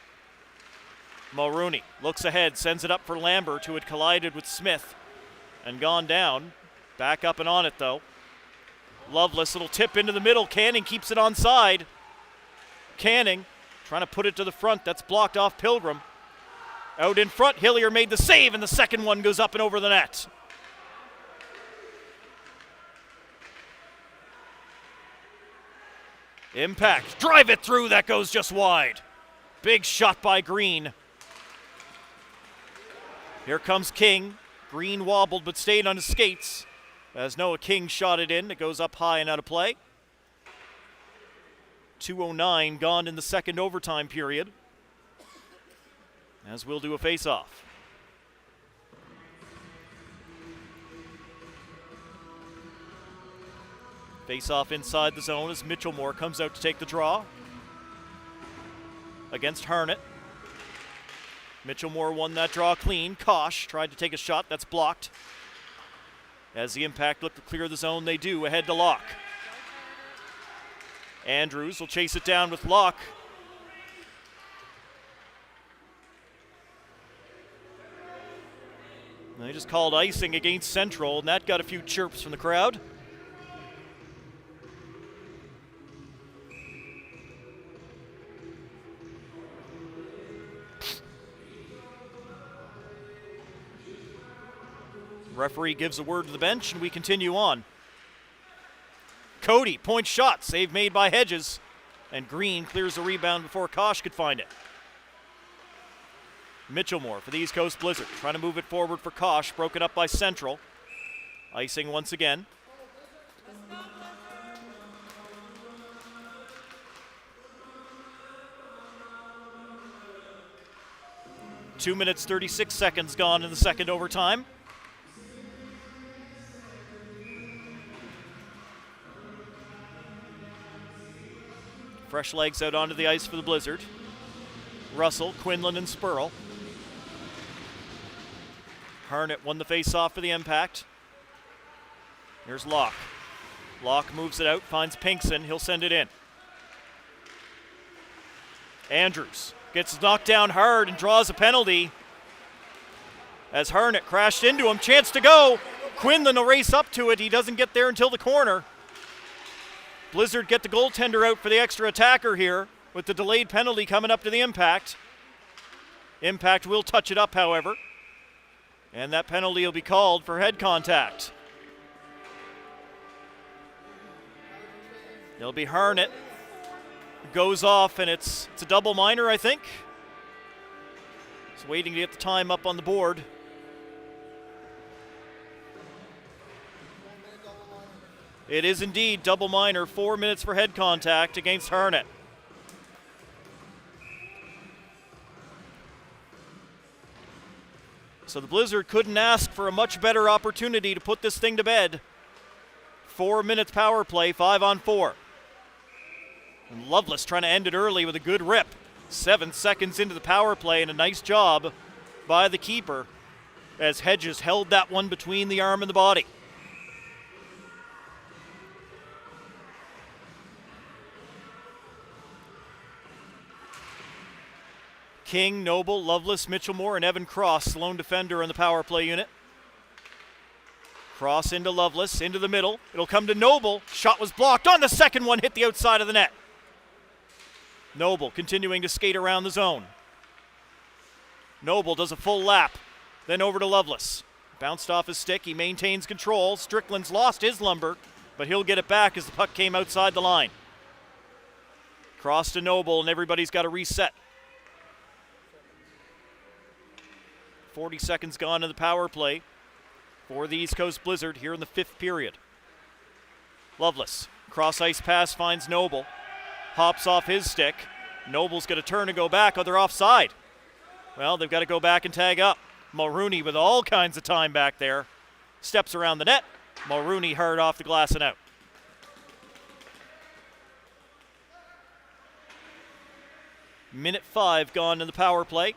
[SPEAKER 1] Mulrooney looks ahead, sends it up for Lambert, who had collided with Smith and gone down. Back up and on it, though. Loveless, little tip into the middle. Canning keeps it onside. Canning trying to put it to the front. That's blocked off Pilgrim. Out in front, Hillier made the save, and the second one goes up and over the net. Impact, drive it through, that goes just wide. Big shot by Green. Here comes King. Green wobbled but stayed on his skates. As Noah King shot it in, it goes up high and out of play. 2:09 gone in the second overtime period. As we'll do a face-off. Face-off inside the zone as Mitchellmore comes out to take the draw against Harnett. Mitchellmore won that draw clean. Kosh tried to take a shot. That's blocked. As the Impact look to clear the zone, they do, ahead to Locke. Andrews will chase it down with Locke. They just called icing against Central, and that got a few chirps from the crowd. Referee gives a word to the bench, and we continue on. Cody, point shot, save made by Hedges, and Green clears the rebound before Kosh could find it. Mitchellmore for the East Coast Blizzard, trying to move it forward for Kosh, broken up by Central. Icing once again. Two minutes, 36 seconds gone in the second overtime. Fresh legs out onto the ice for the Blizzard. Russell, Quinlan, and Spurl. Harnett won the face-off for the Impact. Here's Locke. Locke moves it out, finds Pinkson. He'll send it in. Andrews gets knocked down hard and draws a penalty. As Harnett crashed into him, chance to go. Quinlan will race up to it. He doesn't get there until the corner. Blizzard get the goaltender out for the extra attacker here with the delayed penalty coming up to the Impact. Impact will touch it up, however. And that penalty will be called for head contact. It'll be Harnett. Goes off, and it's a double minor, I think. Just waiting to get the time up on the board. It is indeed double minor, 4 minutes for head contact against Harnett. So the Blizzard couldn't ask for a much better opportunity to put this thing to bed. 4 minutes power play, 5-on-4. And Loveless trying to end it early with a good rip. 7 seconds into the power play, and a nice job by the keeper as Hedges held that one between the arm and the body. King, Noble, Loveless, Mitchellmore, and Evan Cross, lone defender on the power play unit. Cross into Loveless, into the middle. It'll come to Noble. Shot was blocked on the second one, hit the outside of the net. Noble continuing to skate around the zone. Noble does a full lap, then over to Loveless. Bounced off his stick, he maintains control. Strickland's lost his lumber, but he'll get it back as the puck came outside the line. Cross to Noble, and everybody's got to reset. 40 seconds gone in the power play for the East Coast Blizzard here in the fifth period. Loveless, cross-ice pass finds Noble. Hops off his stick. Noble's going to turn and go back. Oh, they're offside. Well, they've got to go back and tag up. Mulrooney with all kinds of time back there. Steps around the net. Mulrooney hard off the glass and out. Minute 5 gone in the power play.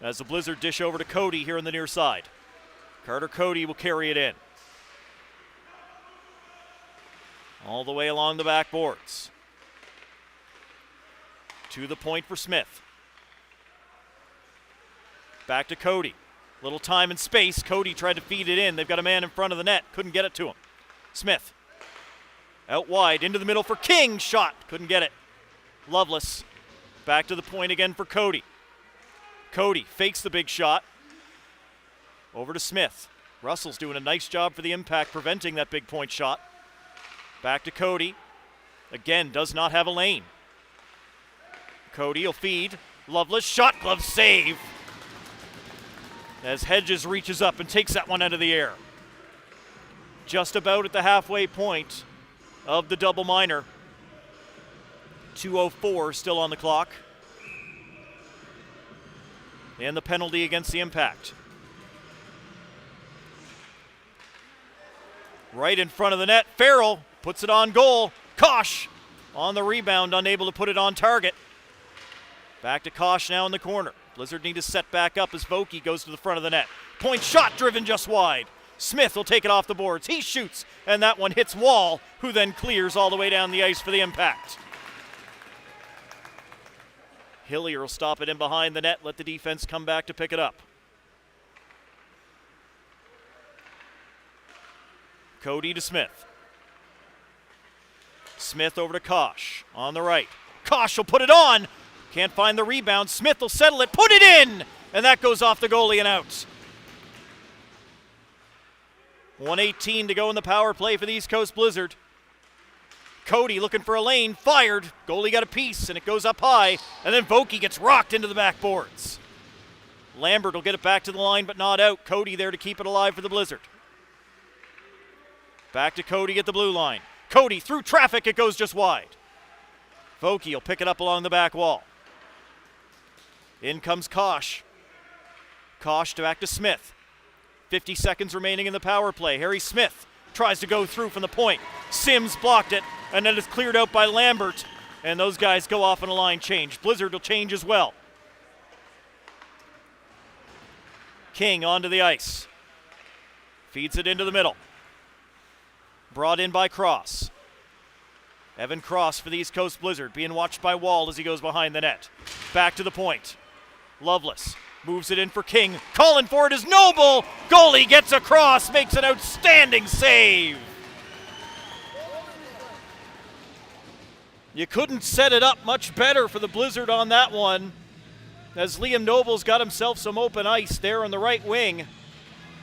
[SPEAKER 1] As the Blizzard dish over to Cody here on the near side. Carter Cody will carry it in. All the way along the backboards. To the point for Smith. Back to Cody. Little time and space. Cody tried to feed it in. They've got a man in front of the net. Couldn't get it to him. Smith. Out wide. Into the middle for King. Shot. Couldn't get it. Loveless. Back to the point again for Cody. Cody fakes the big shot. Over to Smith. Russell's doing a nice job for the Impact preventing that big point shot. Back to Cody. Again, does not have a lane. Cody will feed. Loveless shot, glove save. As Hedges reaches up and takes that one out of the air. Just about at the halfway point of the double minor. 2:04 still on the clock. And the penalty against the Impact. Right in front of the net, Farrell puts it on goal. Kosh on the rebound, unable to put it on target. Back to Kosh now in the corner. Blizzard need to set back up as Vokey goes to the front of the net. Point shot driven just wide. Smith will take it off the boards. He shoots, and that one hits Wall, who then clears all the way down the ice for the impact. Hillier will stop it in behind the net, let the defense come back to pick it up. Cody to Smith. Smith over to Kosh on the right. Kosh will put it on. Can't find the rebound. Smith will settle it, put it in, and that goes off the goalie and out. 1:18 to go in the power play for the East Coast Blizzard. Cody looking for a lane, fired. Goalie got a piece, and it goes up high, and then Vokey gets rocked into the backboards. Lambert will get it back to the line, but not out. Cody there to keep it alive for the Blizzard. Back to Cody at the blue line. Cody through traffic, it goes just wide. Vokey will pick it up along the back wall. In comes Kosh. Kosh back to Smith. 50 seconds remaining in the power play. Harry Smith tries to go through from the point. Sims blocked it, and then it's cleared out by Lambert, and those guys go off on a line change. Blizzard will change as well. King onto the ice. Feeds it into the middle. Brought in by Cross. Evan Cross for the East Coast Blizzard, being watched by Wall as he goes behind the net. Back to the point. Loveless moves it in for King. Calling for it is Noble. Goalie gets across, makes an outstanding save. You couldn't set it up much better for the Blizzard on that one, as Liam Noble's got himself some open ice there on the right wing.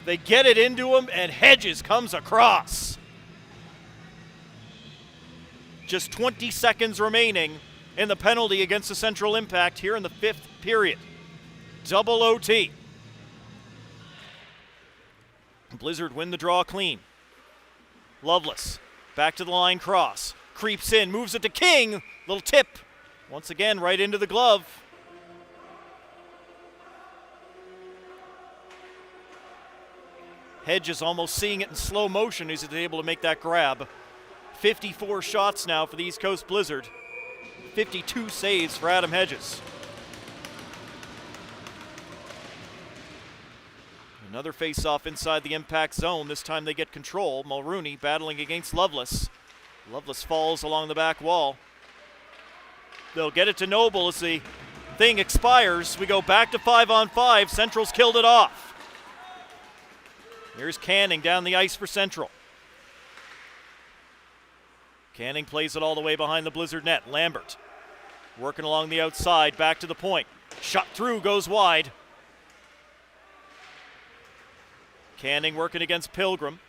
[SPEAKER 1] They get it into him, and Hedges comes across. Just 20 seconds remaining in the penalty against the Central Impact here in the 5th period. Double OT. Blizzard win the draw clean. Loveless, back to the line, Cross. Creeps in, moves it to King. Little tip, once again, right into the glove. Hedges almost seeing it in slow motion as he's able to make that grab. 54 shots now for the East Coast Blizzard. 52 saves for Adam Hedges. Another face-off inside the impact zone. This time they get control. Mulrooney battling against Loveless. Loveless falls along the back wall. They'll get it to Noble as the thing expires. We go back to 5-on-5. Central's killed it off. Here's Canning down the ice for Central. Canning plays it all the way behind the Blizzard net. Lambert working along the outside, back to the point. Shot through, goes wide. Canning working against Pilgrim.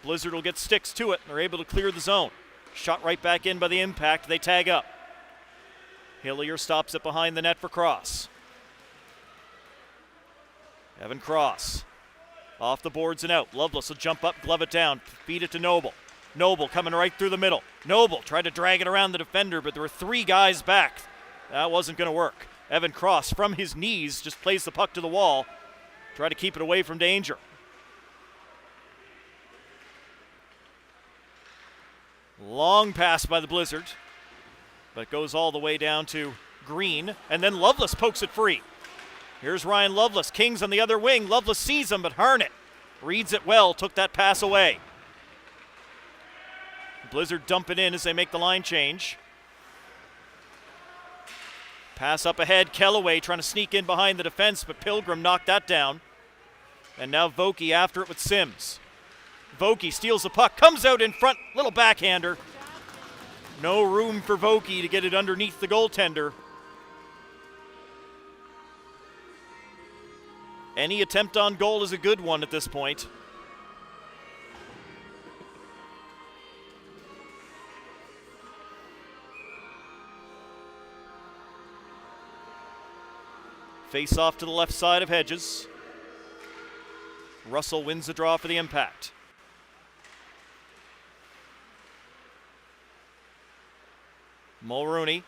[SPEAKER 1] Blizzard will get sticks to it, and they're able to clear the zone. Shot right back in by the impact. They tag up. Hillier stops it behind the net for Cross. Evan Cross off the boards and out. Loveless will jump up, glove it down, feed it to Noble. Noble coming right through the middle. Noble tried to drag it around the defender, but there were 3 guys back. That wasn't going to work. Evan Cross from his knees just plays the puck to the wall. Try to keep it away from danger. Long pass by the Blizzard, but goes all the way down to Green, and then Loveless pokes it free. Here's Ryan Loveless. King's on the other wing. Loveless sees him, but Harnett reads it well, took that pass away. Blizzard dump it in as they make the line change. Pass up ahead. Kellaway trying to sneak in behind the defense, but Pilgrim knocked that down. And now Vokey after it with Sims. Vokey steals the puck, comes out in front, little backhander. No room for Vokey to get it underneath the goaltender. Any attempt on goal is a good one at this point. Face off to the left side of Hedges. Russell wins the draw for the Impact. Mulrooney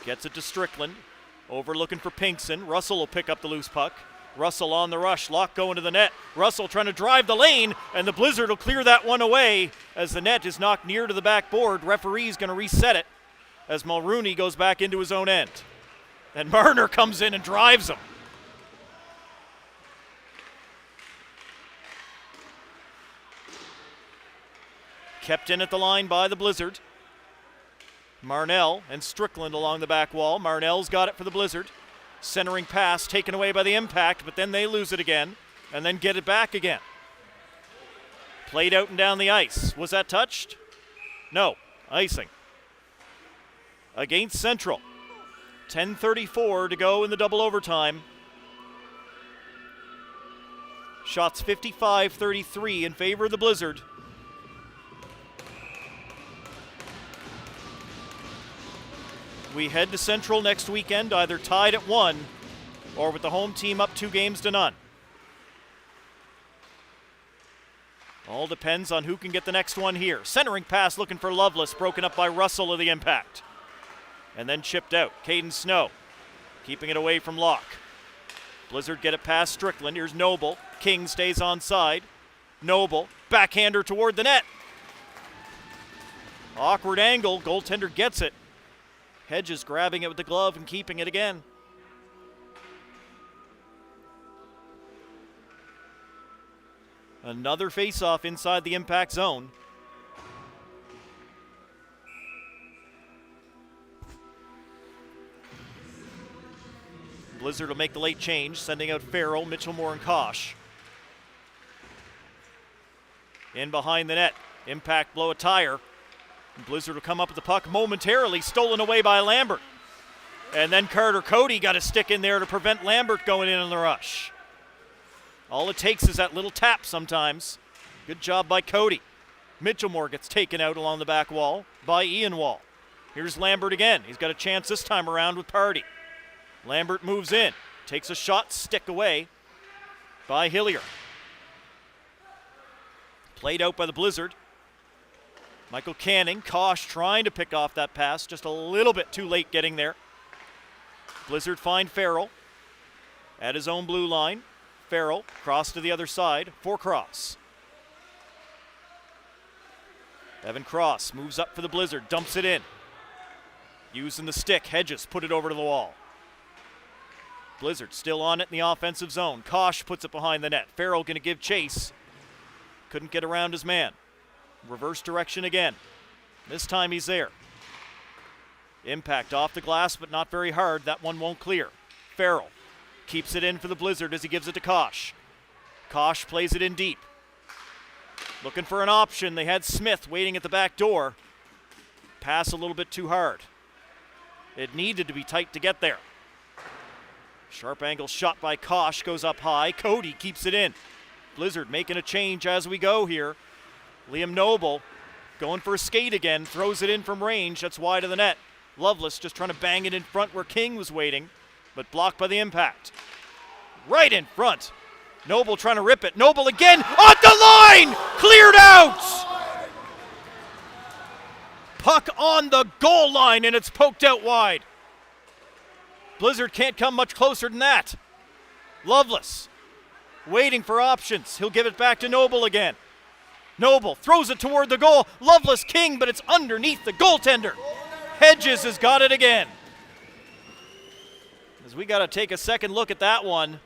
[SPEAKER 1] gets it to Strickland. Over looking for Pinkson. Russell will pick up the loose puck. Russell on the rush. Locke going to the net. Russell trying to drive the lane, and the Blizzard will clear that one away as the net is knocked near to the backboard. Referee's going to reset it as Mulrooney goes back into his own end. And Marner comes in and drives him. Kept in at the line by the Blizzard. Marnell and Strickland along the back wall. Marnell's got it for the Blizzard. Centering pass taken away by the Impact, but then they lose it again and then get it back again. Played out and down the ice. Was that touched? No. Icing. Against Central. 10:34 to go in the double overtime. Shots 55-33 in favor of the Blizzard. We head to Central next weekend, either tied at 1 or with the home team up 2-0. All depends on who can get the next one here. Centering pass looking for Lovelace, broken up by Russell of the Impact. And then chipped out. Caden Snow keeping it away from Locke. Blizzard get it past Strickland. Here's Noble. King stays onside. Noble, backhander toward the net. Awkward angle, goaltender gets it. Hedges grabbing it with the glove and keeping it again. Another face-off inside the Impact zone. Blizzard will make the late change, sending out Farrell, Mitchell-Moore, and Kosh. In behind the net, Impact blow a tire. Blizzard will come up with the puck momentarily, stolen away by Lambert. And then Carter Cody got a stick in there to prevent Lambert going in on the rush. All it takes is that little tap sometimes. Good job by Cody. Mitchell-Moore gets taken out along the back wall by Ian Wall. Here's Lambert again. He's got a chance this time around with Party. Lambert moves in, takes a shot, stick away by Hillier. Played out by the Blizzard. Michael Canning, Kosh trying to pick off that pass, just a little bit too late getting there. Blizzard find Farrell at his own blue line. Farrell cross to the other side for Cross. Evan Cross moves up for the Blizzard, dumps it in. Using the stick, Hedges put it over to the wall. Blizzard still on it in the offensive zone. Kosh puts it behind the net. Farrell going to give chase. Couldn't get around his man. Reverse direction again. This time he's there. Impact off the glass, but not very hard. That one won't clear. Farrell keeps it in for the Blizzard as he gives it to Kosh. Kosh plays it in deep. Looking for an option. They had Smith waiting at the back door. Pass a little bit too hard. It needed to be tight to get there. Sharp angle shot by Kosh goes up high. Cody keeps it in. Blizzard making a change as we go here. Liam Noble going for a skate again. Throws it in from range. That's wide of the net. Lovelace just trying to bang it in front where King was waiting, but blocked by the Impact. Right in front. Noble trying to rip it. Noble again on the line! Cleared out! Puck on the goal line and it's poked out wide. Blizzard can't come much closer than that. Lovelace waiting for options. He'll give it back to Noble again. Noble throws it toward the goal. Lovelace King, but it's underneath the goaltender. Hedges has got it again. As we got to take a second look at that one.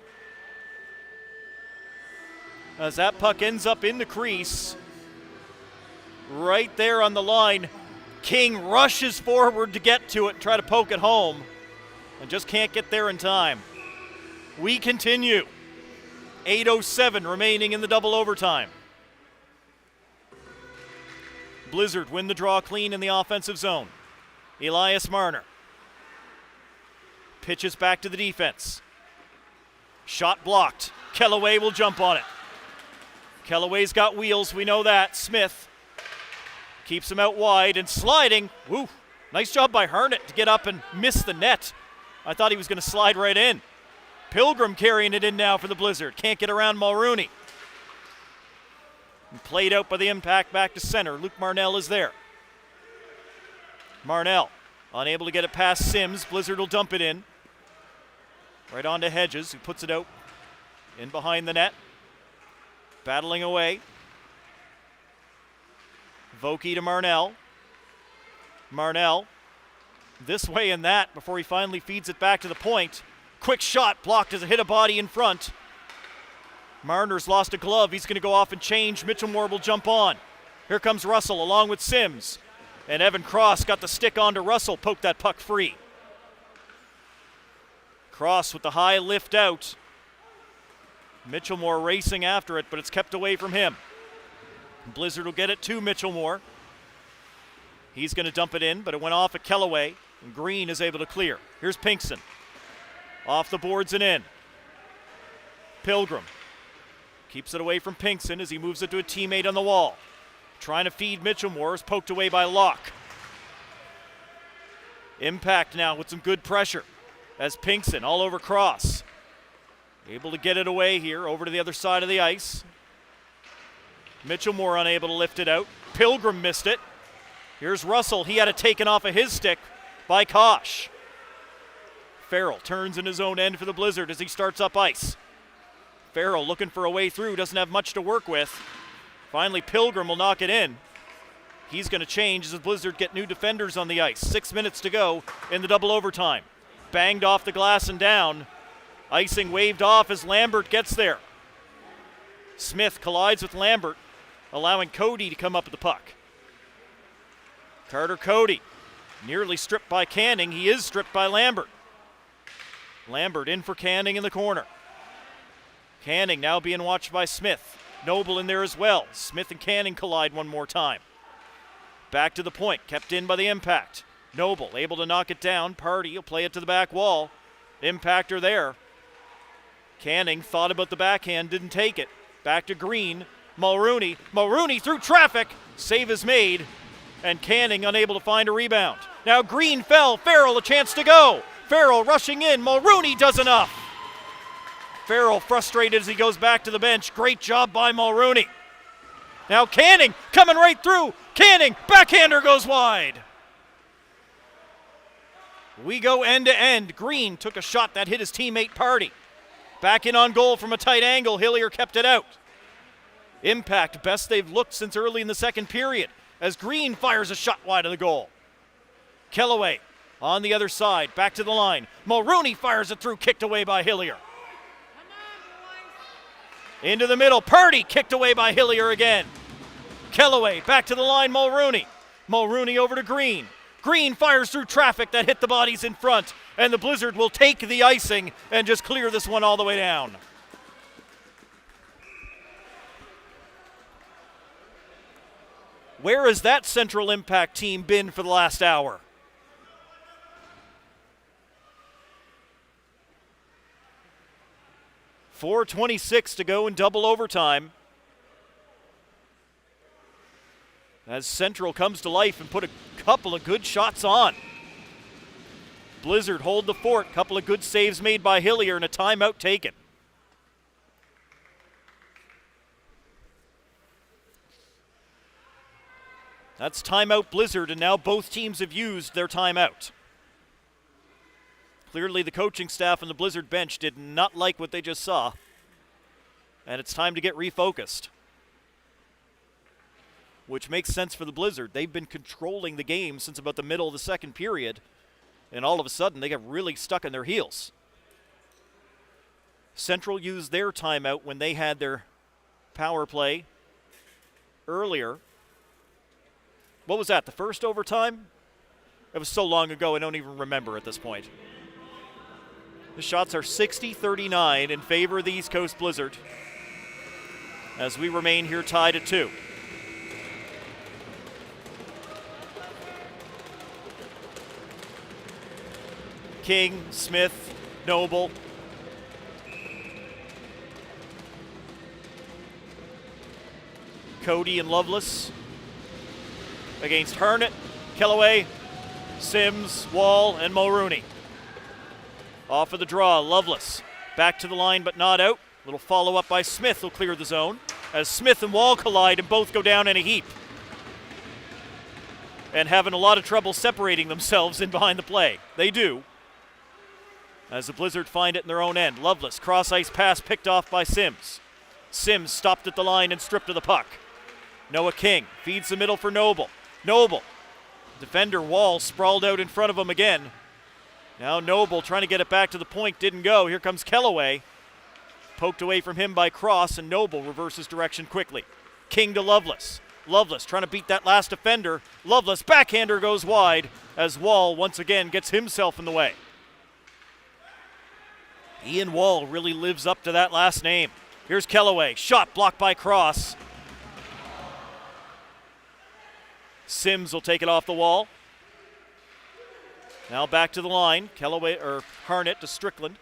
[SPEAKER 1] As that puck ends up in the crease. Right there on the line. King rushes forward to get to it and try to poke it home. And just can't get there in time. We continue. 8:07 remaining in the double overtime. Blizzard win the draw clean in the offensive zone. Elias Marner pitches back to the defense. Shot blocked. Kellaway will jump on it. Kellaway's got wheels, we know that. Smith keeps him out wide and sliding. Woo! Nice job by Harnett to get up and miss the net. I thought he was going to slide right in. Pilgrim carrying it in now for the Blizzard. Can't get around Mulrooney. And played out by the Impact back to center. Luke Marnell is there. Marnell unable to get it past Sims. Blizzard will dump it in. Right on to Hedges, who puts it out in behind the net. Battling away. Vokey to Marnell. Marnell this way and that before he finally feeds it back to the point. Quick shot blocked as it hit a body in front. Marner's lost a glove. He's going to go off and change. Mitchellmore will jump on. Here comes Russell along with Sims. And Evan Cross got the stick onto Russell, poked that puck free. Cross with the high lift out. Mitchellmore racing after it, but it's kept away from him. Blizzard will get it to Mitchellmore. He's going to dump it in, but it went off at Kellaway, and Green is able to clear. Here's Pinkson. Off the boards and in. Pilgrim keeps it away from Pinkson as he moves it to a teammate on the wall. Trying to feed Mitchellmore is poked away by Locke. Impact now with some good pressure as Pinkson all over Cross. Able to get it away here over to the other side of the ice. Mitchellmore unable to lift it out. Pilgrim missed it. Here's Russell. He had it taken off of his stick by Kosh. Farrell turns in his own end for the Blizzard as he starts up ice. Farrell looking for a way through, doesn't have much to work with. Finally, Pilgrim will knock it in. He's going to change as the Blizzard get new defenders on the ice. 6 minutes to go in the double overtime. Banged off the glass and down. Icing waved off as Lambert gets there. Smith collides with Lambert, allowing Cody to come up with the puck. Carter Cody nearly stripped by Canning. He is stripped by Lambert. Lambert in for Canning in the corner. Canning now being watched by Smith. Noble in there as well. Smith and Canning collide one more time. Back to the point, kept in by the Impact. Noble able to knock it down. Party will play it to the back wall. Impactor there. Canning thought about the backhand, didn't take it. Back to Green. Mulrooney. Mulrooney through traffic. Save is made. And Canning unable to find a rebound. Now Green fell. Farrell a chance to go. Farrell rushing in. Mulrooney does enough. Farrell frustrated as he goes back to the bench. Great job by Mulrooney. Now Canning coming right through. Canning, backhander goes wide. We go end to end. Green took a shot that hit his teammate Party. Back in on goal from a tight angle. Hillier kept it out. Impact, best they've looked since early in the second period, as Green fires a shot wide of the goal. Kellaway on the other side, back to the line. Mulrooney fires it through, kicked away by Hillier. Into the middle, Purdy kicked away by Hillier again. Kellaway back to the line, Mulrooney. Mulrooney over to Green. Green fires through traffic that hit the bodies in front, and the Blizzard will take the icing and just clear this one all the way down. Where has that Central Impact team been for the last hour? .4:26 to go in double overtime. As Central comes to life and put a couple of good shots on. Blizzard hold the fort. Couple of good saves made by Hillier and a timeout taken. That's timeout Blizzard, and now both teams have used their timeout. Clearly the coaching staff and the Blizzard bench did not like what they just saw. And it's time to get refocused. Which makes sense for the Blizzard. They've been controlling the game since about the middle of the second period, and all of a sudden they get really stuck in their heels. Central used their timeout when they had their power play earlier. What was that, the first overtime? It was so long ago I don't even remember at this point. The shots are 60-39 in favor of the East Coast Blizzard as we remain here tied at 2. King, Smith, Noble. Cody and Lovelace against Harnett, Kellaway, Sims, Wall, and Mulrooney. Off of the draw, Lovelace. Back to the line, but not out. Little follow-up by Smith will clear the zone as Smith and Wall collide and both go down in a heap. And having a lot of trouble separating themselves in behind the play. They do. As the Blizzard find it in their own end. Lovelace, cross-ice pass picked off by Sims. Sims stopped at the line and stripped of the puck. Noah King feeds the middle for Noble. Noble Defender Wall sprawled out in front of him again. Now Noble trying to get it back to the point, didn't go. Here comes Kellaway. Poked away from him by Cross, and Noble reverses direction quickly. King to Lovelace. Lovelace trying to beat that last defender. Lovelace backhander goes wide as Wall once again gets himself in the way. Ian Wall really lives up to that last name. Here's Kellaway. Shot blocked by Cross. Sims will take it off the wall. Now back to the line. Kellaway or Harnett to Strickland.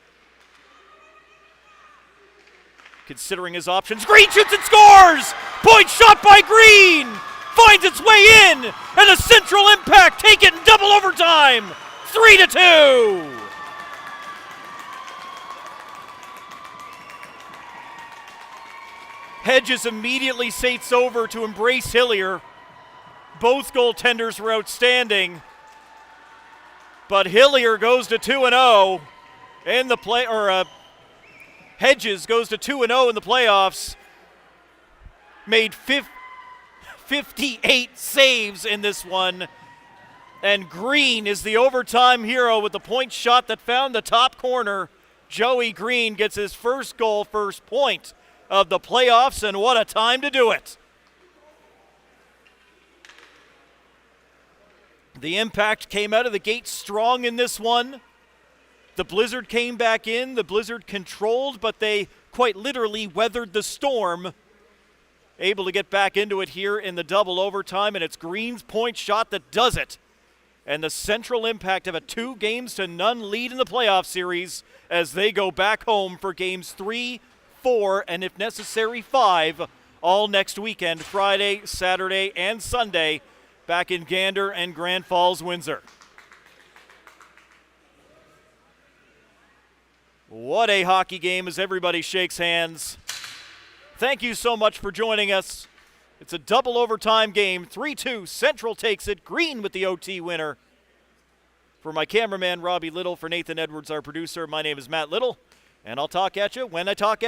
[SPEAKER 1] Considering his options. Green shoots and scores! Point shot by Green! Finds its way in! And a Central Impact take it in double overtime! 3-2! Hedges immediately sates over to embrace Hillier. Both goaltenders were outstanding. But Hillier goes to 2-0 in the play, or Hedges goes to 2-0 in the playoffs. Made 58 saves in this one. And Green is the overtime hero with the point shot that found the top corner. Joey Green gets his first goal, first point of the playoffs, and what a time to do it. The Impact came out of the gate strong in this one. The Blizzard came back in. The Blizzard controlled, but they quite literally weathered the storm. Able to get back into it here in the double overtime, and it's Green's point shot that does it. And the Central Impact have a 2-0 lead in the playoff series as they go back home for games 3, 4, and if necessary 5, all next weekend, Friday, Saturday, and Sunday, back in Gander and Grand Falls, Windsor. What a hockey game as everybody shakes hands. Thank you so much for joining us. It's a double overtime game, 3-2. Central takes it. Green with the OT winner. For my cameraman, Robbie Little, for Nathan Edwards, our producer, my name is Matt Little, and I'll talk at you when I talk at you.